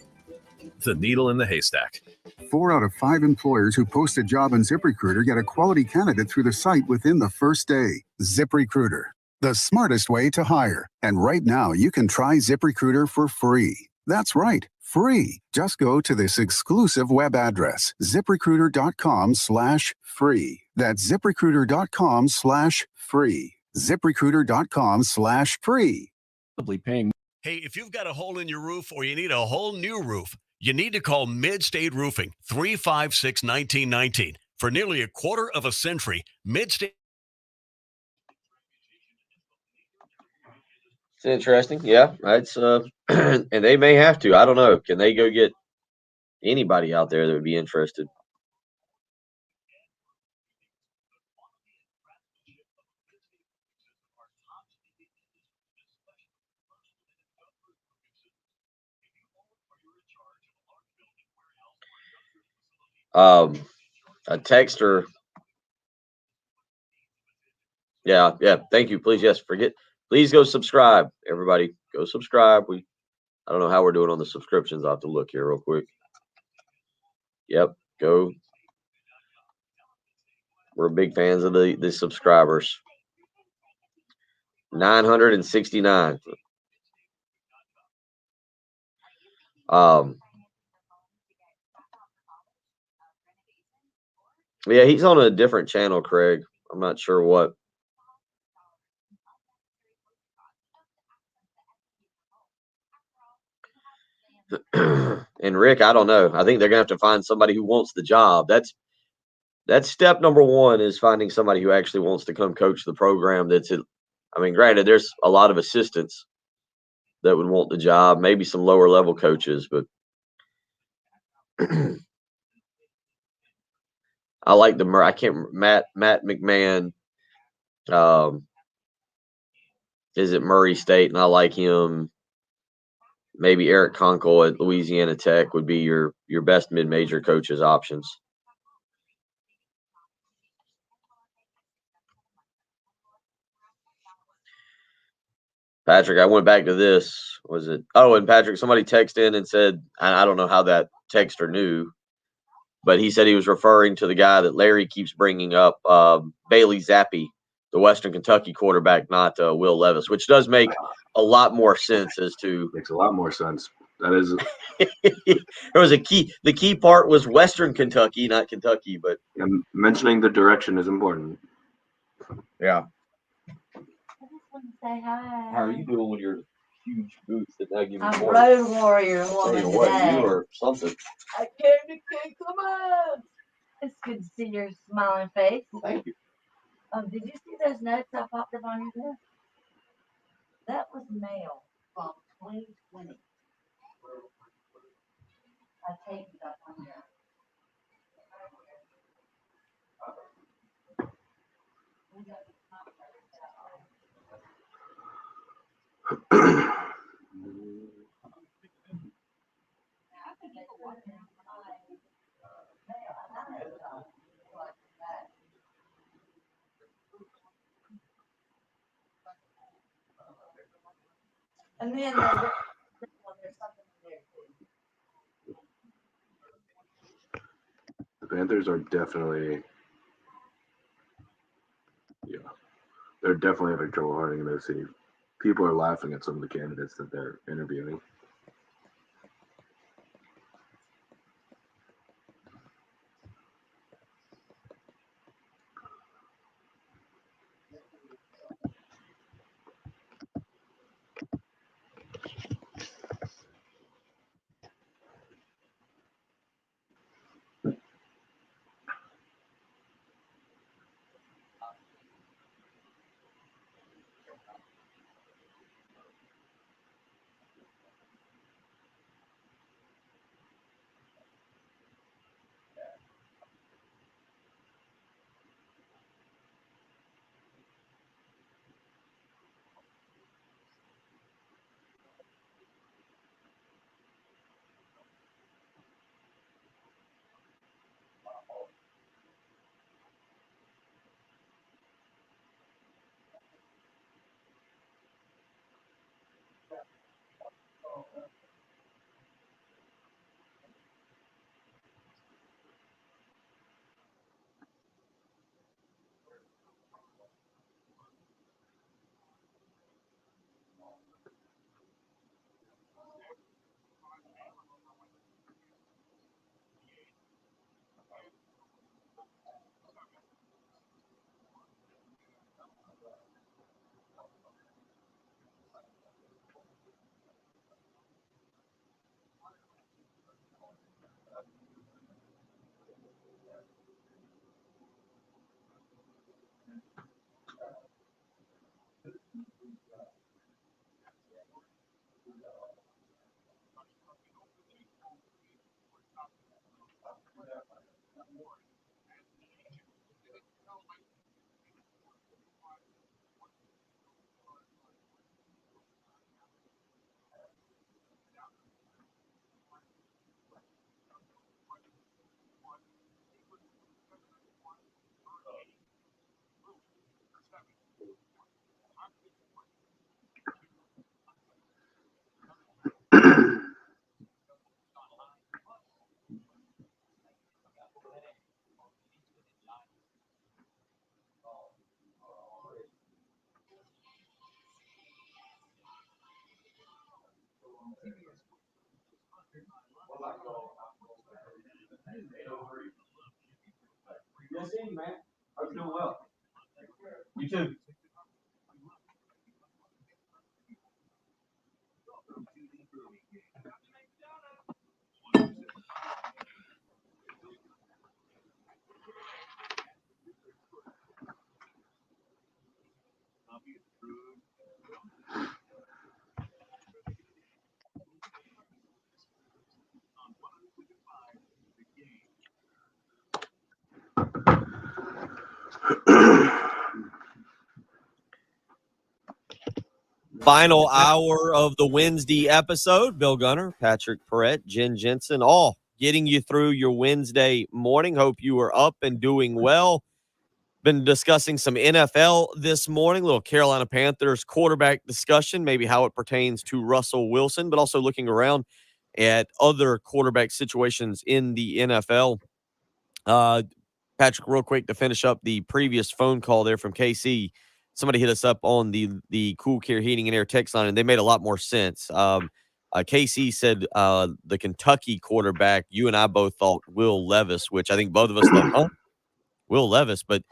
The needle in the haystack. 4 out of 5 employers who post a job on ZipRecruiter get a quality candidate through the site within the first day. ZipRecruiter, the smartest way to hire. And right now, you can try ZipRecruiter for free. That's right, free. Just go to this exclusive web address, ZipRecruiter.com/free. That's ZipRecruiter.com/free. ZipRecruiter.com/free. Paying. Hey, if you've got a hole in your roof or you need a whole new roof, you need to call Mid-State Roofing, 356-1919. For nearly a quarter of a century, Mid-State. It's interesting. Yeah, it's and they may have to. I don't know. Can they go get anybody out there that would be interested? A texter. Yeah. Thank you. Please, yes. Please go subscribe, everybody. Go subscribe. I don't know how we're doing on the subscriptions. I'll have to look here real quick. Yep. Go. We're big fans of the subscribers. 969. Yeah, he's on a different channel, Craig. I'm not sure what. And Rick, I don't know. I think they're gonna have to find somebody who wants the job. That's step number one, is finding somebody who actually wants to come coach the program. Granted, there's a lot of assistants that would want the job, maybe some lower level coaches, but I like Matt McMahon. Is it Murray State? And I like him. Maybe Eric Conkle at Louisiana Tech would be your best mid-major coaches options. Patrick, I went back to this. Was it? Oh, and Patrick, somebody texted in and said, I don't know how that texter knew, but he said he was referring to the guy that Larry keeps bringing up, Bailey Zappi, the Western Kentucky quarterback, not Will Levis, which does make a lot more sense as to. Makes a lot more sense. That is. There was a key. The key part was Western Kentucky, not Kentucky, but. And mentioning the direction is important. Yeah. Say hi. How are you doing with your huge boots that now give you I'm more? Road Warrior woman Tell you what, today. you are something. I came to kick them out. It's good to see your smiling face. Thank you. Did you see those notes I popped up on your desk? That was mail from 2020. And then there's something there too. The Panthers are definitely, they're definitely having trouble hiding in the city. People are laughing at some of the candidates that they're interviewing. Yes, man. Hope you're doing well. You too. Final hour of the Wednesday episode. Bill Gunner, Patrick Perrett, Jen Jensen, all getting you through your Wednesday morning. Hope you are up and doing well. Been discussing some NFL this morning, little Carolina Panthers quarterback discussion, maybe how it pertains to Russell Wilson, but also looking around at other quarterback situations in the NFL. Patrick, real quick to finish up the previous phone call there from KC. Somebody hit us up on the Cool Care Heating and Air text line, and they made a lot more sense. KC said the Kentucky quarterback. You and I both thought Will Levis, which I think both of us thought, huh? Will Levis, but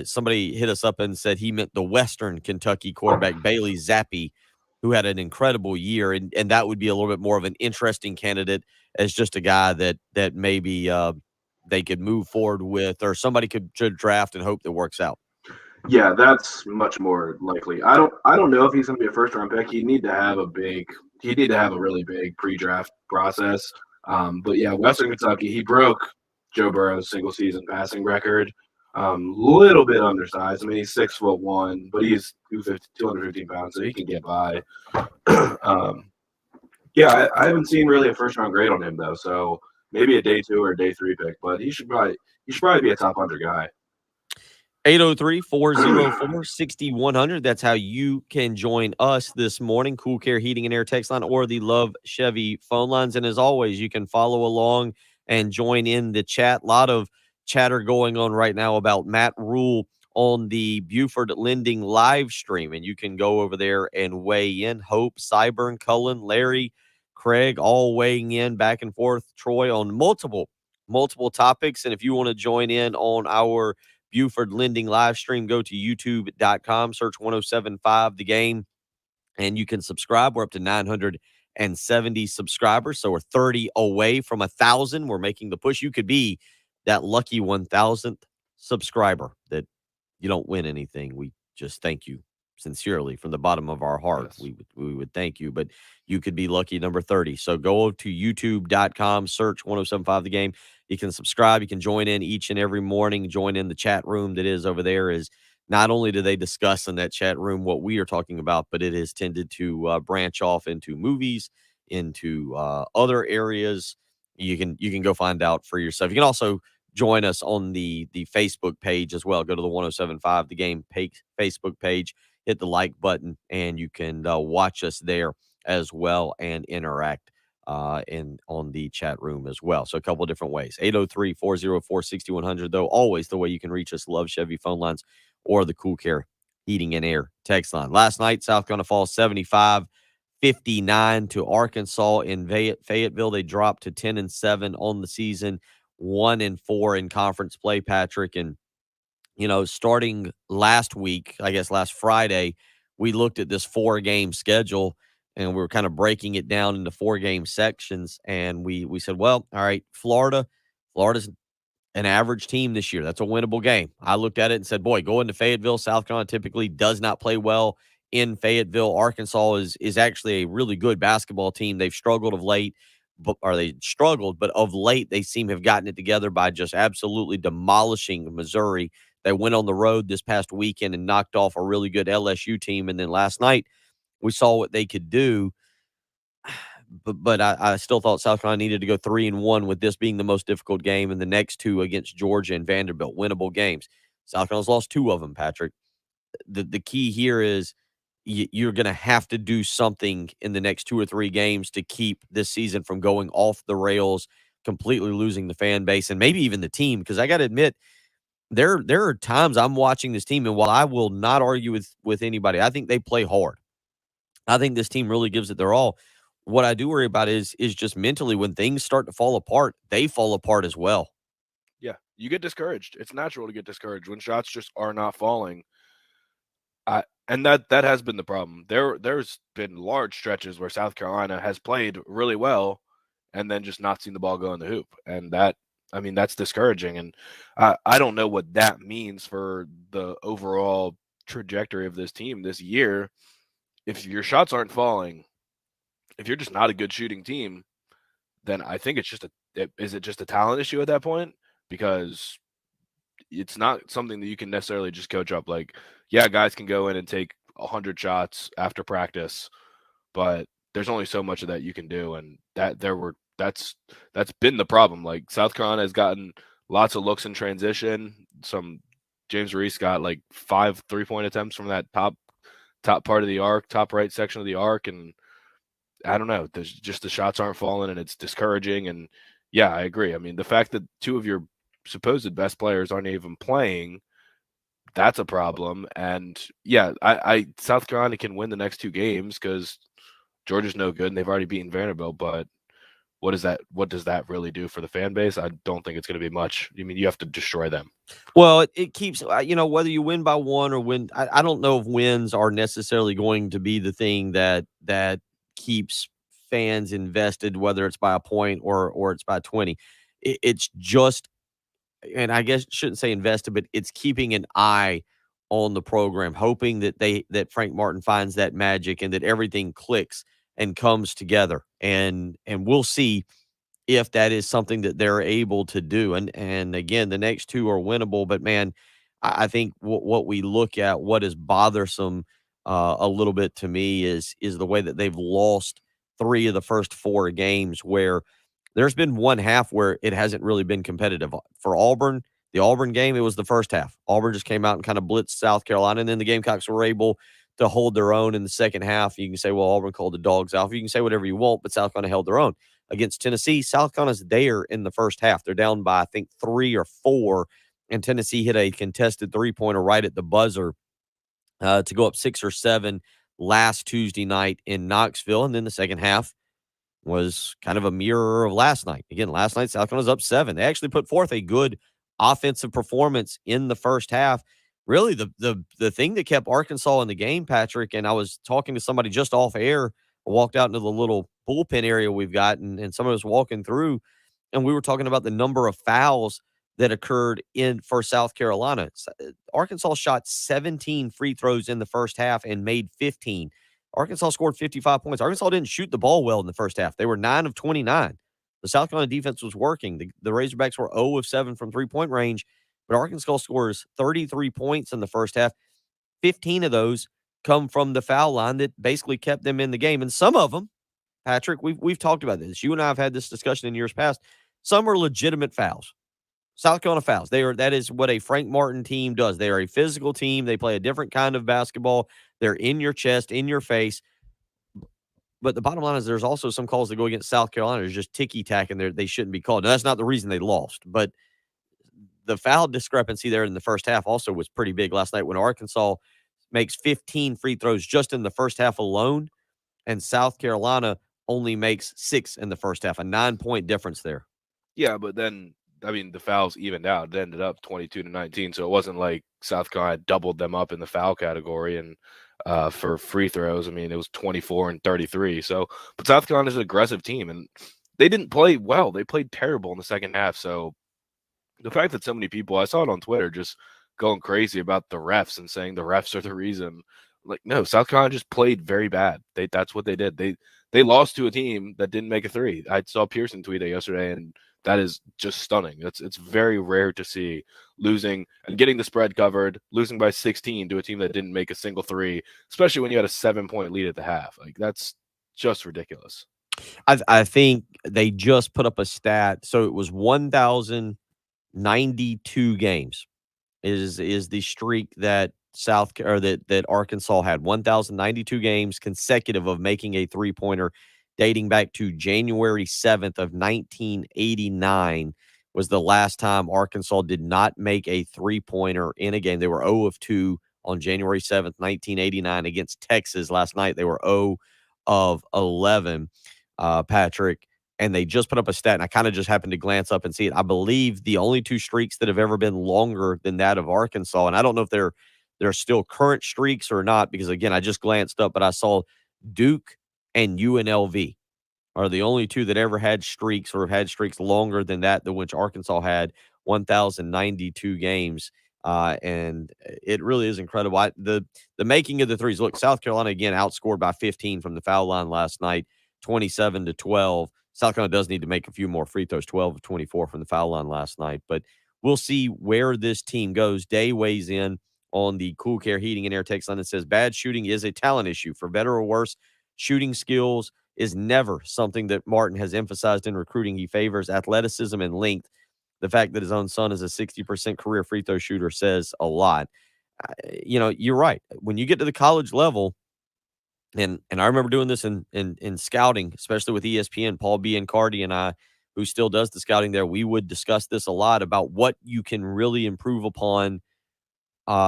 somebody hit us up and said he meant the Western Kentucky quarterback Bailey Zappi, who had an incredible year, and that would be a little bit more of an interesting candidate as just a guy that maybe they could move forward with, or somebody should draft and hope that works out. Yeah, that's much more likely. I don't know if he's going to be a first round pick. He'd need to have a really big pre-draft process But yeah, Western Kentucky, he broke Joe Burrow's single season passing record. Little bit undersized. I mean, he's 6'1", but he's 215 pounds, so he can get by. Yeah, I haven't seen really a first round grade on him though, so maybe a day 2 or a day 3 pick, but he should probably be a top 100 guy. 803-404-6100. That's how you can join us this morning. Cool Care Heating and Air text line or the Love Chevy phone lines. And as always, you can follow along and join in the chat. A lot of chatter going on right now about Matt Rule on the Buford Lending live stream. And you can go over there and weigh in. Hope, Cyburn, Cullen, Larry, Craig, all weighing in back and forth. Troy on multiple topics. And if you want to join in on our Buford Lending live stream, go to youtube.com, search 1075 The Game, and you can subscribe. We're up to 970 subscribers, so we're 30 away from 1,000. We're making the push. You could be that lucky 1,000th subscriber that you don't win anything. We just thank you sincerely from the bottom of our heart. Yes. We would thank you, but you could be lucky number 30. So go to youtube.com, search 1075 The Game. You can subscribe. You can join in each and every morning. Join in the chat room that is over there. Is not only do they discuss in that chat room what we are talking about, but it has tended to branch off into movies, into other areas. You can go find out for yourself. You can also join us on the Facebook page as well. Go to the 1075 The Game Facebook page, hit the like button, and you can watch us there as well and interact on the chat room as well. So a couple of different ways. 803-404-6100, though, always the way you can reach us. Love Chevy phone lines or the Cool Care Heating and Air text line. Last night, South Carolina Falls 75-59 to Arkansas in Fayetteville. They dropped to 10-7 on the season, 1-4 in conference play, Patrick. And starting last week, I guess last Friday, we looked at this 4-game schedule and we were kind of breaking it down into 4-game sections. And we said, well, all right, Florida's an average team this year. That's a winnable game. I looked at it and said, boy, going to Fayetteville, South Carolina typically does not play well in Fayetteville. Arkansas is actually a really good basketball team. They've struggled of late, but of late they seem to have gotten it together by just absolutely demolishing Missouri. They went on the road this past weekend and knocked off a really good LSU team. And then last night we saw what they could do. But I still thought South Carolina needed to go 3-1 with this being the most difficult game, and the next 2 against Georgia and Vanderbilt, winnable games. South Carolina's lost 2 of them, Patrick. The key here is you're going to have to do something in the next 2 or 3 games to keep this season from going off the rails, completely losing the fan base and maybe even the team. Because I got to admit, there are times I'm watching this team, and while I will not argue with anybody, I think they play hard. I think this team really gives it their all. What I do worry about is just mentally when things start to fall apart, they fall apart as well. Yeah, you get discouraged. It's natural to get discouraged when shots just are not falling. And that has been the problem. There's been large stretches where South Carolina has played really well and then just not seen the ball go in the hoop. And that's discouraging. And I don't know what that means for the overall trajectory of this team this year. If your shots aren't falling, if you're just not a good shooting team, then I think is it just a talent issue at that point? Because it's not something that you can necessarily just coach up. Like, yeah, guys can go in and take 100 shots after practice, but there's only so much of that you can do. And that's been the problem. Like, South Carolina has gotten lots of looks in transition. James Reese got like 5 3-point attempts from that top part of the arc, top right section of the arc. And I don't know, there's just the shots aren't falling and it's discouraging. And yeah, I agree. I mean, the fact that 2 of your supposed best players aren't even playing, that's a problem. And yeah, I South Carolina can win the next 2 games because Georgia's no good and they've already beaten Vanderbilt. But what does that really do for the fan base? I don't think it's going to be much. I mean, you have to destroy them. Well, it keeps, whether you win by 1 or win, I don't know if wins are necessarily going to be the thing that keeps fans invested, whether it's by a point or it's by 20. It's just, and I guess shouldn't say invested, but it's keeping an eye on the program, hoping that Frank Martin finds that magic and that everything clicks and comes together. And we'll see if that is something that they're able to do. And again, the next two are winnable, but man, I think what we look at, what is bothersome a little bit to me is the way that they've lost three of the first four games where there's been one half where it hasn't really been competitive. For Auburn, the Auburn game, it was the first half. Auburn just came out and kind of blitzed South Carolina, and then the Gamecocks were able to hold their own in the second half. You can say, well, Auburn called the dogs out. You can say whatever you want, but South Carolina held their own. Against Tennessee, South Carolina's there in the first half. They're down by, I think, 3 or 4, and Tennessee hit a contested three-pointer right at the buzzer to go up 6 or 7 last Tuesday night in Knoxville. And then the second half was kind of a mirror of last night. Again, last night, South Carolina's up 7. They actually put forth a good offensive performance in the first half. Really, the thing that kept Arkansas in the game, Patrick, and I was talking to somebody just off air. I walked out into the little bullpen area we've got, and somebody was walking through, and we were talking about the number of fouls that occurred in for South Carolina. Arkansas shot 17 free throws in the first half and made 15. Arkansas scored 55 points. Arkansas didn't shoot the ball well in the first half. They were 9 of 29. The South Carolina defense was working. The Razorbacks were 0 of 7 from three-point range, but Arkansas scores 33 points in the first half. 15 of those come from the foul line that basically kept them in the game. And some of them, Patrick, we've talked about this. You and I have had this discussion in years past. Some are legitimate fouls. South Carolina fouls. That is what a Frank Martin team does. They are a physical team. They play a different kind of basketball. They're in your chest, in your face. But the bottom line is there's also some calls that go against South Carolina. There's just ticky-tack, and they shouldn't be called. Now, that's not the reason they lost, but the foul discrepancy there in the first half also was pretty big last night when Arkansas makes 15 free throws just in the first half alone, and South Carolina only makes 6 in the first half, a 9-point difference there. Yeah, but then I mean the fouls evened out. It ended up 22-19, so it wasn't like South Carolina doubled them up in the foul category. And for free throws, I mean it was 24 and 33. So, but South Carolina's an aggressive team, and they didn't play well. They played terrible in the second half. So the fact that so many people, I saw it on Twitter, just going crazy about the refs and saying the refs are the reason. Like, no, South Carolina just played very bad. That's what they did. They lost to a team that didn't make a three. I saw Pearson tweet it yesterday, and that is just stunning. It's very rare to see losing and getting the spread covered, losing by 16 to a team that didn't make a single three, especially when you had a 7-point lead at the half. Like, that's just ridiculous. I think they just put up a stat. So it was 1,092 games is the streak that that Arkansas had. 1,092 games consecutive of making a three-pointer, dating back to January 7th of 1989 was the last time Arkansas did not make a three-pointer in a game. They were 0 of 2 on January 7th, 1989 against Texas. Last night they were 0 of 11, Patrick. And they just put up a stat, and I kind of just happened to glance up and see it. I believe the only two streaks that have ever been longer than that of Arkansas, and I don't know if they're still current streaks or not, because, again, I just glanced up, but I saw Duke and UNLV are the only two that ever had streaks or have had streaks longer than that, than which Arkansas had 1,092 games. And it really is incredible. The making of the threes. Look, South Carolina, again, outscored by 15 from the foul line last night, 27-12. South Carolina does need to make a few more free throws, 12 of 24 from the foul line last night. But we'll see where this team goes. Day weighs in on the Cool Care Heating and Air text line and says, bad shooting is a talent issue. For better or worse, shooting skills is never something that Martin has emphasized in recruiting. He favors athleticism and length. The fact that his own son is a 60% career free throw shooter says a lot. You're right. When you get to the college level, and I remember doing this in scouting, especially with ESPN, Paul Biancardi and I, who still does the scouting there, we would discuss this a lot about what you can really improve upon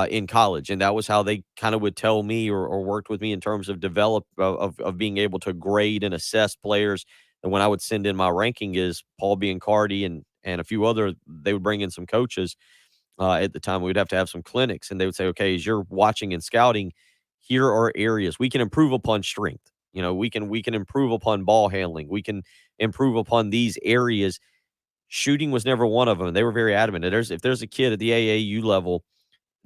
in college. And that was how they kind of would tell me or worked with me in terms of of being able to grade and assess players. And when I would send in my ranking is Paul Biancardi and a few other, they would bring in some coaches. At the time, we'd have to have some clinics, and they would say, okay, as you're watching and scouting, here are areas we can improve upon strength. We can improve upon ball handling. We can improve upon these areas. Shooting was never one of them. They were very adamant. If there's a kid at the AAU level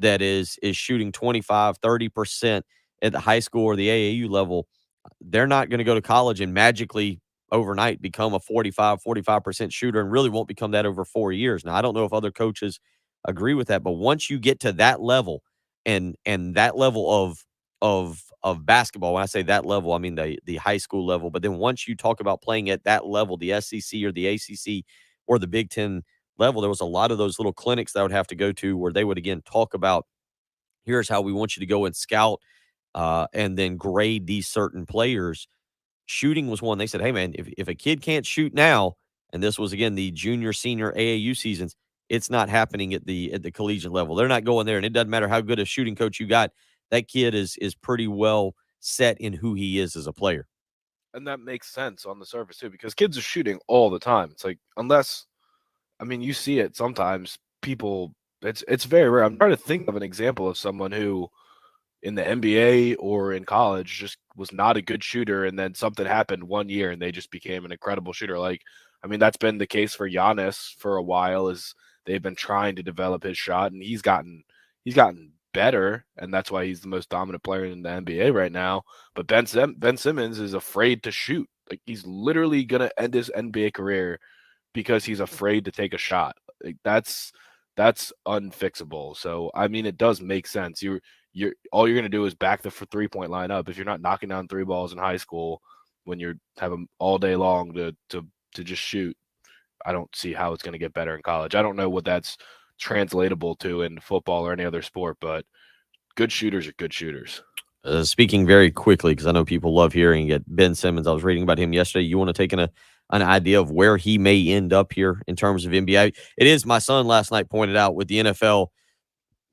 that is shooting 25, 30% at the high school or the AAU level, they're not going to go to college and magically overnight become a 45% shooter and really won't become that over 4 years. Now, I don't know if other coaches agree with that, but once you get to that level and that level of basketball, when I say that level, I mean the high school level, but then once you talk about playing at that level, the SEC or the ACC or the Big 10 level, there was a lot of those little clinics that I would have to go to where they would again talk about, here's how we want you to go and scout and then grade these certain players. Shooting was one. They said, hey, man, if a kid can't shoot now, and this was, again, the junior, senior AAU seasons, it's not happening at the collegiate level. They're not going there, and it doesn't matter how good a shooting coach you got. That kid is pretty well set in who he is as a player. And that makes sense on the surface, too, because kids are shooting all the time. It's like, unless, I mean, you see it sometimes, people, it's very rare. I'm trying to think of an example of someone who in the NBA or in college just was not a good shooter, and then something happened one year and they just became an incredible shooter. Like, I mean, that's been the case for Giannis for a while, is they've been trying to develop his shot, and he's gotten better, and that's why he's the most dominant player in the NBA right now. But Ben Simmons is afraid to shoot. Like, he's literally gonna end his NBA career because he's afraid to take a shot. Like, that's unfixable. So I mean, it does make sense. You're all you're gonna do is back the 3-point line up. If you're not knocking down 3 balls in high school when you're having all day long to just shoot, I don't see how it's gonna get better in college. I don't know what that's translatable to in football or any other sport, but good shooters are good shooters. Speaking very quickly, because I know people love hearing it, Ben Simmons, I was reading about him yesterday. You want to take an idea of where he may end up here in terms of NBA? It is, my son last night pointed out, with the NFL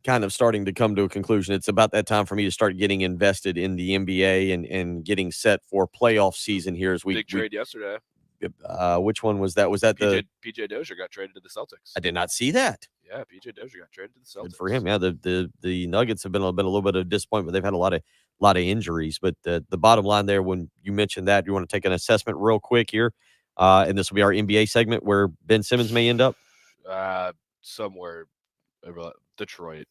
kind of starting to come to a conclusion, it's about that time for me to start getting invested in the NBA and getting set for playoff season here as Big trade yesterday. Which one was that? Was that PJ Dozier got traded to the Celtics. I did not see that. Yeah, PJ Dozier got traded to the Celtics. Good for him. Yeah, the Nuggets have been a little bit of disappointment. They've had a lot of injuries, but the bottom line there, when you mentioned that, you want to take an assessment real quick here, and this will be our NBA segment where Ben Simmons may end up. Somewhere, Detroit.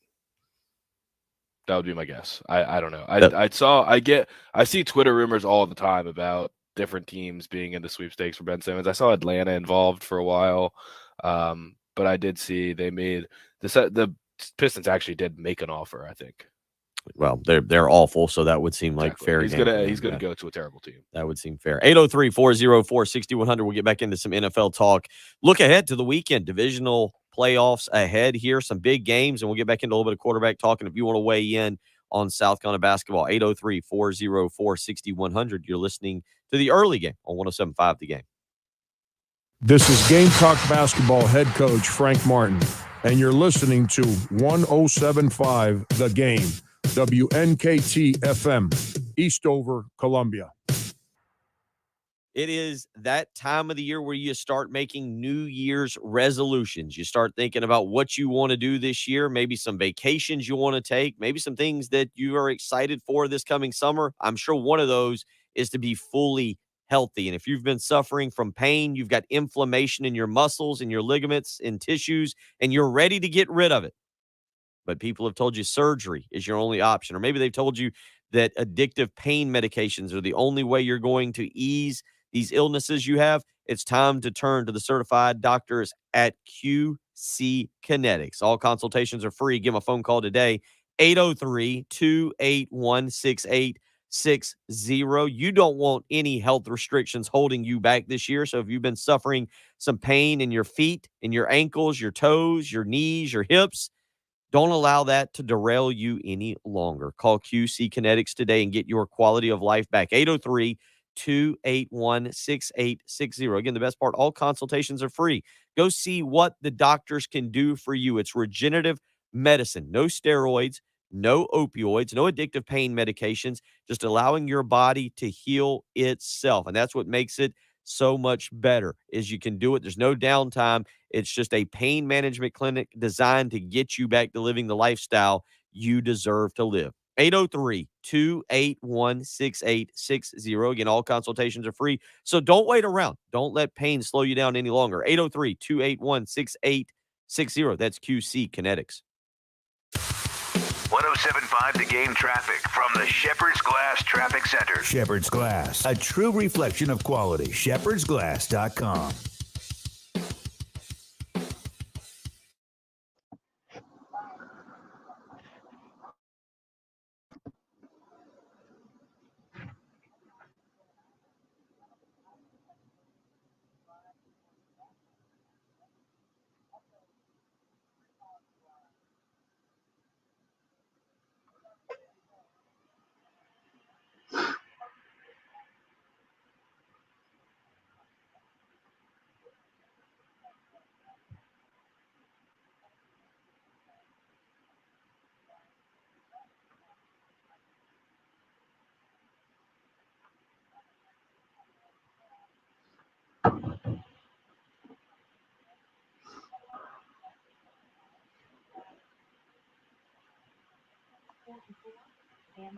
That would be my guess. I don't know. I see Twitter rumors all the time about different teams being in the sweepstakes for Ben Simmons. I saw Atlanta involved for a while, but I did see they made the Pistons actually did make an offer, I think. Well, they're awful, so that would seem like fair. He's gonna go to a terrible team. That would seem fair. 803-404-6100. We'll get back into some NFL talk. Look ahead to the weekend. Divisional playoffs ahead here. Some big games, and we'll get back into a little bit of quarterback talk. And if you want to weigh in on South Carolina basketball, 803-404-6100. You're listening to the early game on 107.5 The Game. This is Gamecock basketball head coach Frank Martin, and you're listening to 107.5 The Game. WNKT FM, Eastover, Columbia. It is that time of the year where you start making New Year's resolutions. You start thinking about what you want to do this year, maybe some vacations you want to take, maybe some things that you are excited for this coming summer. I'm sure one of those is to be fully healthy. And if you've been suffering from pain, you've got inflammation in your muscles and your ligaments and tissues, and you're ready to get rid of it, but people have told you surgery is your only option, or maybe they've told you that addictive pain medications are the only way you're going to ease these illnesses you have, it's time to turn to the certified doctors at QC Kinetics. All consultations are free. Give them a phone call today, 803-281-6860. You don't want any health restrictions holding you back this year. So if you've been suffering some pain in your feet, in your ankles, your toes, your knees, your hips, don't allow that to derail you any longer. Call QC Kinetics today and get your quality of life back. 803-281-6860. Again, the best part, all consultations are free. Go see what the doctors can do for you. It's regenerative medicine. No steroids, no opioids, no addictive pain medications, just allowing your body to heal itself. And that's what makes it so much better, is you can do it. There's no downtime. It's just a pain management clinic designed to get you back to living the lifestyle you deserve to live. 803-281-6860. Again, all consultations are free, so don't wait around. Don't let pain slow you down any longer. 803-281-6860. That's QC Kinetics. 107.5 The Game traffic from the Shepherd's Glass Traffic Center. Shepherd's Glass, a true reflection of quality. shepherdsglass.com.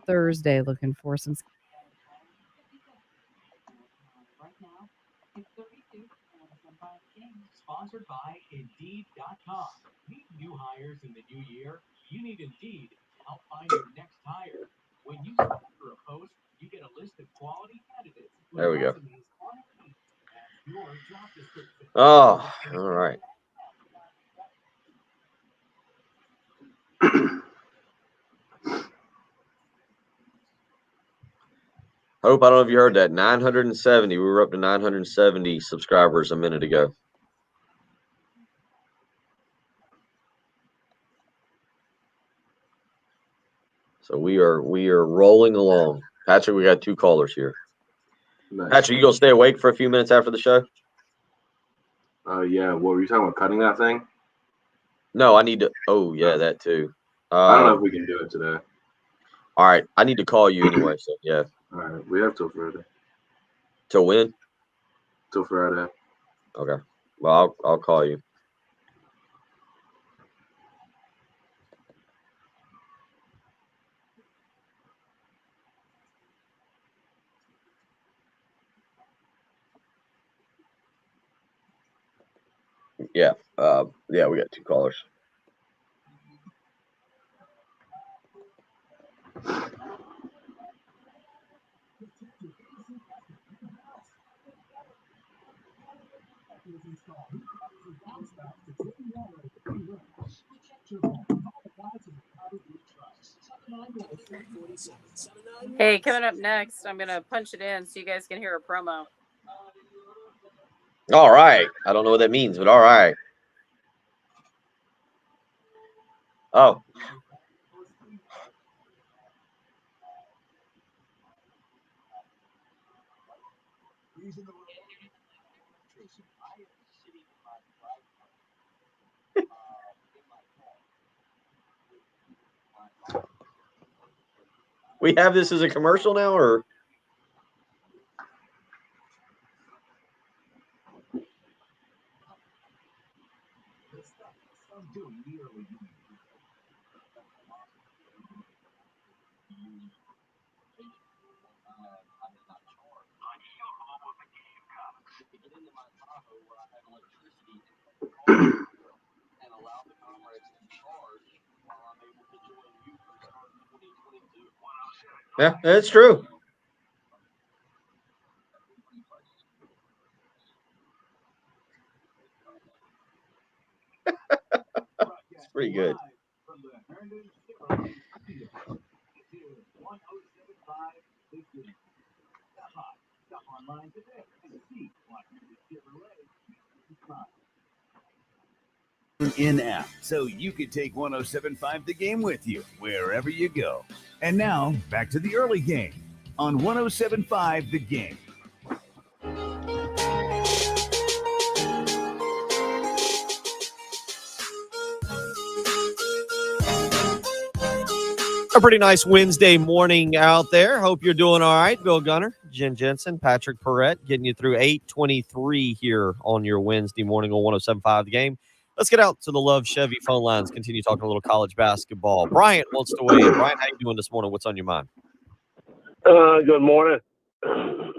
Thursday, looking for some. Right now, it's 32 sponsored by Indeed.com. Need new hires in the new year? You need Indeed to help find your next hire. When you sponsor a post, you get a list of quality candidates. There we go. Resumes on Indeed. That's your job description. Oh, all right. Hope, I don't know if you heard that. 970. We were up to 970 subscribers a minute ago. So we are rolling along. Patrick, we got 2 callers here. Nice. Patrick, you gonna stay awake for a few minutes after the show? Yeah. What were you talking about? Cutting that thing? No, I need to. Oh, yeah, that too. I don't know if we can do it today. All right, I need to call you anyway. So yeah. All right, we have till Friday. Till when? Till Friday. Okay. Well, I'll call you. Yeah. Yeah, we got 2 callers. Hey, coming up next, I'm going to punch it in so you guys can hear a promo. All right. I don't know what that means, but all right. Oh. We have this as a commercial now, or? Yeah, that's true. It's pretty good. In-app, so you can take 107.5 The Game with you wherever you go. And now, back to the early game on 107.5 The Game. A pretty nice Wednesday morning out there. Hope you're doing all right. Bill Gunner, Jen Jensen, Patrick Perrette, getting you through 8:23 here on your Wednesday morning on 107.5 The Game. Let's get out to the Love Chevy phone lines. Continue talking a little college basketball. Bryant wants to weigh in. Bryant, how you doing this morning? What's on your mind? Good morning. I've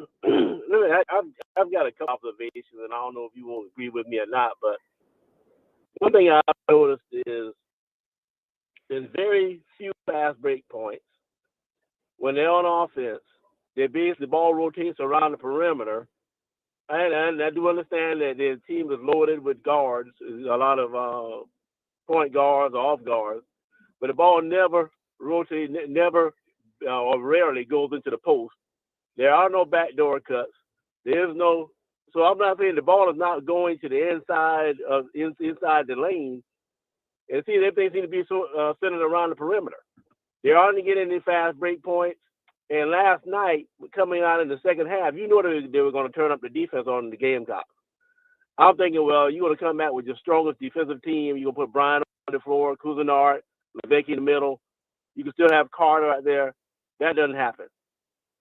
got a couple observations, and I don't know if you will agree with me or not, but one thing I've noticed is there's very few fast break points. When they're on offense, the ball rotates around the perimeter. And I do understand that the team is loaded with guards, a lot of point guards or off guards, but the ball never rotates, never or rarely goes into the post. There are no backdoor cuts. There's no. So I'm not saying the ball is not going to the inside the lane. And see, everything seems to be centered around the perimeter. They aren't getting any fast break points. And last night, coming out in the second half, they were going to turn up the defense on the Gamecocks. I'm thinking, well, you're going to come back with your strongest defensive team. You're going to put Brian on the floor, Cousinard, Levesque in the middle. You can still have Carter out there. That doesn't happen.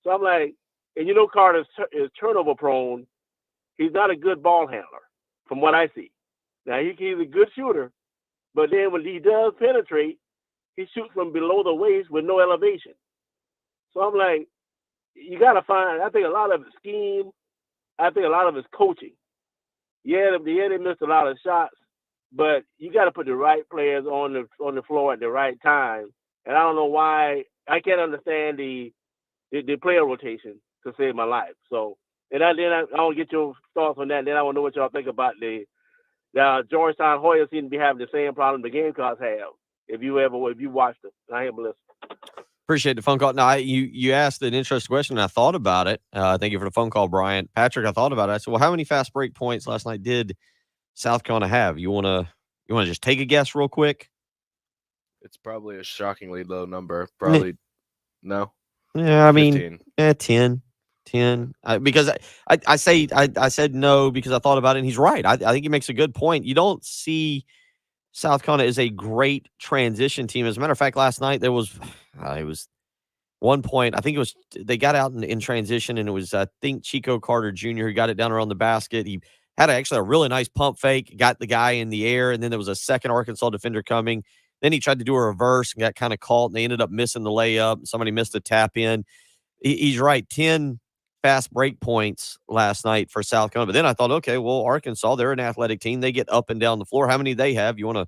So I'm like, and Carter is turnover prone. He's not a good ball handler, from what I see. Now, he's a good shooter, but then when he does penetrate, he shoots from below the waist with no elevation. So I'm like, you got to find, I think a lot of it's scheme. I think a lot of it's coaching. Yeah, they missed a lot of shots, but you got to put the right players on the floor at the right time. And I don't know why. I can't understand the player rotation to save my life. So, and I want to get your thoughts on that. Then I want to know what y'all think about the Georgetown Hoyas seem to be having the same problem the Gamecocks have. If you watched them, I am listening. Appreciate the phone call. No, you asked an interesting question, and I thought about it. Thank you for the phone call, Brian. Patrick, I thought about it. I said, well, how many fast break points last night did South Carolina have? You wanna just take a guess real quick? It's probably a shockingly low number. Probably no. Yeah, I 15. mean, 10. Because I said no because I thought about it, and he's right. I think he makes a good point. You don't see South Carolina is a great transition team. As a matter of fact, last night there was it was one point. I think it was they got out in transition, and it was I think Chico Carter Jr. who got it down around the basket. He had actually a really nice pump fake, got the guy in the air, and then there was a second Arkansas defender coming. Then he tried to do a reverse and got kind of caught, and they ended up missing the layup. Somebody missed a tap in. He's right. 10 fast break points last night for South Carolina. But then I thought, okay, well, Arkansas, they're an athletic team. They get up and down the floor. How many do they have? You want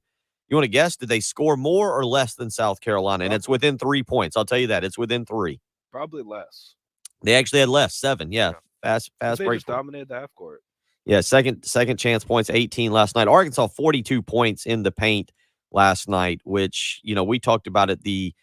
to guess? Did they score more or less than South Carolina? And it's within 3 points. I'll tell you that. It's within 3. Probably less. They actually had less, 7. Yeah. Fast They break. just dominated the half court. Yeah, second chance points, 18 last night. Arkansas, 42 points in the paint last night, which, we talked about it, the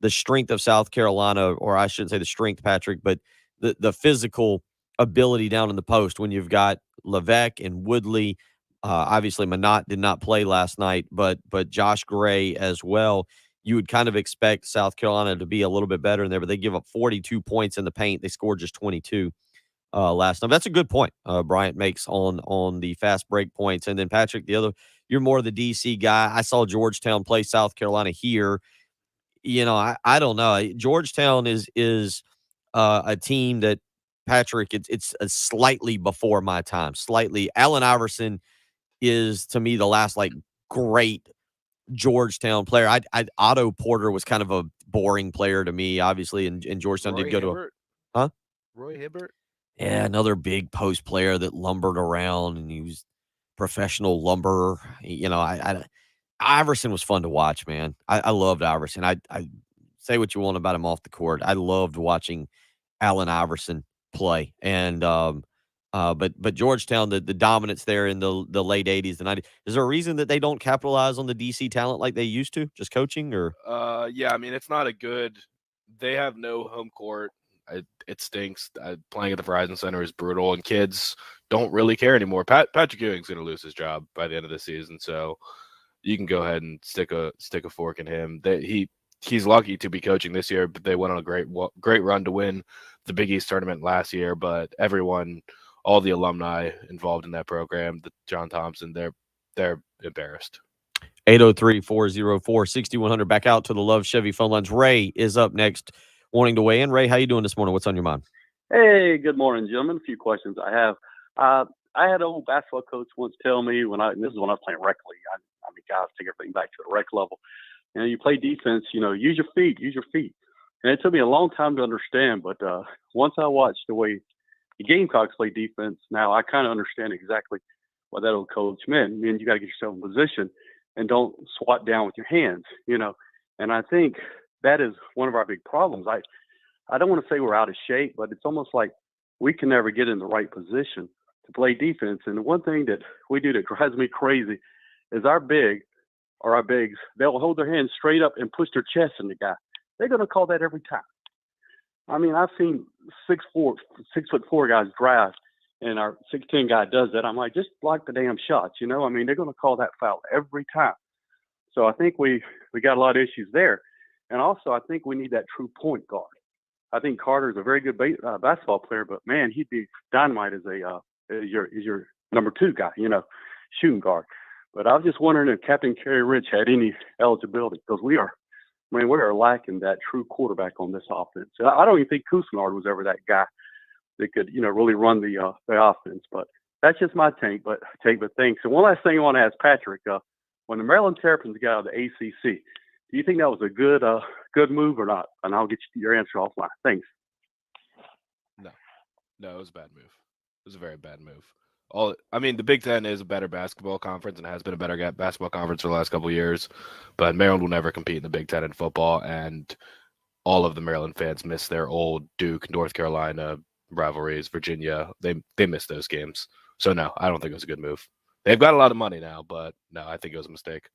strength of South Carolina, or I shouldn't say the strength, Patrick, but the physical ability down in the post when you've got Levesque and Woodley. Obviously, Minot did not play last night, but Josh Gray as well. You would kind of expect South Carolina to be a little bit better in there, but they give up 42 points in the paint. They scored just 22 last night. That's a good point Bryant makes on the fast break points. And then, Patrick, you're more of the DC guy. I saw Georgetown play South Carolina here. I don't know. Georgetown is a team that, Patrick, it's slightly before my time. Slightly. Allen Iverson is, to me, the last great Georgetown player. Otto Porter was kind of a boring player to me, obviously, and Georgetown Roy did go Hibbert? Roy Hibbert? Yeah, another big post player that lumbered around, and he was professional lumberer. Iverson was fun to watch, man. I loved Iverson. I say what you want about him off the court. I loved watching Allen Iverson play. And but Georgetown, the dominance there in the late 80s, the 90s. Is there a reason that they don't capitalize on the DC talent like they used to? Just coaching, or? Yeah, I mean, it's not a good. They have no home court. It stinks. Playing at the Verizon Center is brutal, and kids don't really care anymore. Patrick Ewing's going to lose his job by the end of the season, so you can go ahead and stick a fork in him. He's lucky to be coaching this year, but they went on a great run to win the Big East tournament last year. But everyone, all the alumni involved in that program, the John Thompson, they're embarrassed. 803-404-6100. Back out to the Love Chevy phone lines. Ray is up next, wanting to weigh in. Ray, how you doing this morning? What's on your mind? Hey, good morning, gentlemen. A few questions I have. I had an old basketball coach once tell me this is when I was playing rec league. I mean, guys, take everything back to the rec level. You play defense, use your feet. And it took me a long time to understand, but once I watched the way the Gamecocks play defense, now I kind of understand exactly what that old coach meant. I mean, you got to get yourself in position and don't swat down with your hands, And And I think that is one of our big problems. I don't want to say we're out of shape, but it's almost like we can never get in the right position to play defense. And the one thing that we do that drives me crazy is our bigs, they'll hold their hands straight up and push their chest in the guy. They're going to call that every time. I mean, I've seen 6'4" guys drive, and our 6'10" guy does that. I'm like, just block the damn shots, you know? I mean, they're going to call that foul every time. So I think we got a lot of issues there. And also, I think we need that true point guard. I think Carter's a very good basketball player, but man, he'd be dynamite as your number 2 guy, you know, shooting guard. But I was just wondering if Captain Kerry Rich had any eligibility, because we are lacking that true quarterback on this offense. I don't even think Cousinard was ever that guy that could, you know, really run the offense. But that's just my take. But thanks. And one last thing I want to ask Patrick: when the Maryland Terrapins got out of the ACC, do you think that was a good move or not? And I'll get your answer offline. Thanks. No, it was a bad move. It was a very bad move. The Big Ten is a better basketball conference and has been a better basketball conference for the last couple of years, but Maryland will never compete in the Big Ten in football, and all of the Maryland fans miss their old Duke, North Carolina rivalries, Virginia. They miss those games. So no, I don't think it was a good move. They've got a lot of money now, but no, I think it was a mistake.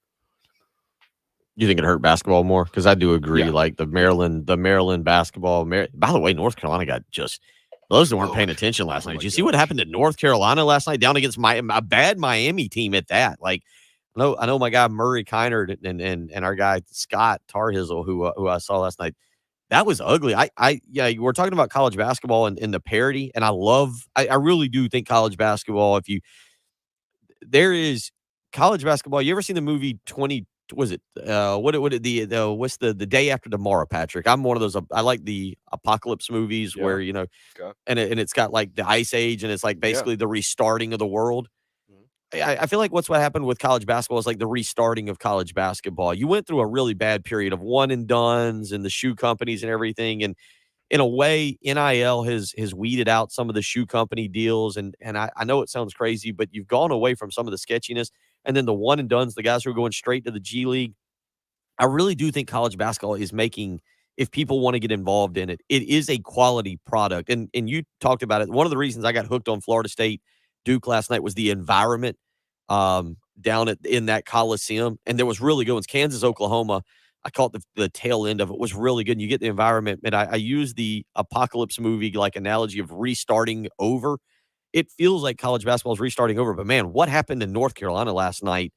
You think it hurt basketball more? Because I do agree. Yeah. Like the Maryland basketball. By the way, North Carolina got just those that weren't paying attention last night. Did you see what happened to North Carolina last night down against a bad Miami team at that? Like, I know my guy Murray Keinert and our guy Scott Tarhizzle who I saw last night. That was ugly. We're talking about college basketball and the parity, and I really do think college basketball. There is college basketball. You ever seen the movie 20? Was it what's the Day After Tomorrow, Patrick? I'm one of those. I like the apocalypse movies where and it's got like the ice age and it's like basically the restarting of the world. I feel like what happened with college basketball is like the restarting of college basketball. You went through a really bad period of one and dones and the shoe companies and everything, and in a way, NIL has weeded out some of the shoe company deals, and I know it sounds crazy, but you've gone away from some of the sketchiness. And then the one and dones, the guys who are going straight to the G League. I really do think college basketball is making, if people want to get involved in it, it is a quality product. And you talked about it. One of the reasons I got hooked on Florida State Duke last night was the environment down in that Coliseum. And there was really good ones. Kansas, Oklahoma, I caught the tail end of it, was really good. And you get the environment. And I use the apocalypse movie like analogy of restarting over. It feels like college basketball is restarting over. But, man, what happened in North Carolina last night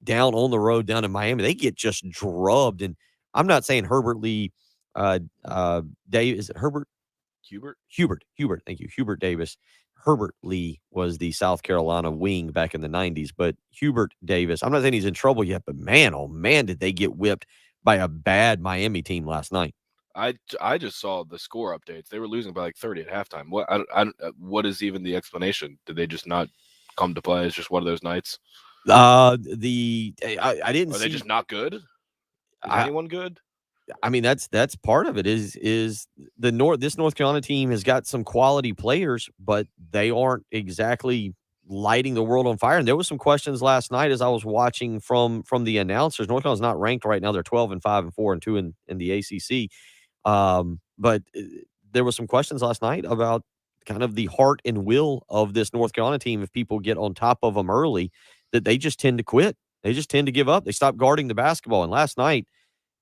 down on the road down in Miami? They get just drubbed. And I'm not saying Herbert Lee Dave, is it Herbert? Hubert. Thank you. Hubert Davis. Herbert Lee was the South Carolina wing back in the 90s. But Hubert Davis, I'm not saying he's in trouble yet, but, man, oh, man, did they get whipped by a bad Miami team last night. I just saw the score updates. They were losing by like 30 at halftime. What is even the explanation? Did they just not come to play? It's just one of those nights. I didn't. Are they just not good? Is anyone good? I mean, that's part of it. Is this North Carolina team has got some quality players, but they aren't exactly lighting the world on fire. And there was some questions last night as I was watching from the announcers. North Carolina's not ranked right now. They're 12-5 and 4-2 in the ACC. But there was some questions last night about kind of the heart and will of this North Carolina team. If people get on top of them early, that they just tend to quit. They just tend to give up. They stop guarding the basketball. And last night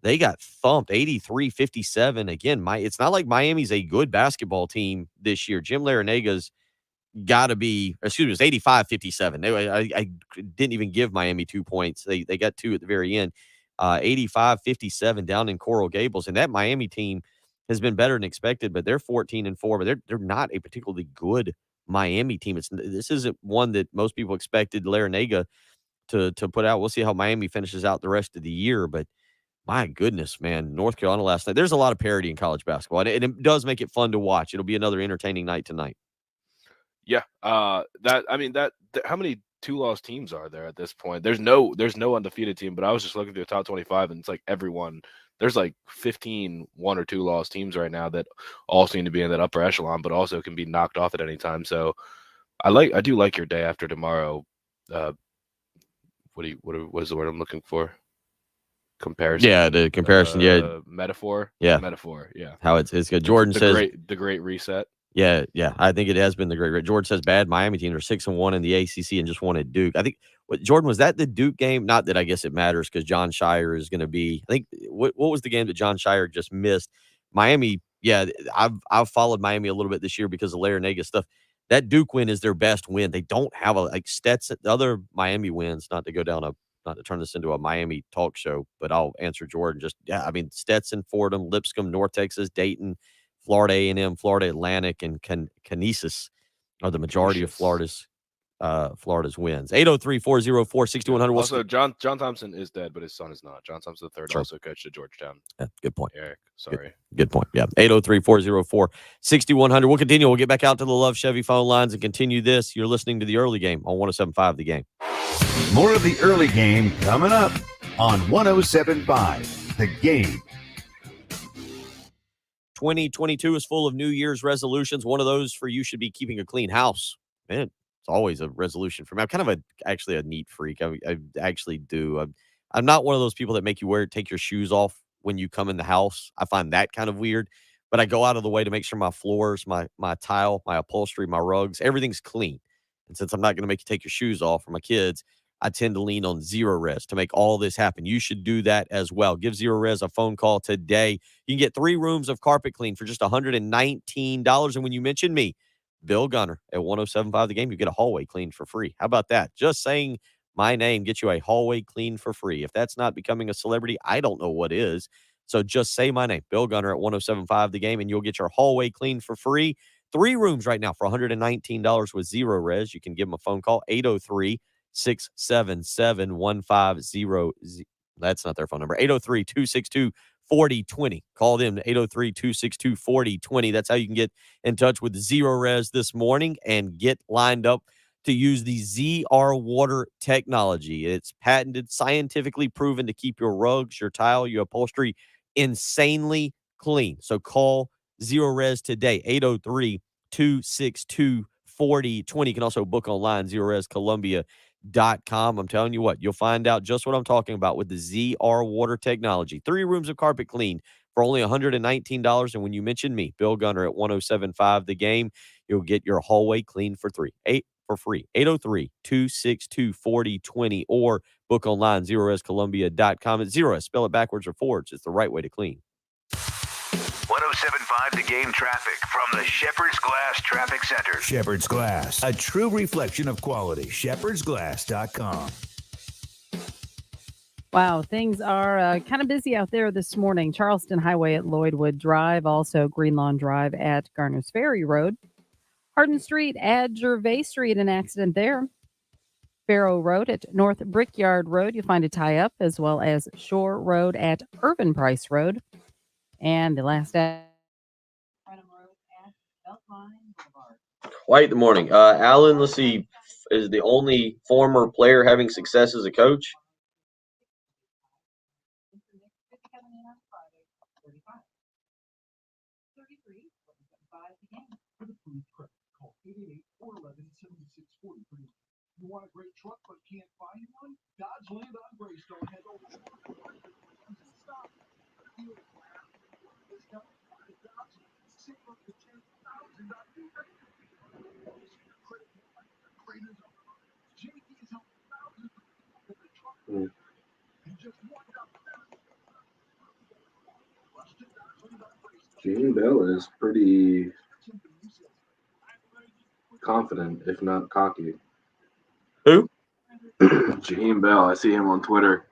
they got thumped 83-57. Again, it's not like Miami's a good basketball team this year. Jim Larenega's got to be, it's 85-57. I didn't even give Miami 2 points. They got 2 at the very end. 85-57 down in Coral Gables. And that Miami team has been better than expected, but they're 14-4, but they're not a particularly good Miami team. This isn't one that most people expected Larenega to put out. We'll see how Miami finishes out the rest of the year, but my goodness, man, North Carolina last night. There's a lot of parity in college basketball, and it does make it fun to watch. It'll be another entertaining night tonight. Yeah, how many 2-loss teams are there at this point? There's no undefeated team, but I was just looking through the top 25, and it's like everyone. There's like 15 1 or 2 loss teams right now that all seem to be in that upper echelon, but also can be knocked off at any time. So I do like your Day After Tomorrow. What is the word I'm looking for? comparison. Yeah, the comparison. Yeah, metaphor. Yeah. Metaphor. Yeah. how it's good. Jordan says the great reset. Yeah, I think it has been the great. George says bad Miami teams are 6-1 in the ACC and just won at Duke. I think what Jordan was that the Duke game? Not that I guess it matters because John Shire is going to be. I think what was the game that John Shire just missed? Miami. Yeah, I've followed Miami a little bit this year because of Larinaga stuff. That Duke win is their best win. They don't have a like Stetson. The other Miami wins. Not to turn this into a Miami talk show, but I'll answer Jordan. Just I mean Stetson, Fordham, Lipscomb, North Texas, Dayton. Florida A&M, Florida Atlantic, and Canisius are the majority of Florida's wins. 803-404-6100. Also, John Thompson is dead, but his son is not. John Thompson III Sure. also coached at Georgetown. Yeah, good point. Eric, sorry. Good point. Yeah. 803-404-6100. We'll continue. We'll get back out to the Love Chevy phone lines and continue this. You're listening to the early game on 107.5 The Game. More of the early game coming up on 107.5 The Game. 2022 is full of New Year's resolutions. One of those for you should be keeping a clean house. Man, it's always a resolution for me. I'm kind of actually a neat freak. I actually do. I'm not one of those people that make you take your shoes off when you come in the house. I find that kind of weird. But I go out of the way to make sure my floors, my tile, my upholstery, my rugs, everything's clean. And since I'm not going to make you take your shoes off for my kids, I tend to lean on Zero Res to make all this happen. You should do that as well. Give Zero Res a phone call today. You can get 3 rooms of carpet clean for just $119. And when you mention me, Bill Gunner at 107.5 The Game, you get a hallway cleaned for free. How about that? Just saying my name gets you a hallway cleaned for free. If that's not becoming a celebrity, I don't know what is. So just say my name, Bill Gunner at 107.5 The Game, and you'll get your hallway cleaned for free. 3 rooms right now for $119 with Zero Res. You can give them a phone call, 803-677-1500. That's not their phone number. 803-262-4020. Call them to 803-262-4020. That's how you can get in touch with Zero Res this morning and get lined up to use the ZR Water technology. It's patented, scientifically proven to keep your rugs, your tile, your upholstery insanely clean. So call Zero Res today, 803-262-4020. You can also book online, ZeroResColumbia.com. I'm telling you what, you'll find out just what I'm talking about with the ZR Water technology. 3 rooms of carpet cleaned for only $119. And when you mention me, Bill Gunner at 107.5 The Game, you'll get your hallway cleaned for free. 803-262-4020 or book online, ZeroResColumbia.com. It's Zero S. Spell it backwards or forwards. It's the right way to clean. 107.5 The Game traffic from the Shepherd's Glass Traffic Center. Shepherd's Glass, a true reflection of quality. ShepherdsGlass.com. Wow, things are kind of busy out there this morning. Charleston Highway at Lloydwood Drive, also Greenlawn Drive at Garner's Ferry Road. Hardin Street at Gervais Street, an accident there. Farrow Road at North Brickyard Road, you'll find a tie-up, as well as Shore Road at Irvin Price Road. And the last Quite the morning. Alan, let's see, is the only former player having success as a coach? You want a great truck but can't find one? Dodge Land on Greystone has over stop. Gene Bell is pretty confident, if not cocky. Who? Jaheim Bell. I see him on Twitter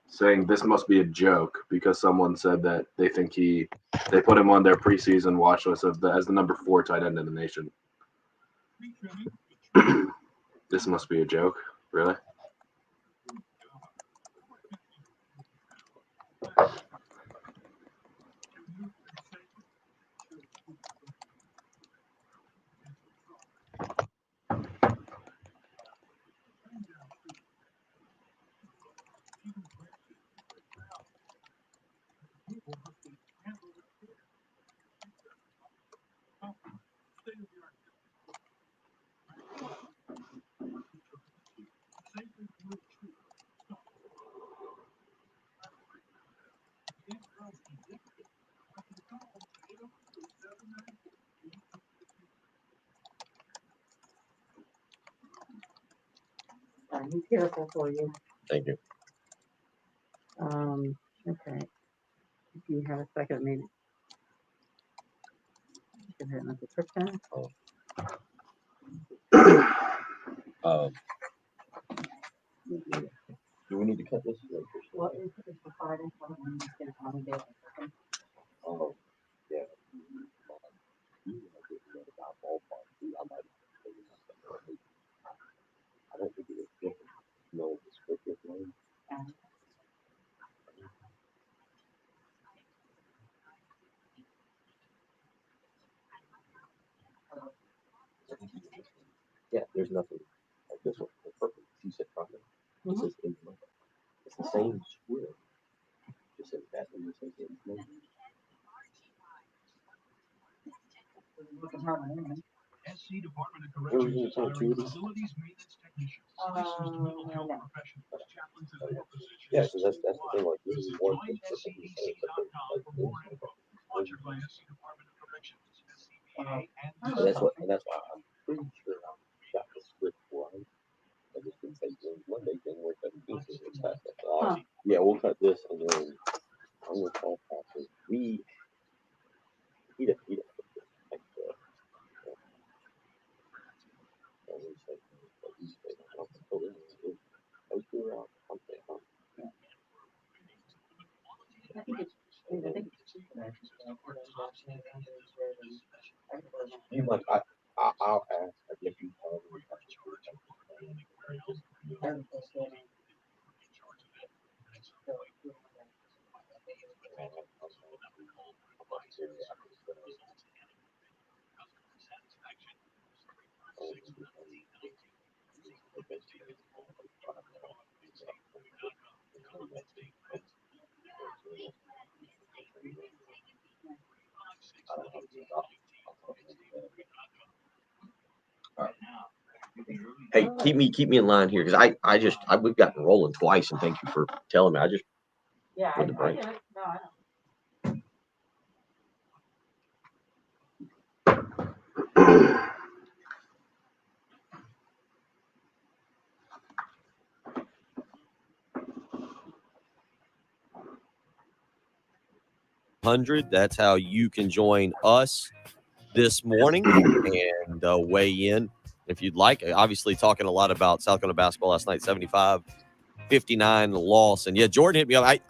saying this must be a joke because someone said that they think they put him on their preseason watch list as the number 4 tight end in the nation. This must be a joke, really. Be careful for you. Thank you. Okay. If you have a second, maybe. Give it another quick time. Do we need to cut this? Well, it's for Friday, so I'm just gonna accommodate it. Oh, yeah. I don't think it was different. No, the script was wrong. Yeah, there's nothing like this one. It's perfect. You said properly. It says in the number. It's the same square. Just says that and it says in the number. SC Department of Corrections is hiring facilities maintenance technicians, licensed mental health professionals, chaplains, and more positions. Yeah, because that's the thing. Like this is Visit one thing for the joinscdc.com for more info. Sponsored by SC Department of Corrections, SCBA, and that's why I'm pretty sure I got the script right. I just didn't say Monday, January 17th. It's past that. Yeah, we'll cut this and then I'm gonna call Patrick. He did like I'll ask. I guess you tell me. Hey, keep me in line here because we've gotten rolling twice, and thank you for telling me. I just I get it. No, I don't. 100. That's how you can join us this morning and weigh in if you'd like. Obviously, talking a lot about South Carolina basketball last night, 75-59 loss. And yeah, Jordan hit me up. I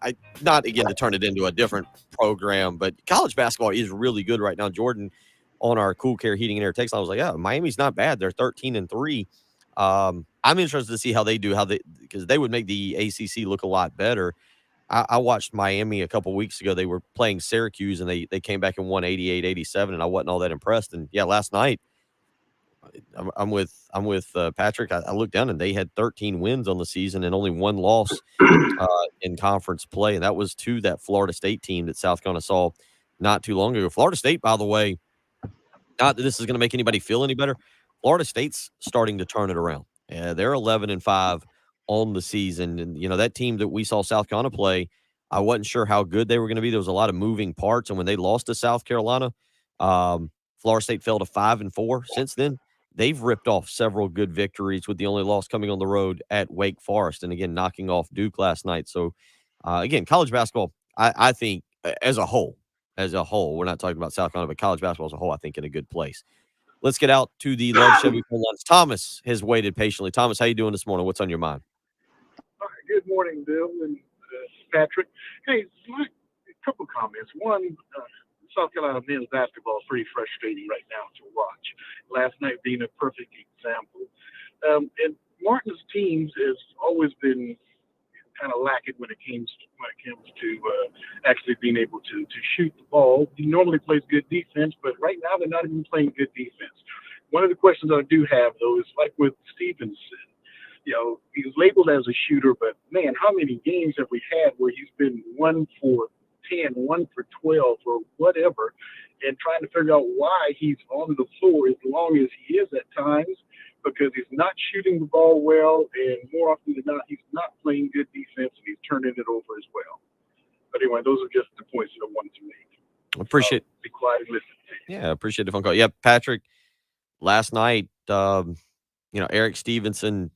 not again to turn it into a different program, but college basketball is really good right now. Jordan on our Cool Care Heating and Air text line was like, yeah, Miami's not bad. They're 13-3. I'm interested to see how they do, because they would make the ACC look a lot better. I watched Miami a couple weeks ago. They were playing Syracuse, and they came back and won 88-87, and I wasn't all that impressed. And yeah, last night I'm with Patrick. I looked down, and they had 13 wins on the season and only one loss in conference play, and that was to that Florida State team that South Carolina saw not too long ago. Florida State, by the way, not that this is going to make anybody feel any better. Florida State's starting to turn it around. They're 11-5 on the season. And, that team that we saw South Carolina play, I wasn't sure how good they were going to be. There was a lot of moving parts. And when they lost to South Carolina, Florida State fell to 5-4. Since then, they've ripped off several good victories, with the only loss coming on the road at Wake Forest. And again, knocking off Duke last night. So, again, college basketball, I think as a whole, we're not talking about South Carolina, but college basketball as a whole, I think in a good place. Let's get out to the Love Chevy phone lines. Thomas has waited patiently. Thomas, how you doing this morning? What's on your mind? All right, good morning, Bill and Patrick. Hey, a couple comments. One, South Carolina men's basketball is pretty frustrating right now to watch. Last night being a perfect example. And Martin's teams has always been kind of lacking when it comes to actually being able to shoot the ball. He normally plays good defense, but right now they're not even playing good defense. One of the questions I do have, though, is like with Stevenson. He was labeled as a shooter, but man, how many games have we had where he's been 1 for 10, 1 for 12, or whatever, and trying to figure out why he's on the floor as long as he is at times, because he's not shooting the ball well, and more often than not, he's not playing good defense, and he's turning it over as well. But anyway, those are just the points that I wanted to make. Appreciate. Be quiet and listen. Yeah, appreciate the phone call. Yeah, Patrick. Last night, Eric Stevenson.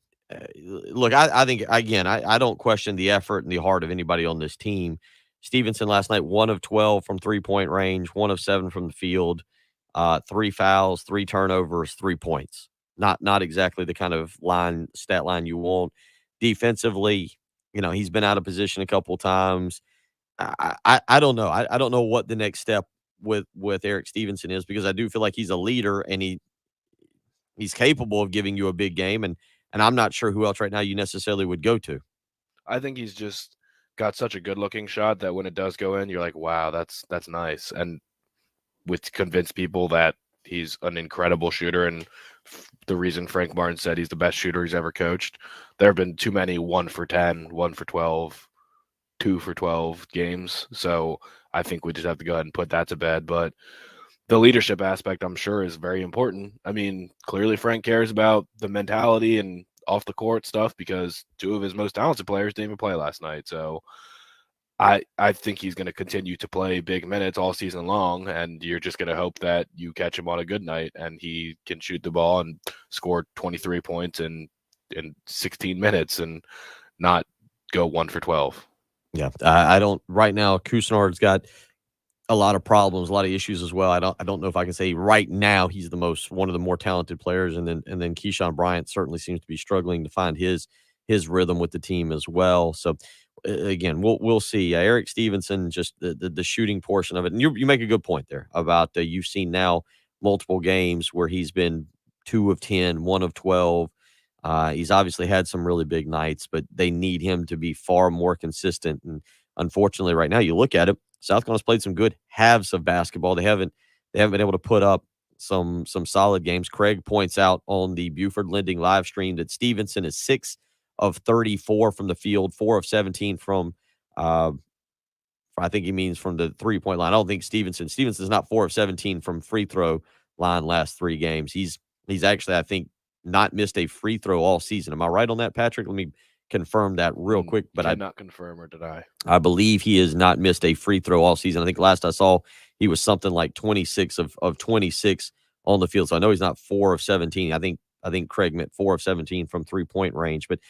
Look, I think again, I don't question the effort and the heart of anybody on this team. Stevenson last night, 1 of 12 from 3-point range, 1 of 7 from the field, 3 fouls, 3 turnovers, 3 points. Not exactly the kind of stat line you want. Defensively, he's been out of position a couple times. I don't know. I don't know what the next step with Eric Stevenson is, because I do feel like he's a leader and he's capable of giving you a big game, and I'm not sure who else right now you necessarily would go to. I think he's just got such a good looking shot that when it does go in, you're like, wow, that's nice. And with convince people that he's an incredible shooter, and the reason Frank Martin said he's the best shooter he's ever coached, there have been too many 1 for 10, 1 for 12, 2 for 12 games. So I think we just have to go ahead and put that to bed. But the leadership aspect, I'm sure, is very important. I mean, clearly Frank cares about the mentality and off the court stuff, because 2 of his most talented players didn't even play last night. So I think he's going to continue to play big minutes all season long, and you're just going to hope that you catch him on a good night and he can shoot the ball and score 23 points in 16 minutes and not go 1 for 12. Yeah, I don't right now. Couisnard's got a lot of problems, a lot of issues as well. I don't know if I can say right now he's one of the more talented players, and then Keyshawn Bryant certainly seems to be struggling to find his rhythm with the team as well. So again, we'll see. Eric Stevenson, just the shooting portion of it, and you make a good point there about you've seen now multiple games where he's been 2 of 10, 1 of 12. He's obviously had some really big nights, but they need him to be far more consistent. And unfortunately, right now, you look at it, South Carolina's played some good halves of basketball. They haven't been able to put up some solid games. Craig points out on the Buford Lending live stream that Stevenson is 6 of 34 from the field, 4 of 17 from I think he means from the 3-point line. I don't think Stevenson's not 4 of 17 from free throw line last 3 games. He's actually, I think, not missed a free throw all season. Am I right on that, Patrick? Let me confirm that real quick. But I cannot confirm or deny. I believe he has not missed a free throw all season. I think last I saw he was something like 26 of 26 on the field. So I know he's not 4 of 17. I think Craig meant 4 of 17 from 3-point range. But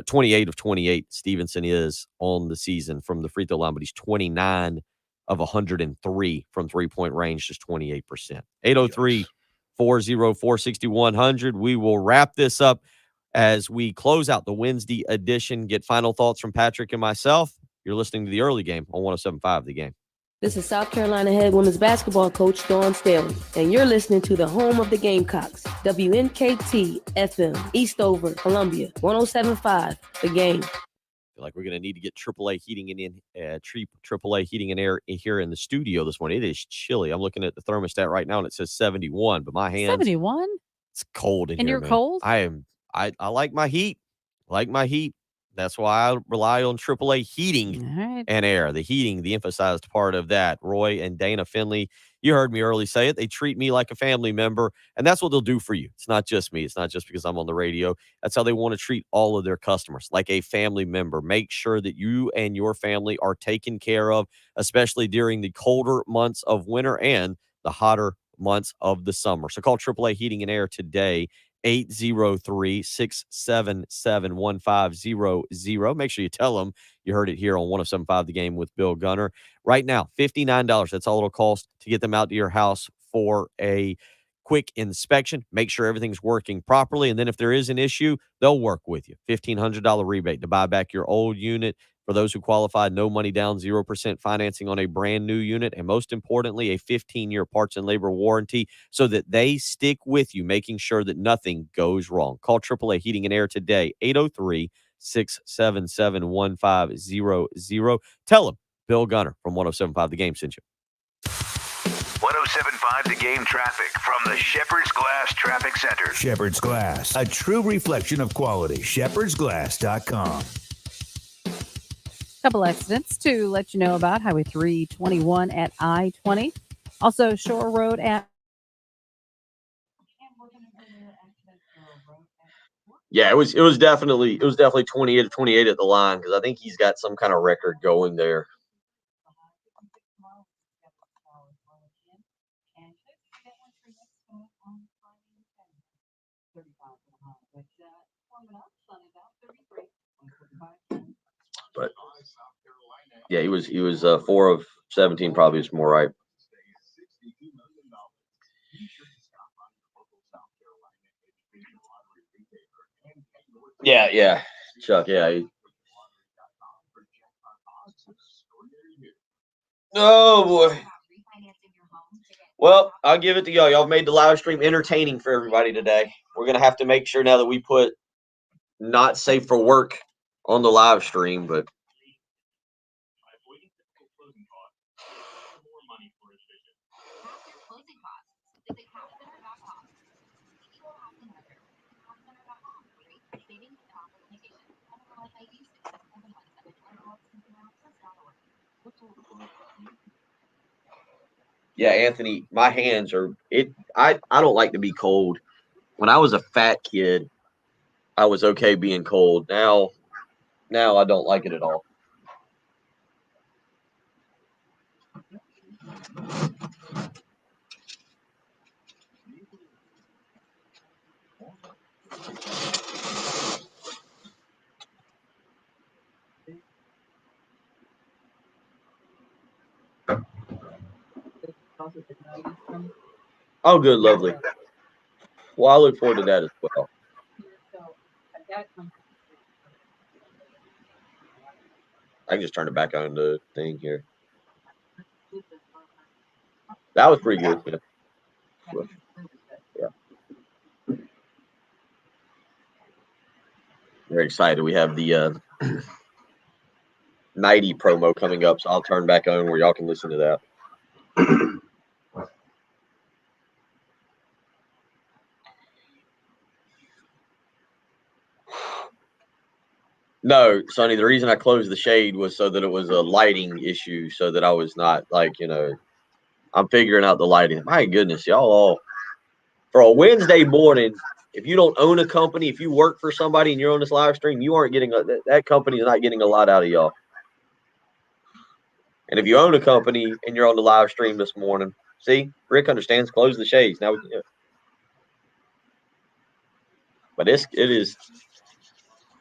28 of 28 Stevenson is on the season from the free throw line, but he's 29 of 103 from 3-point range, just 28%. 803 404 6100. We will wrap this up as we close out the Wednesday edition. Get final thoughts from Patrick and myself. You're listening to the early game on 107.5 The Game. This is South Carolina head women's basketball coach Dawn Staley, and you're listening to the home of the Gamecocks, WNKT FM, Eastover, Columbia, 107.5 The Game. I feel like we're going to need to get AAA heating and air here in the studio this morning. It is chilly. I'm looking at the thermostat right now, and it says 71, but my hands 71. It's cold in and here. You're man. cold. I like my heat. That's why I rely on AAA heating and air. The heating, the emphasized part of that. Roy and Dana Finley, you heard me early say it. They treat me like a family member, and that's what they'll do for you. It's not just me. It's not just because I'm on the radio. That's how they want to treat all of their customers, like a family member. Make sure that you and your family are taken care of, especially during the colder months of winter and the hotter months of the summer. So call AAA Heating and Air today. 803-677-1500. Make sure you tell them you heard it here on 107.5 The Game with Bill Gunner. Right now, $59. That's all it'll cost to get them out to your house for a quick inspection. Make sure everything's working properly. And then if there is an issue, they'll work with you. $1,500 rebate to buy back your old unit. For those who qualify, no money down, 0% financing on a brand new unit, and most importantly, a 15-year parts and labor warranty so that they stick with you, making sure that nothing goes wrong. Call AAA Heating and Air today, 803-677-1500. Tell them Bill Gunner from 107.5 The Game sent you. 107.5 The Game traffic from the Shepherd's Glass Traffic Center. Shepherd's Glass, a true reflection of quality. ShepherdsGlass.com. Couple accidents to let you know about. Highway 321 at I-20. Also, Shore Road at... Yeah, it was definitely 28 of 28 at the line, because I think he's got some kind of record going there. But yeah, he was 4 of 17, probably was more right. Yeah, Chuck. Yeah. Oh boy. Well, I'll give it to y'all. Y'all made the live stream entertaining for everybody today. We're gonna have to make sure now that we put not safe for work on the live stream, but yeah, Anthony, my hands are I don't like to be cold. When I was a fat kid, I was okay being cold. Now I don't like it at all. Oh, good, lovely. Well, I look forward to that as well. I can just turn it back on the thing here. That was pretty good. Yeah. Very excited. We have the 90 promo coming up, so I'll turn back on where y'all can listen to that. No, Sonny, the reason I closed the shade was so that it was a lighting issue, so that I was not I'm figuring out the lighting. My goodness, y'all all for a Wednesday morning, if you don't own a company, if you work for somebody and you're on this live stream, you aren't getting that company is not getting a lot out of y'all. And if you own a company and you're on the live stream this morning, see, Rick understands. Close the shades now. But it is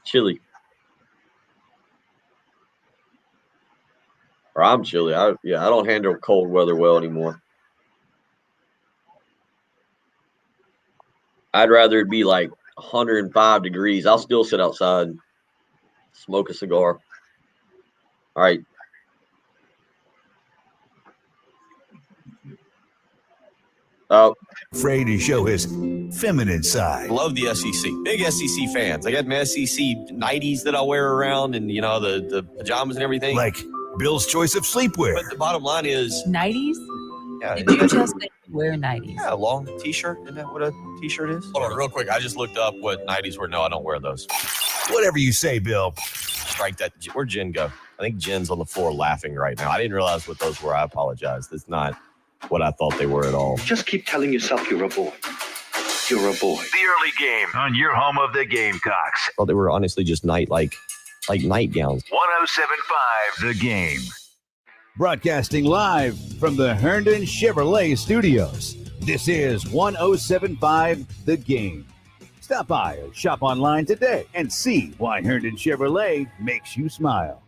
chilly. Or I'm chilly. I don't handle cold weather well anymore. I'd rather it be like 105 degrees. I'll still sit outside, smoke a cigar. All right. Oh. Afraid to show his feminine side. Love the SEC. Big SEC fans. I got my SEC 90s that I wear around and, the pajamas and everything. Like Bill's choice of sleepwear. But the bottom line is... 90s? Yeah, Did you just say wear 90s? Yeah, a long t-shirt. Isn't that what a t-shirt is? Hold on, real quick. I just looked up what 90s were. No, I don't wear those. Whatever you say, Bill. Strike that. Where'd Jen go? I think Jen's on the floor laughing right now. I didn't realize what those were. I apologize. That's not what I thought they were at all. Just keep telling yourself you're a boy. You're a boy. The early game on your home of the Gamecocks. I thought they were honestly just like nightgowns. 107.5 The Game. Broadcasting live from the Herndon Chevrolet Studios. This is 107.5 The Game. Stop by or shop online today and see why Herndon Chevrolet makes you smile.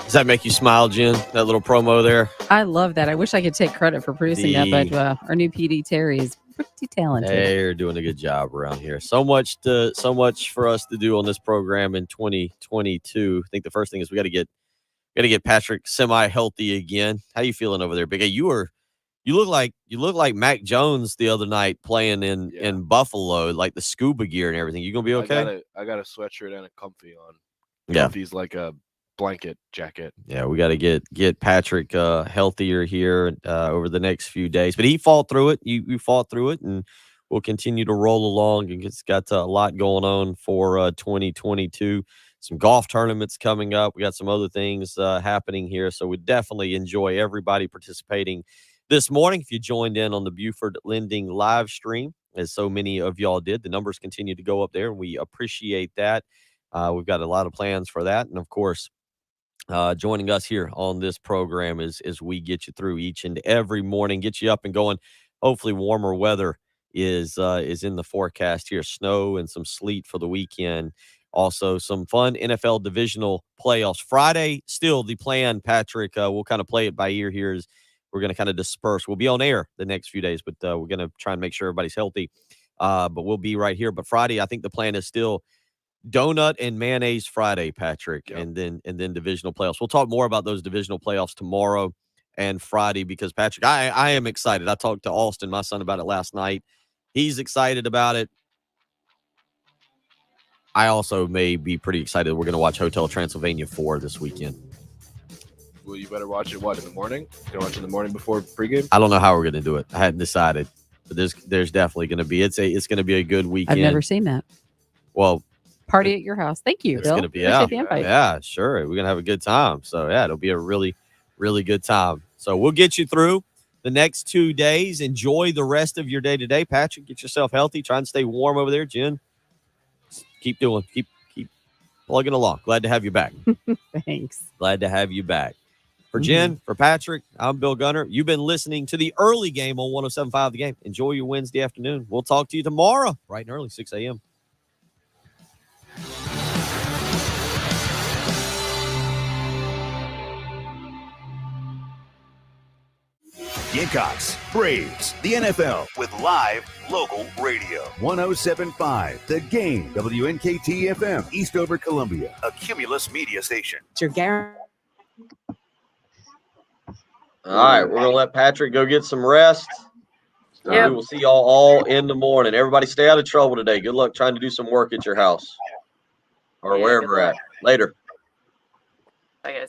Does that make you smile, Jen? That little promo there? I love that. I wish I could take credit for producing that, but our new PD, Terry, is pretty talented. They're doing a good job around here. So much for us to do on this program in 2022. I think the first thing is we got to get Patrick semi-healthy again. How you feeling over there, Big A? You look like Mac Jones the other night playing in Buffalo, like the scuba gear and everything. You gonna be okay? I got a sweatshirt and a comfy on. Yeah. Comfy's like a blanket jacket. Yeah, we got to get Patrick healthier here over the next few days. But he fought through it. You fought through it, and we'll continue to roll along. And it's got a lot going on for 2022. Some golf tournaments coming up. We got some other things happening here. So we definitely enjoy everybody participating this morning. If you joined in on the Buford Lending live stream, as so many of y'all did, the numbers continue to go up there, and we appreciate that. We've got a lot of plans for that. And, of course, joining us here on this program as we get you through each and every morning, get you up and going. Hopefully warmer weather is in the forecast here. Snow and some sleet for the weekend. Also, some fun NFL divisional playoffs. Friday, still the plan, Patrick. We'll kind of play it by ear here as we're going to kind of disperse. We'll be on air the next few days, but we're going to try and make sure everybody's healthy. But we'll be right here. But Friday, I think the plan is still donut and mayonnaise Friday, Patrick, and then divisional playoffs. We'll talk more about those divisional playoffs tomorrow and Friday because, Patrick, I am excited. I talked to Austin, my son, about it last night. He's excited about it. I also may be pretty excited. We're going to watch Hotel Transylvania 4 this weekend. Well, you better watch it, in the morning? You can watch it in the morning before pregame? I don't know how we're going to do it. I hadn't decided. But there's definitely going to be. It's going to be a good weekend. I've never seen that. Well, Party at your house. Thank you, it's Bill. going to be Appreciate the invite. Yeah, sure. We're going to have a good time. So, yeah, it'll be a really, really good time. So, we'll get you through the next 2 days. Enjoy the rest of your day today. Patrick, get yourself healthy. Try and stay warm over there. Jen, keep plugging along. Glad to have you back. Thanks. Glad to have you back. For Jen, for Patrick, I'm Bill Gunner. You've been listening to the early game on 107.5 The Game. Enjoy your Wednesday afternoon. We'll talk to you tomorrow, bright and early, 6 a.m. Gamecocks, Braves, the NFL with live local radio. 107.5 The Game, WNKT FM, Eastover, Columbia, a Cumulus media station. It's your guarantee. All right, we're going to let Patrick go get some rest. Yep. We will see y'all all in the morning. Everybody stay out of trouble today. Good luck trying to do some work at your house or wherever at. Later. Bye, guys.